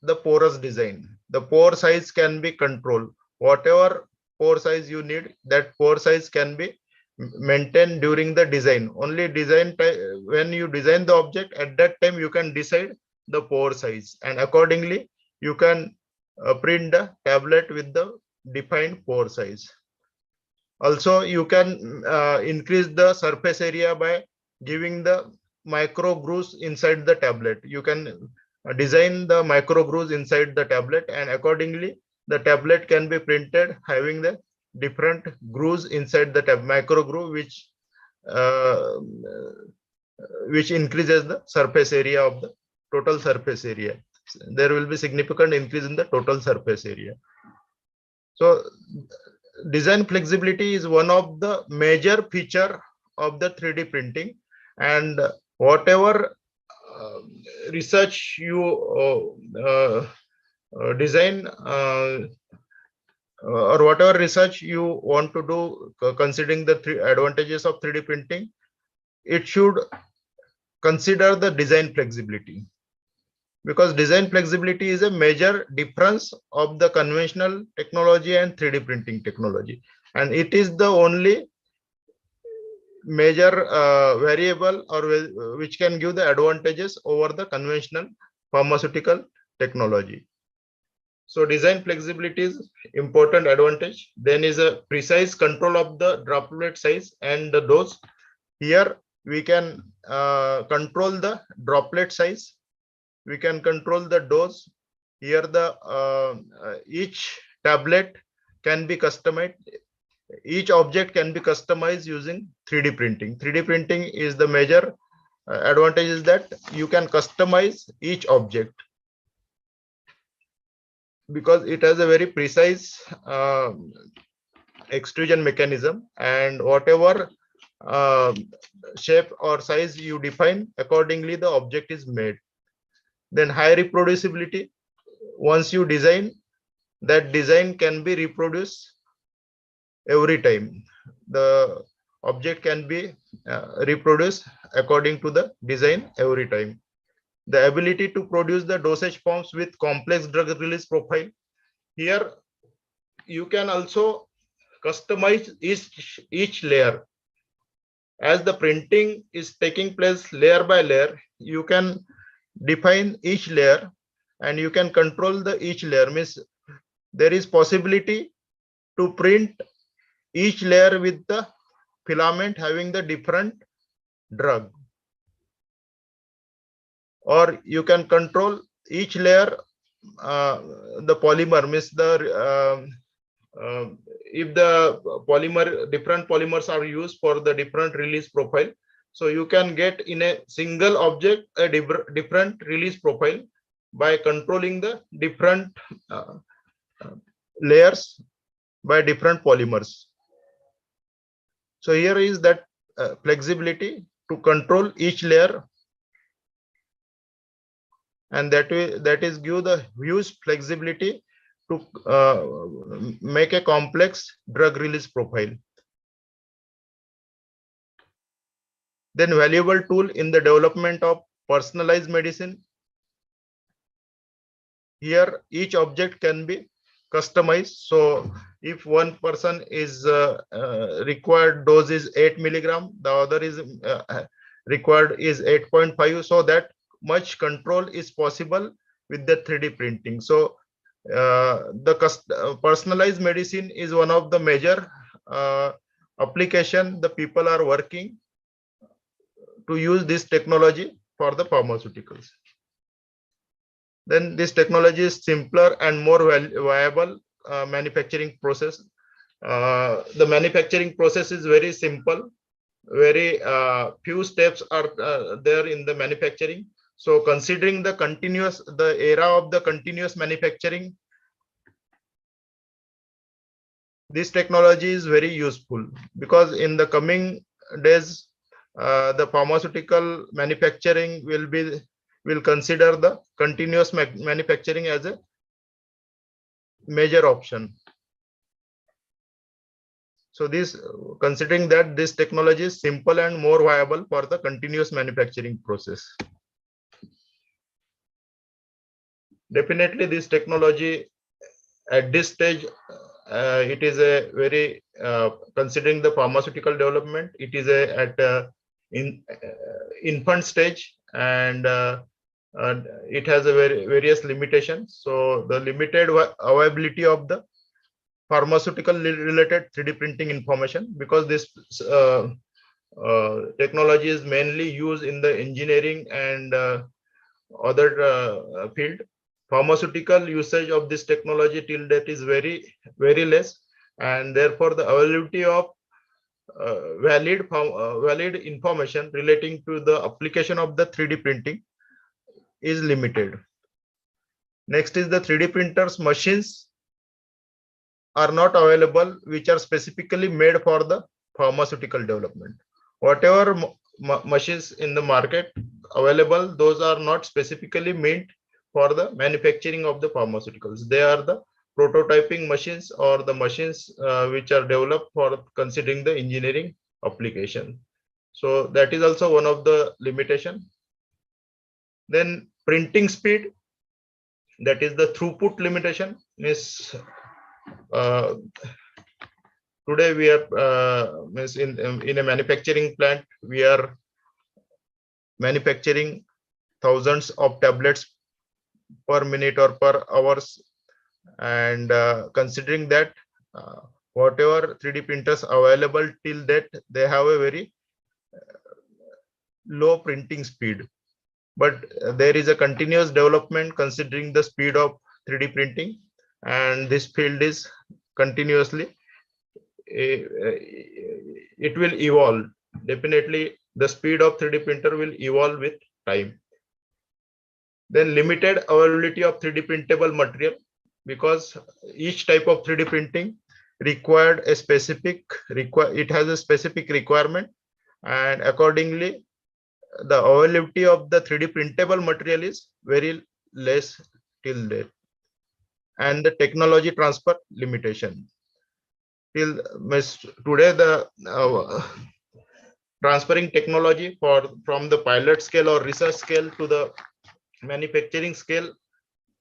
the porous design. The pore size can be controlled. Whatever pore size you need, that pore size can be maintained during the design. Only when you design the object, at that time you can decide the pore size, and accordingly you can print the tablet with the defined pore size. Also, you can increase the surface area by giving the micro grooves inside the tablet. You can design the micro grooves inside the tablet, and accordingly the tablet can be printed having the different grooves inside the micro groove, which increases the surface area of the total surface area. There will be significant increase in the total surface area. So design flexibility is one of the major feature of the 3D printing, and whatever research you design or whatever research you want to do, considering the advantages of 3D printing, it should consider the design flexibility, because design flexibility is a major difference of the conventional technology and 3D printing technology, and it is the only major variable or which can give the advantages over the conventional pharmaceutical technology. So design flexibility is important advantage. Then is a precise control of the droplet size and the dose. Here we can control the droplet size. We can control the dose. Here the each tablet can be customized. Each object can be customized using 3D printing. 3D printing is the major advantage is that you can customize each object because it has a very precise extrusion mechanism, and whatever shape or size you define, accordingly the object is made. Then high reproducibility. Once you design, that design can be reproduced every time. The object can be reproduced according to the design every time. The ability to produce the dosage forms with complex drug release profile. Here you can also customize each layer. As the printing is taking place layer by layer, you can define each layer and you can control the each layer. Means there is possibility to print each layer with the filament having the different drug, or you can control each layer the polymer. Means the if the different polymers are used for the different release profile, so you can get in a single object a different release profile by controlling the different layers by different polymers. So here is that flexibility to control each layer, and that is give the huge flexibility to make a complex drug release profile. Then valuable tool in the development of personalized medicine. Here each object can be customized. So if one person is required dose is 8 milligram, the other is required is 8.5. So that much control is possible with the 3D printing. So the personalized medicine is one of the major application the people are working to use this technology for the pharmaceuticals. Then this technology is simpler and more viable manufacturing process. The manufacturing process is very simple. Very few steps are there in the manufacturing. So considering the era of the continuous manufacturing, this technology is very useful, because in the coming days, the pharmaceutical manufacturing will consider the continuous manufacturing as a major option. So this, considering that this technology is simple and more viable for the continuous manufacturing process. Definitely this technology at this stage, it is a very, considering the pharmaceutical development, it is at infant stage, and it has a various limitations. So the limited availability of the pharmaceutical related 3D printing information, because this technology is mainly used in the engineering and other field. Pharmaceutical usage of this technology till date is very less, and therefore the availability of valid information relating to the application of the 3D printing is limited. Next is the 3D printers machines are not available, which are specifically made for the pharmaceutical development. Whatever machines in the market available, those are not specifically meant for the manufacturing of the pharmaceuticals. They are the prototyping machines, or the machines which are developed for considering the engineering application. So that is also one of the limitation. Then printing speed, that is the throughput limitation. Is today we are in a manufacturing plant, we are manufacturing thousands of tablets per minute or per hours. And considering that whatever 3D printers available till that, they have a very low printing speed. But there is a continuous development considering the speed of 3D printing, and this field is continuously, it will evolve. Definitely the speed of 3D printer will evolve with time. Then limited availability of 3D printable material, because each type of 3D printing required a specific it has a specific requirement, and accordingly the availability of the 3D printable material is very less till date. And the technology transfer limitation. Till today, the transferring technology from the pilot scale or research scale to the manufacturing scale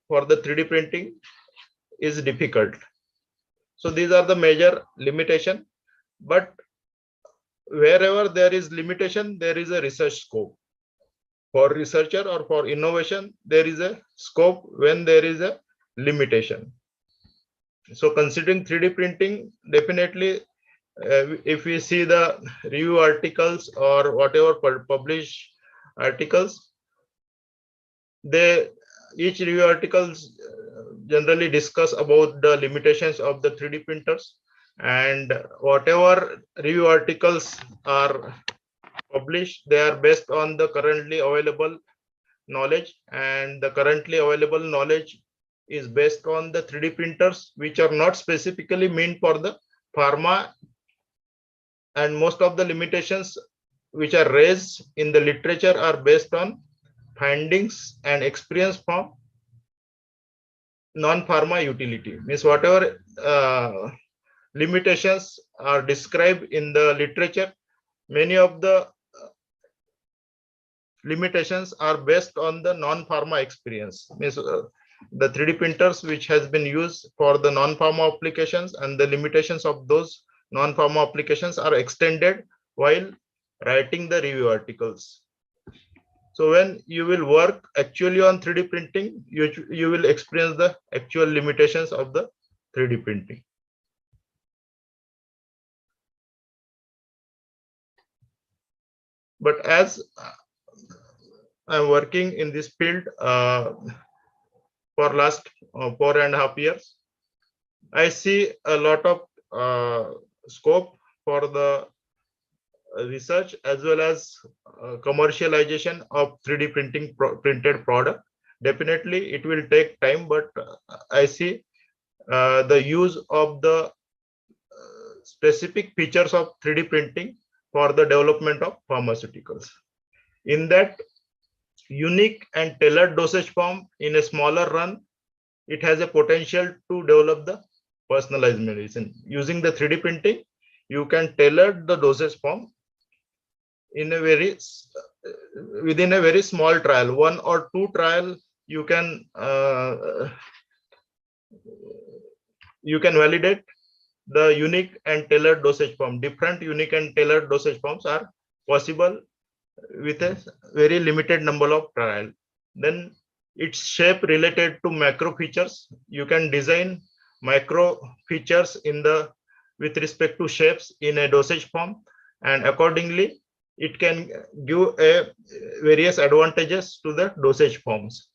for the 3D printing is difficult. So these are the major limitation. But wherever there is limitation, there is a research scope. For researcher or for innovation, there is a scope when there is a limitation. So considering 3D printing, definitely if we see the review articles or whatever published articles, each review articles generally discuss about the limitations of the 3D printers, and whatever review articles are published, they are based on the currently available knowledge, and the currently available knowledge is based on the 3D printers which are not specifically meant for the pharma, and most of the limitations which are raised in the literature are based on findings and experience from non-pharma utility. Means whatever limitations are described in the literature, many of the limitations are based on the non-pharma experience. Means the 3D printers which has been used for the non-pharma applications, and the limitations of those non-pharma applications are extended while writing the review articles. So when you will work actually on 3D printing, you will experience the actual limitations of the 3D printing. But as I'm working in this field for last 4.5 years, I see a lot of scope for the research as well as commercialization of 3D printed product. Definitely it will take time, but I see the use of the specific features of 3D printing for the development of pharmaceuticals. In that, unique and tailored dosage form in a smaller run, it has a potential to develop the personalized medicine. Using the 3D printing, you can tailor the dosage form in a within a very small trial, 1 or 2 trial. You can validate the unique and tailored dosage form. Different unique and tailored dosage forms are possible with a very limited number of trial. Then its shape related to macro features. You can design micro features with respect to shapes in a dosage form, and accordingly it can give various advantages to the dosage forms.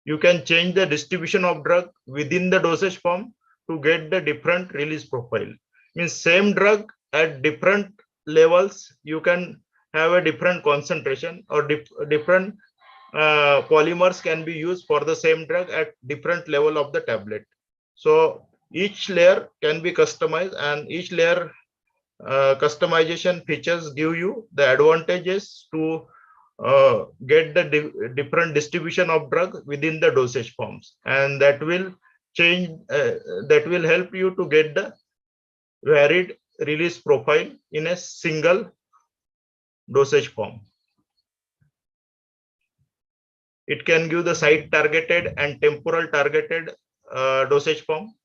You can change the distribution of drug within the dosage form to get the different release profile. Means same drug at different levels, you can have a different concentration, or different polymers can be used for the same drug at different level of the tablet. So each layer can be customized, and each layer customization features give you the advantages to get the different distribution of drug within the dosage forms, and that will help you to get the varied release profile in a single dosage form. It can give the site targeted and temporal targeted dosage form.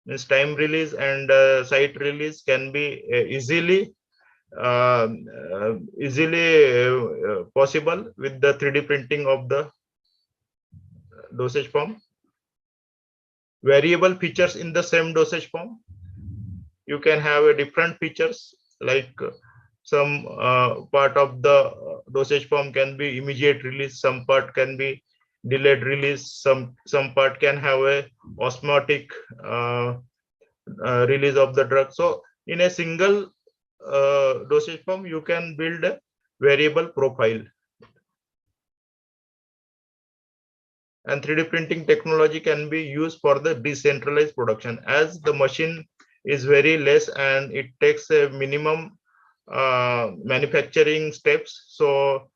Means time release and site release can be easily easily possible with the 3D printing of the dosage form. Variable features in the same dosage form. You can have a different features, like some part of the dosage form can be immediate release, some part can be delayed release, some part can have a osmotic release of the drug. So in a single dosage form, you can build a variable profile. And 3D printing technology can be used for the decentralized production, as the machine is very less and it takes a minimum manufacturing steps. So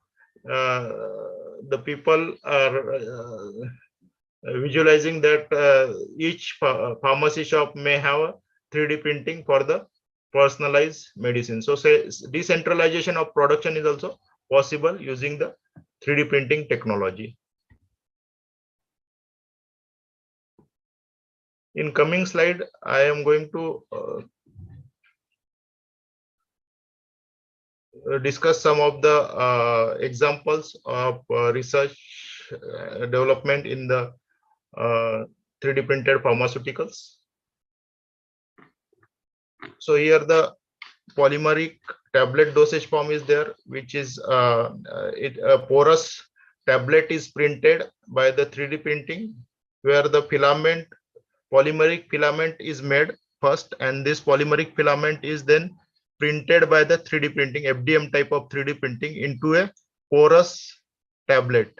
the people are visualizing that each pharmacy shop may have a 3D printing for the personalized medicine. So say decentralization of production is also possible using the 3D printing technology. In coming slide, I am going to discuss some of the examples of research development in the 3D printed pharmaceuticals. So here the polymeric tablet dosage form is there, which is a porous tablet is printed by the 3D printing, where the filament, polymeric filament is made first, and this polymeric filament is then printed by the 3D printing, FDM type of 3D printing, into a porous tablet.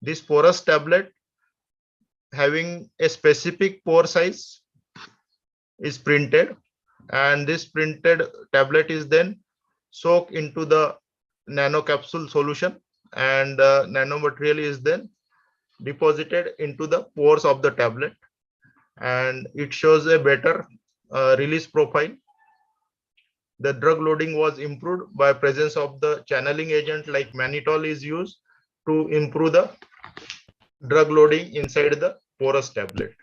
This porous tablet having a specific pore size is printed, and this printed tablet is then soaked into the nanocapsule solution, and the nanomaterial is then deposited into the pores of the tablet, and it shows a better release profile. The drug loading was improved by presence of the channeling agent like mannitol is used to improve the drug loading inside the porous tablet.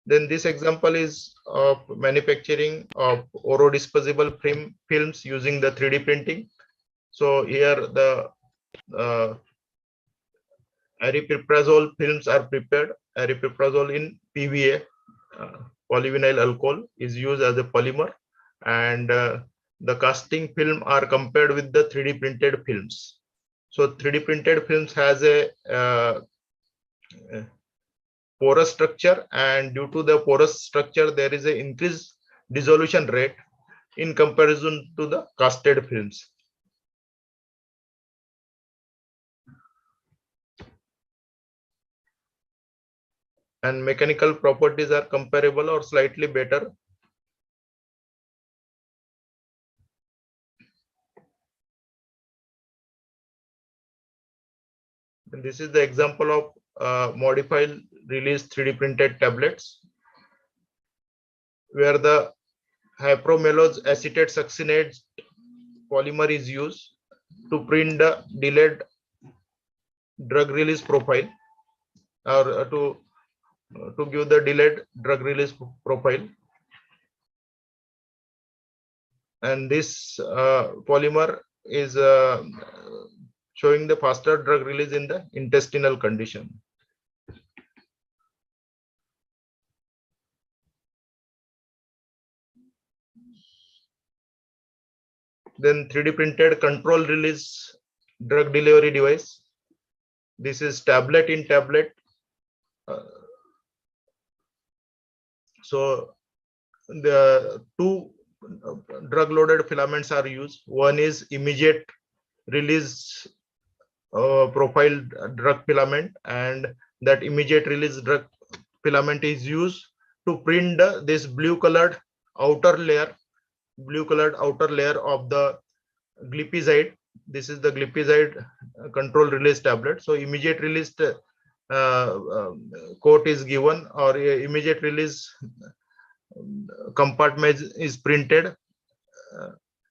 Then this example is of manufacturing of orodisposable films using the 3D printing. So here the aripiprazole films are prepared. Aripiprazole in PVA, polyvinyl alcohol, is used as a polymer, and the casting film are compared with the 3D printed films. So 3D printed films has a porous structure, and due to the porous structure there is an increased dissolution rate in comparison to the casted films. And mechanical properties are comparable or slightly better. And this is the example of modified release 3D printed tablets, where the hypromellose acetate succinate polymer is used to print the delayed drug release profile, or to give the delayed drug release profile. And this polymer is showing the faster drug release in the intestinal condition. Then 3D printed control release drug delivery device. This is tablet in tablet. So the two drug loaded filaments are used. One is immediate release profile drug filament, and that immediate release drug filament is used to print this blue colored outer layer of the glipizide. This is the glipizide control release tablet. So immediate release coat is given, or immediate release compartment is printed,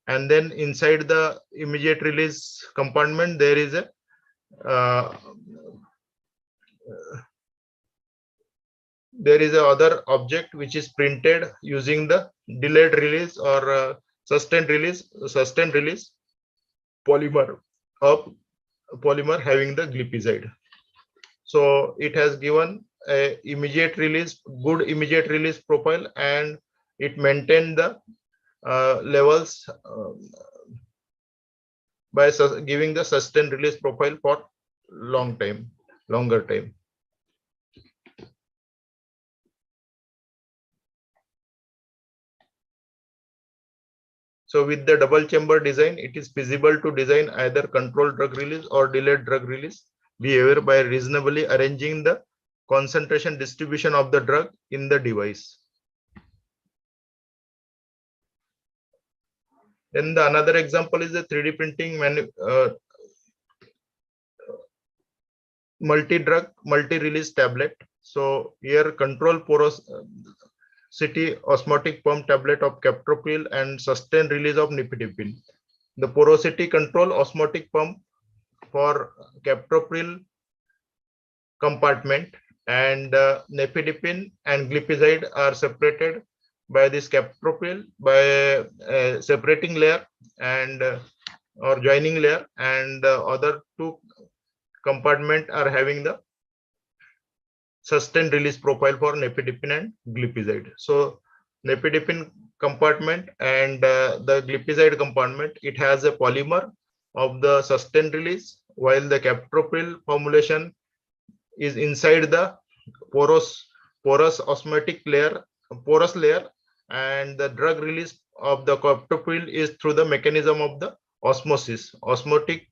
and then inside the immediate release compartment there is a there is a other object which is printed using the delayed release or sustained release polymer having the glipizide. So it has given a good immediate release profile, and it maintained the levels by giving the sustained release profile for longer time. So with the double chamber design, it is feasible to design either controlled drug release or delayed drug release behavior by reasonably arranging the concentration distribution of the drug in the device. Then the another example is the 3D printing multi-drug, multi-release tablet. So here control porosity osmotic pump tablet of captopril and sustained release of nifedipine. The porosity control osmotic pump for captopril compartment and nifedipine and glipizide are separated by this captopril by a separating layer and or joining layer, and the other two compartment are having the sustained release profile for nifedipine and glipizide. So nifedipine compartment and the glipizide compartment, it has a polymer of the sustained release, while the captopril formulation is inside the porous osmotic layer, and the drug release of the captopril is through the mechanism of the osmotic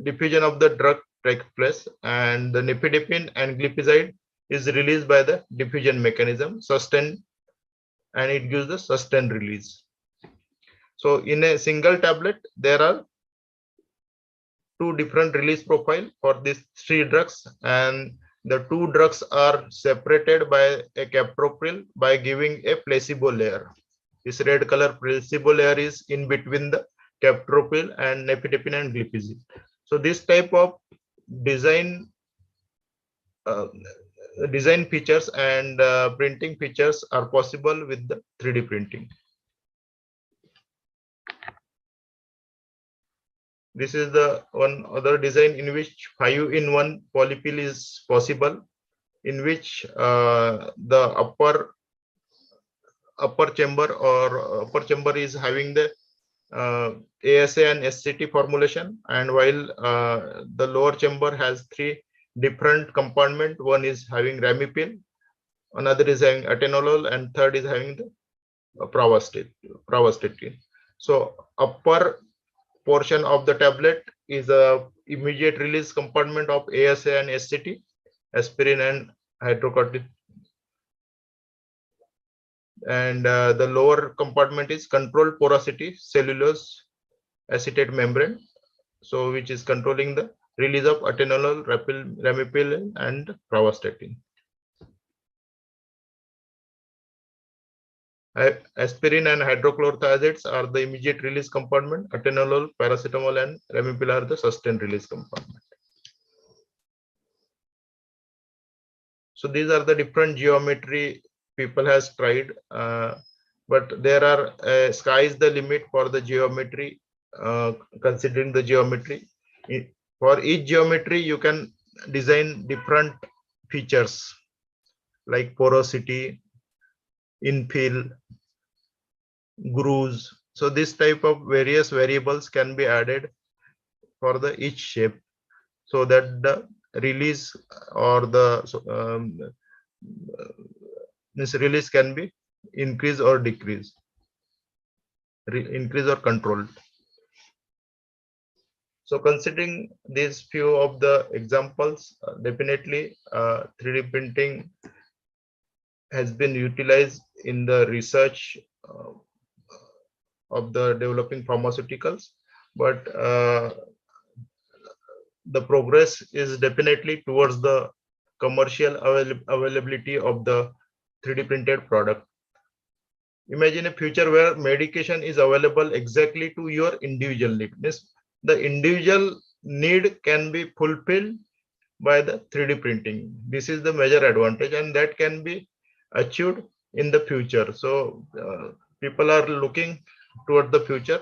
diffusion of the drug takes place, and the nifedipine and glipizide is released by the diffusion mechanism, sustained, and it gives the sustained release. So in a single tablet, there are two different release profile for these three drugs, and the two drugs are separated by a captopril by giving a placebo layer. This red color placebo layer is in between the captopril and nifedipine and glipizide. So this type of design features and printing features are possible with the 3D printing. This is the one other design in which 5-in-1 polypill is possible, in which the upper chamber is having the ASA and SCT formulation, and while the lower chamber has three different compartments. One is having ramipril, another is having atenolol, and third is having the pravastatin. So upper portion of the tablet is a immediate release compartment of ASA and SCT, aspirin and hydrocortisone, and the lower compartment is controlled porosity cellulose acetate membrane, so which is controlling the release of atenolol, ramipril, and pravastatin. Aspirin and hydrochlorothiazides are the immediate release compartment. Atenolol, paracetamol, and ramipril are the sustained release compartment. So these are the different geometry people has tried, but there are sky is the limit for the geometry. Considering the geometry, for each geometry you can design different features like porosity, infill, grooves. So this type of various variables can be added for the each shape, so that the release or the this release can be increased or decreased, increased or controlled. So considering these few of the examples, definitely 3D printing has been utilized in the research of the developing pharmaceuticals, but the progress is definitely towards the commercial availability of the 3D printed product. Imagine a future where medication is available exactly to your individual need. Means the individual need can be fulfilled by the 3D printing. This is the major advantage, and that can be achieved in the future. So people are looking toward the future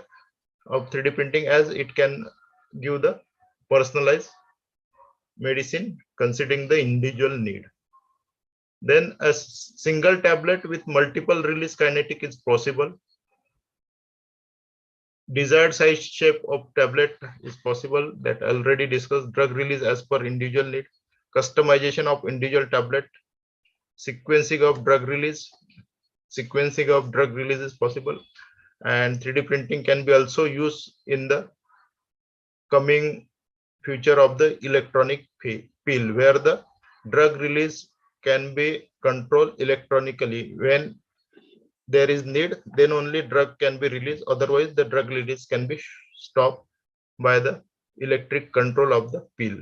of 3D printing, as it can give the personalized medicine considering the individual need. Then a single tablet with multiple release kinetic is possible. Desired size shape of tablet is possible, that already discussed. Drug release as per individual need. Customization of individual tablet. Sequencing of drug release. Sequencing of drug release is possible. And 3D printing can be also used in the coming future of the electronic pill, where the drug release can be controlled electronically. When there is need, then only drug can be released. Otherwise, the drug release can be stopped by the electric control of the pill.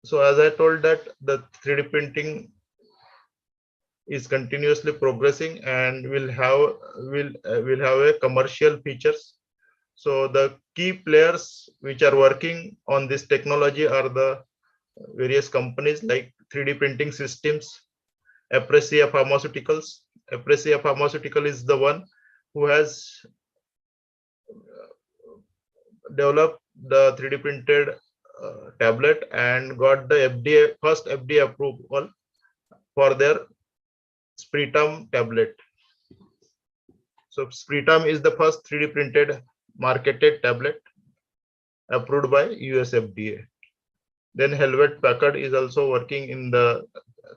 So as I told that the 3D printing is continuously progressing and will have a commercial features. So the key players which are working on this technology are the various companies like 3D printing systems, Aprecia Pharmaceuticals. Aprecia Pharmaceutical is the one who has developed the 3D printed tablet and got the first FDA approval for their Spritam tablet. So Spritam is the first 3D printed marketed tablet approved by US FDA. Then Helvet Packard is also working in the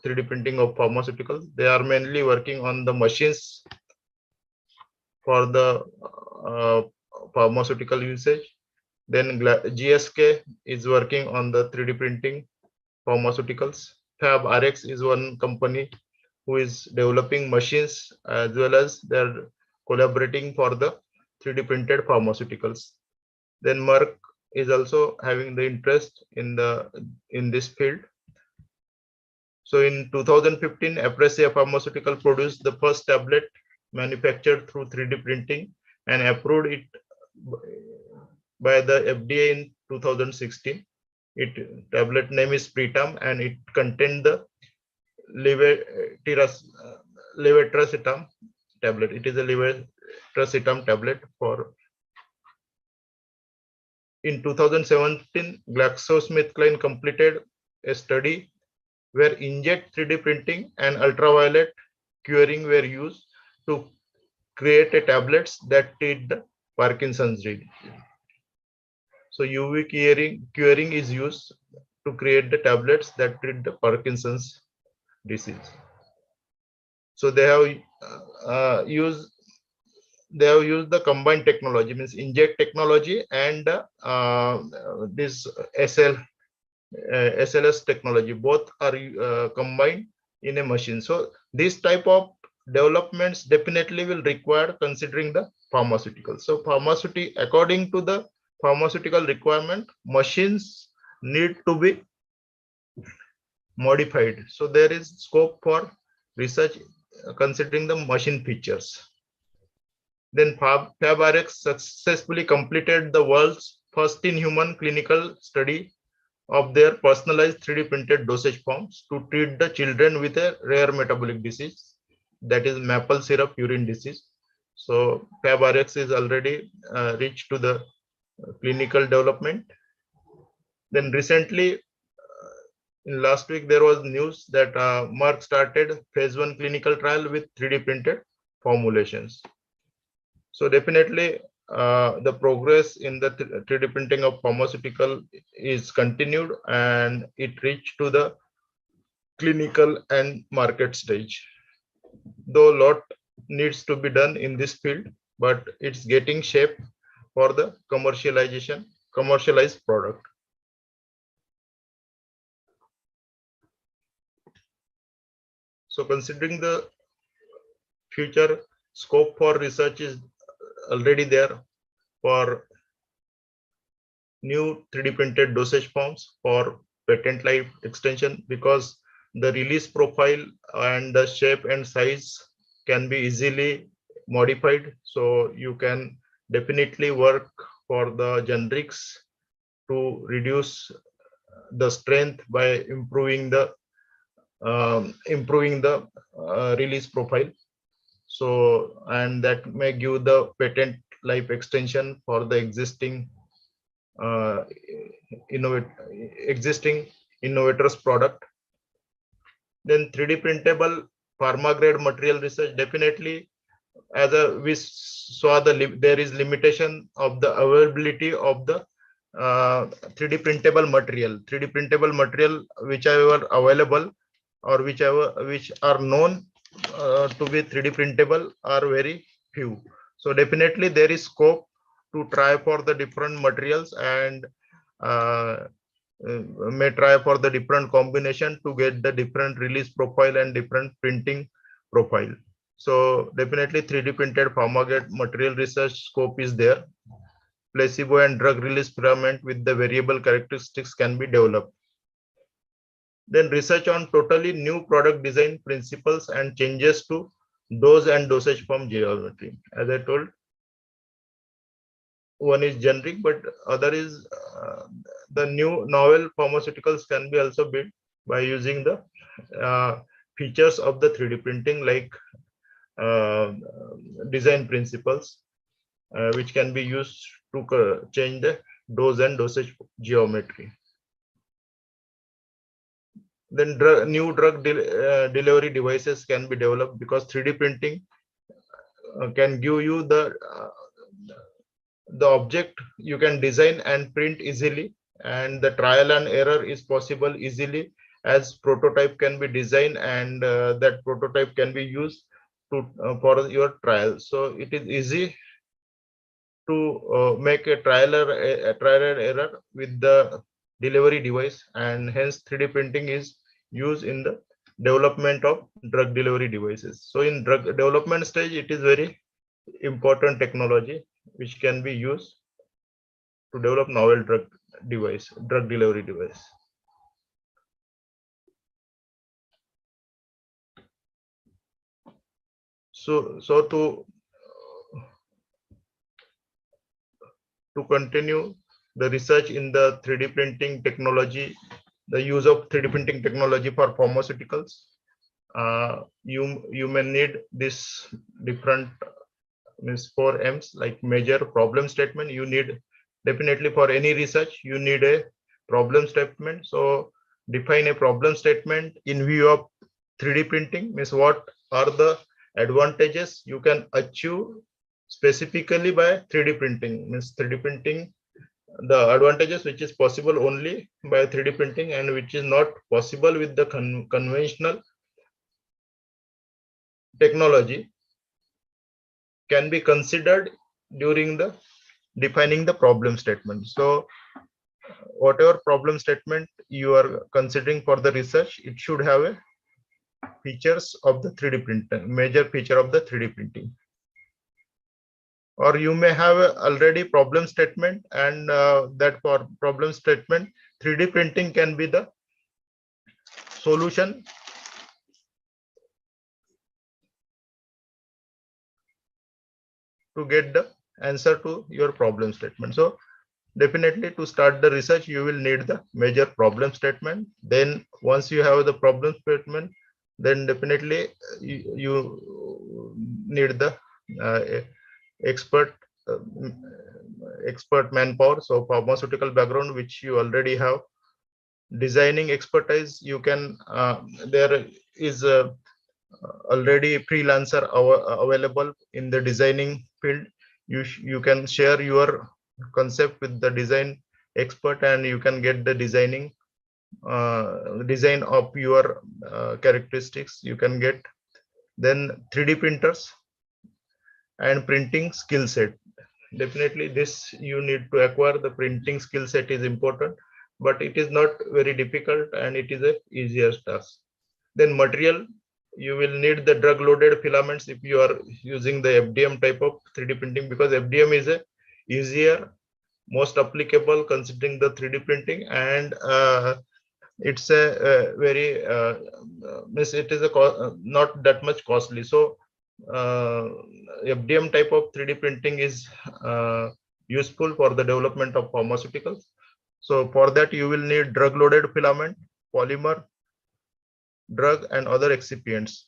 3D printing of pharmaceuticals. They are mainly working on the machines for the pharmaceutical usage. Then GSK is working on the 3D printing pharmaceuticals. FabRx is one company who is developing machines, as well as they're collaborating for the 3D printed pharmaceuticals. Then Merck is also having the interest in this field. So in 2015, Aprecia Pharmaceutical produced the first tablet manufactured through 3D printing and approved it by the FDA in 2016. Tablet name is Spritam, and it contained the levetiracetam tablet. It is a levetiracetam tablet for. In 2017, GlaxoSmithKline completed a study where inkjet 3D printing and ultraviolet curing were used to create a tablets that treat the Parkinson's disease. So UV curing is used to create the tablets that treat the Parkinson's disease. So they have used the combined technology, means inkjet technology and this SLS technology. Both are combined in a machine. So this type of developments definitely will require considering the pharmaceutical. So according to the pharmaceutical requirement, machines need to be modified. So there is scope for research considering the machine features. Then FabRx successfully completed the world's first in-human clinical study of their personalized 3D printed dosage forms to treat the children with a rare metabolic disease, that is maple syrup urine disease. So FabRx is already reached to the clinical development. Then recently, in last week, there was news that Merck started phase 1 clinical trial with 3D printed formulations. So definitely the progress in the 3D printing of pharmaceutical is continued, and it reached to the clinical and market stage. Though a lot needs to be done in this field, but it's getting shape for the commercialized product. So considering the future, scope for research is already there for new 3D printed dosage forms for patent life extension, because the release profile and the shape and size can be easily modified. So you can definitely work for the generics to reduce the strength by improving the release profile. So, and that may give the patent life extension for the existing innovators product. Then 3D printable pharma grade material research, definitely as we saw there is limitation of the availability of the 3D printable material. 3D printable material whichever available or which are known to be 3D printable are very few. So definitely there is scope to try for the different materials and may try for the different combination to get the different release profile and different printing profile. So definitely 3D printed pharma grade material research scope is there. Placebo and drug release filament with the variable characteristics can be developed. Then research on totally new product design principles and changes to dose and dosage form geometry. As I told, one is generic, but other is the new novel pharmaceuticals can be also built by using the features of the 3D printing, like design principles, which can be used to change the dose and dosage geometry. Then new drug delivery devices can be developed, because 3D printing can give you the object you can design and print easily, and the trial and error is possible easily, as prototype can be designed and that prototype can be used to for your trial. So it is easy to make a trial and error with the delivery device, and hence 3D printing is used in the development of drug delivery devices. So in drug development stage, it is very important technology which can be used to develop novel drug delivery device. So to continue the research in the 3D printing technology, the use of 3D printing technology for pharmaceuticals, you may need this different means 4 M's, like measure, problem statement. You need definitely for any research, you need a problem statement. So define a problem statement in view of 3D printing, means what are the advantages you can achieve specifically by 3D printing. Means 3D printing, the advantages which is possible only by 3D printing and which is not possible with the conventional technology can be considered during the defining the problem statement. So whatever problem statement you are considering for the research, it should have a features of the 3D printing, major feature of the 3D printing. Or you may have already problem statement, and that for problem statement 3D printing can be the solution to get the answer to your problem statement. So definitely to start the research, you will need the major problem statement. Then once you have the problem statement, then definitely you need the expert manpower. So pharmaceutical background which you already have, designing expertise, you can there is already freelancer available in the designing field. You can share your concept with the design expert, and you can get the design of your characteristics you can get. Then 3D printers and printing skill set, definitely this you need to acquire. The printing skill set is important, but it is not very difficult and it is a easier task. Then material, you will need the drug loaded filaments if you are using the FDM type of 3D printing, because FDM is a easier, most applicable considering the 3D printing, and it's a very it is a not that much costly. So FDM type of 3D printing is useful for the development of pharmaceuticals. So for that, you will need drug-loaded filament, polymer, drug, and other excipients.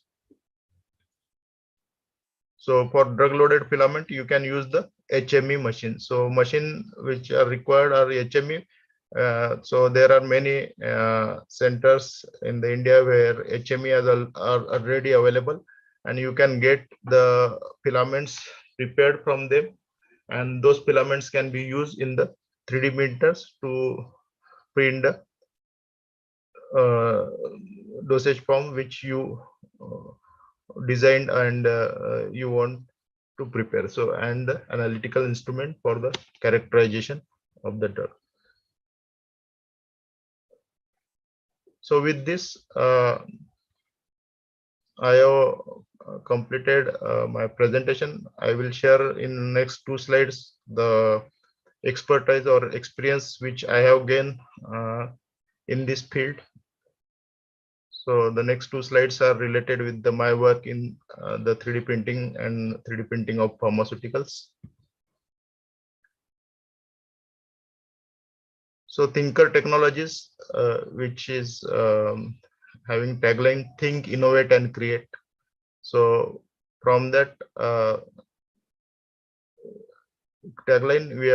So for drug-loaded filament, you can use the HME machine. So machine which are required are HME. So there are many centers in the India where HME are already available, and you can get the filaments prepared from them, and those filaments can be used in the 3D printers to print the dosage form which you designed and you want to prepare. So, and the analytical instrument for the characterization of the drug. So with this, I have completed my presentation. I will share in next 2 slides the expertise or experience which I have gained in this field. So the next 2 slides are related with my work in the 3D printing and 3D printing of pharmaceuticals. So Thinker Technologies, which is having tagline "Think, Innovate, and Create." So from that tagline, we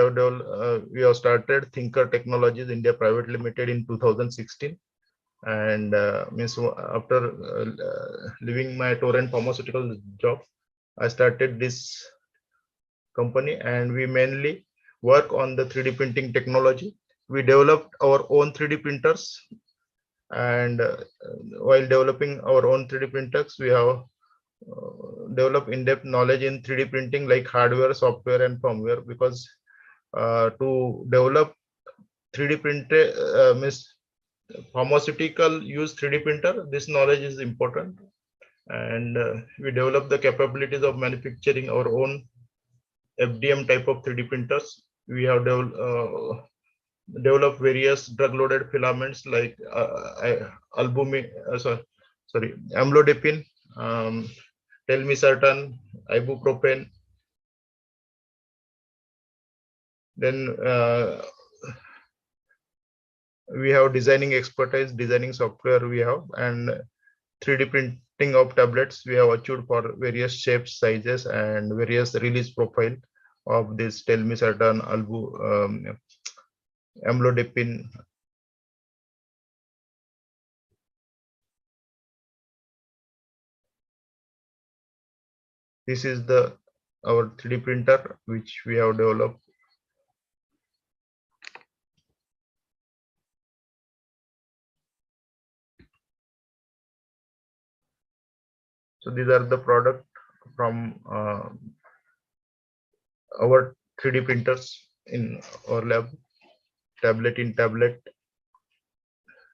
have started Thinker Technologies India Private Limited in 2016. And means after leaving my Torrent pharmaceutical job, I started this company, and we mainly work on the 3D printing technology. We developed our own 3D printers, and while developing our own 3D printers, we have developed in-depth knowledge in 3D printing, like hardware, software, and firmware, because to develop 3D printer means pharmaceutical use 3D printer, this knowledge is important. And we develop the capabilities of manufacturing our own FDM type of 3D printers. We have developed various drug-loaded filaments like albumin, amlodipine, telmisartan, ibuprofen. Then we have designing expertise, designing software we have, and 3D printing of tablets we have achieved for various shapes, sizes, and various release profile of this telmisartan, amlodipine. This is our 3D printer which we have developed. So these are the product from our 3D printers in our lab. Tablet in tablet.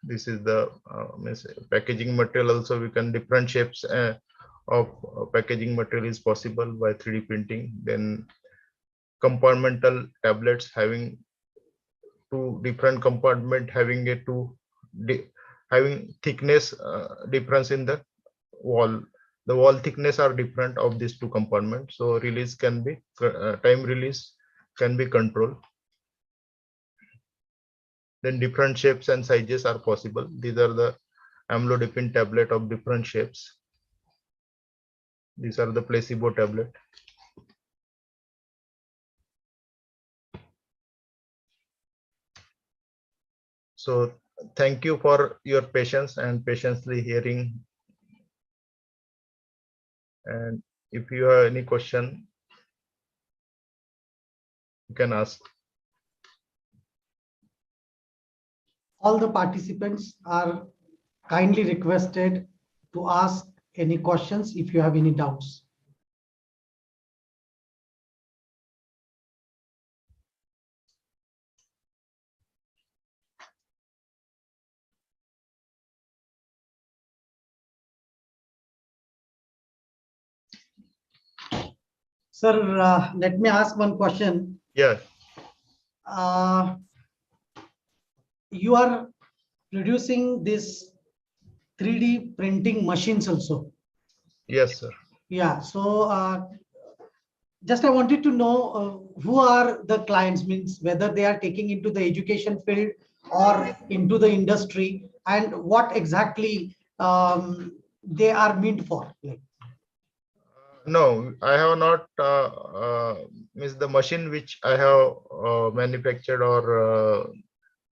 This is the packaging material. Also, we can different shapes of packaging material is possible by 3D printing. Then compartmental tablets having 2 different compartment having having thickness difference in the wall. The wall thickness are different of these 2 compartments. So release can be time release can be controlled. Then different shapes and sizes are possible. These are the amlodipine tablet of different shapes. These are the placebo tablet. So thank you for your patience and patiently hearing. And if you have any question, you can ask. All the participants are kindly requested to ask any questions if you have any doubts. Sir, let me ask one question. Yeah. You are producing this 3D printing machines also. Yes, sir. Yeah. So just I wanted to know who are the clients, means whether they are taking into the education field or into the industry, and what exactly they are meant for. Like, No, I have not means the machine which I have manufactured or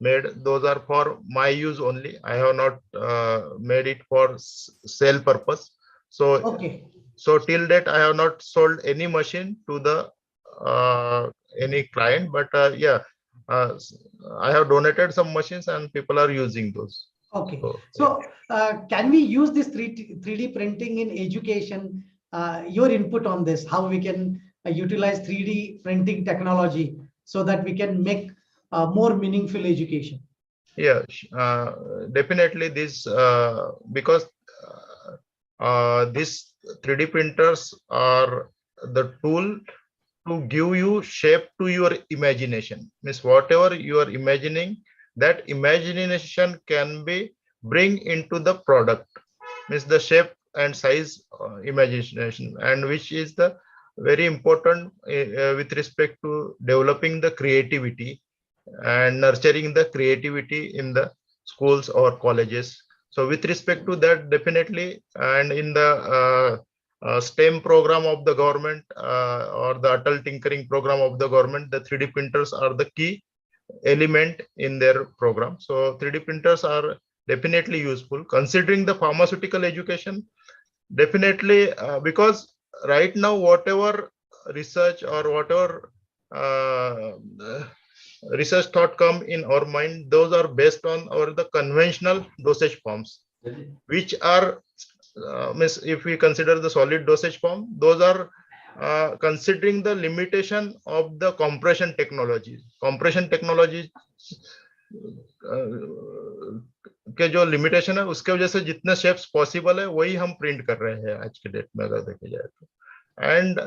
made, those are for my use only. I have not made it for sale purpose. So okay, so till date I have not sold any machine to the any client, but yeah, uh, I have donated some machines and people are using those. okay. So, So can we use this 3D printing in education? Your input on this, how we can utilize 3D printing technology so that we can make more meaningful education. yeah, definitely this because these 3D printers are the tool to give you shape to your imagination. Means whatever you are imagining, that imagination can be bring into the product. Means the shape and size imagination, and which is the very important with respect to developing the creativity and nurturing the creativity in the schools or colleges. So with respect to that, definitely, and in the STEM program of the government or the Atal Tinkering program of the government, the 3D printers are the key element in their program. So 3D printers are definitely useful. Considering the pharmaceutical education, definitely, because right now whatever research or whatever uh, research thought come in our mind, those are based on our the conventional dosage forms, which are means if we consider the solid dosage form, those are considering the limitation of the compression technology. Compression technology के जो limitation है उसके वजह से जितने shapes possible है वही हम प्रिंट कर रहे हैं आज के डेट में, अगर देखे जाए तो. And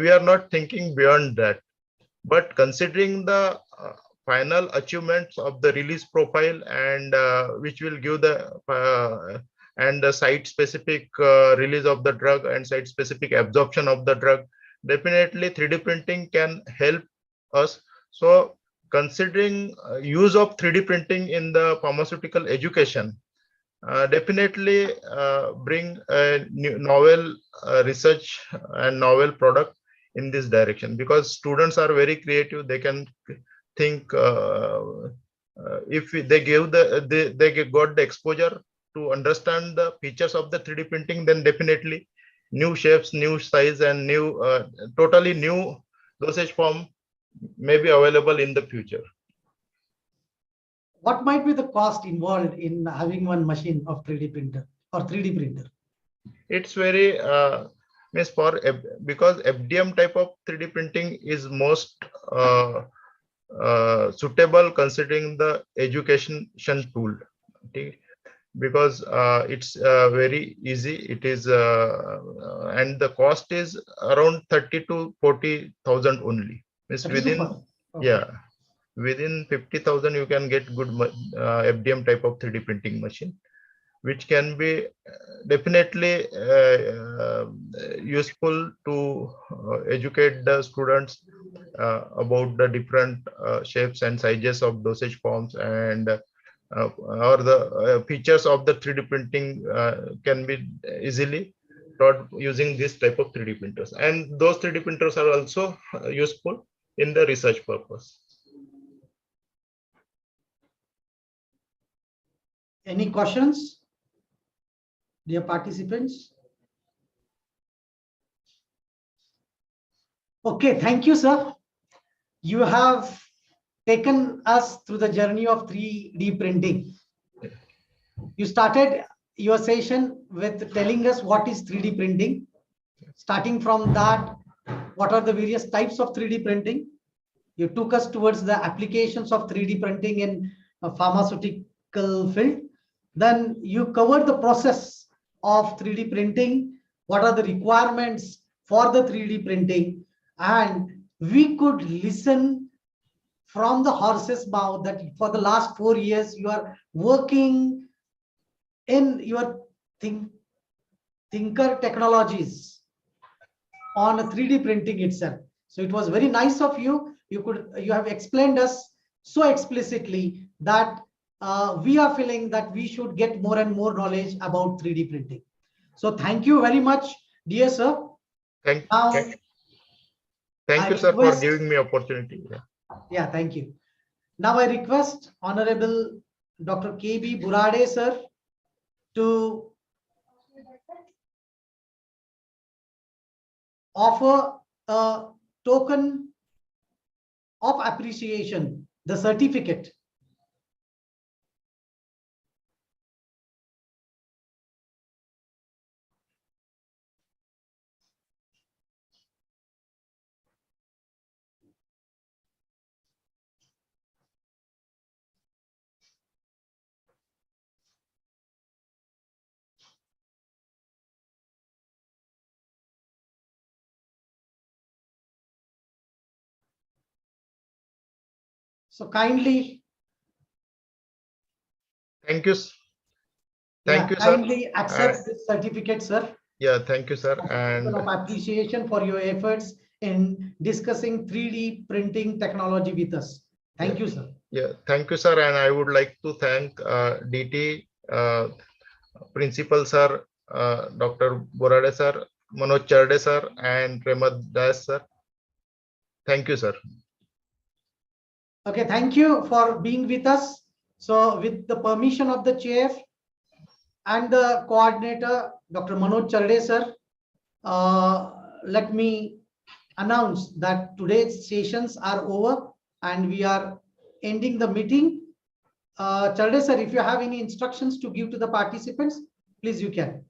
we are not thinking beyond that, but considering the final achievements of the release profile and which will give the and the site specific release of the drug and site specific absorption of the drug, definitely 3D printing can help us. So considering use of 3D printing in the pharmaceutical education, definitely bring a new novel research and novel product in this direction, because students are very creative. They can think if they give they got the exposure to understand the features of the 3D printing, then definitely new shapes, new size, and new totally new dosage form may be available in the future. What might be the cost involved in having one machine of 3D printer or 3D printer? It's very means for because FDM type of 3D printing is most suitable considering the education tool. Okay? Because it's very easy. It is and the cost is around 30 to 40,000 only. Means within Okay. yeah, within 50,000 you can get good FDM type of 3D printing machine, which can be definitely useful to educate the students about the different shapes and sizes of dosage forms, and or the features of the 3D printing can be easily taught using this type of 3D printers. And those 3D printers are also useful in the research purpose. Any questions, dear participants? Okay, thank you, sir. You have taken us through the journey of 3D printing. You started your session with telling us what is 3D printing. Starting from that, what are the various types of 3D printing? You took us towards the applications of 3D printing in a pharmaceutical field. Then you covered the process of 3D printing. What are the requirements for the 3D printing? And we could listen from the horse's mouth that for the last 4 years, you are working in your Thinker Technologies on 3D printing itself. So it was very nice of you. You have explained us so explicitly that we are feeling that we should get more and more knowledge about 3D printing. So thank you very much, dear sir. Thank I you, sir, for request- giving me opportunity. Yeah, thank you. Now I request Honorable Dr. KB Burada sir to offer a token of appreciation, the certificate. So kindly, Thank you. Thank yeah, you, sir. kindly accept this certificate, sir. Yeah, thank you, sir. Token And of appreciation for your efforts in discussing 3D printing technology with us. Thank you, sir. yeah, thank you, sir. And I would like to thank DT principal sir, Dr. Borade sir, Manoj Charde sir, and Premad Das sir. Thank you, sir. Okay, thank you for being with us. So with the permission of the chair and the coordinator, Dr. Manoj Charde sir, let me announce that today's sessions are over and we are ending the meeting. Charde sir, if you have any instructions to give to the participants, please you can.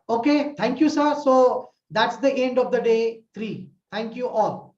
Okay, thank you, sir. So that's the end of the day 3. Thank you all.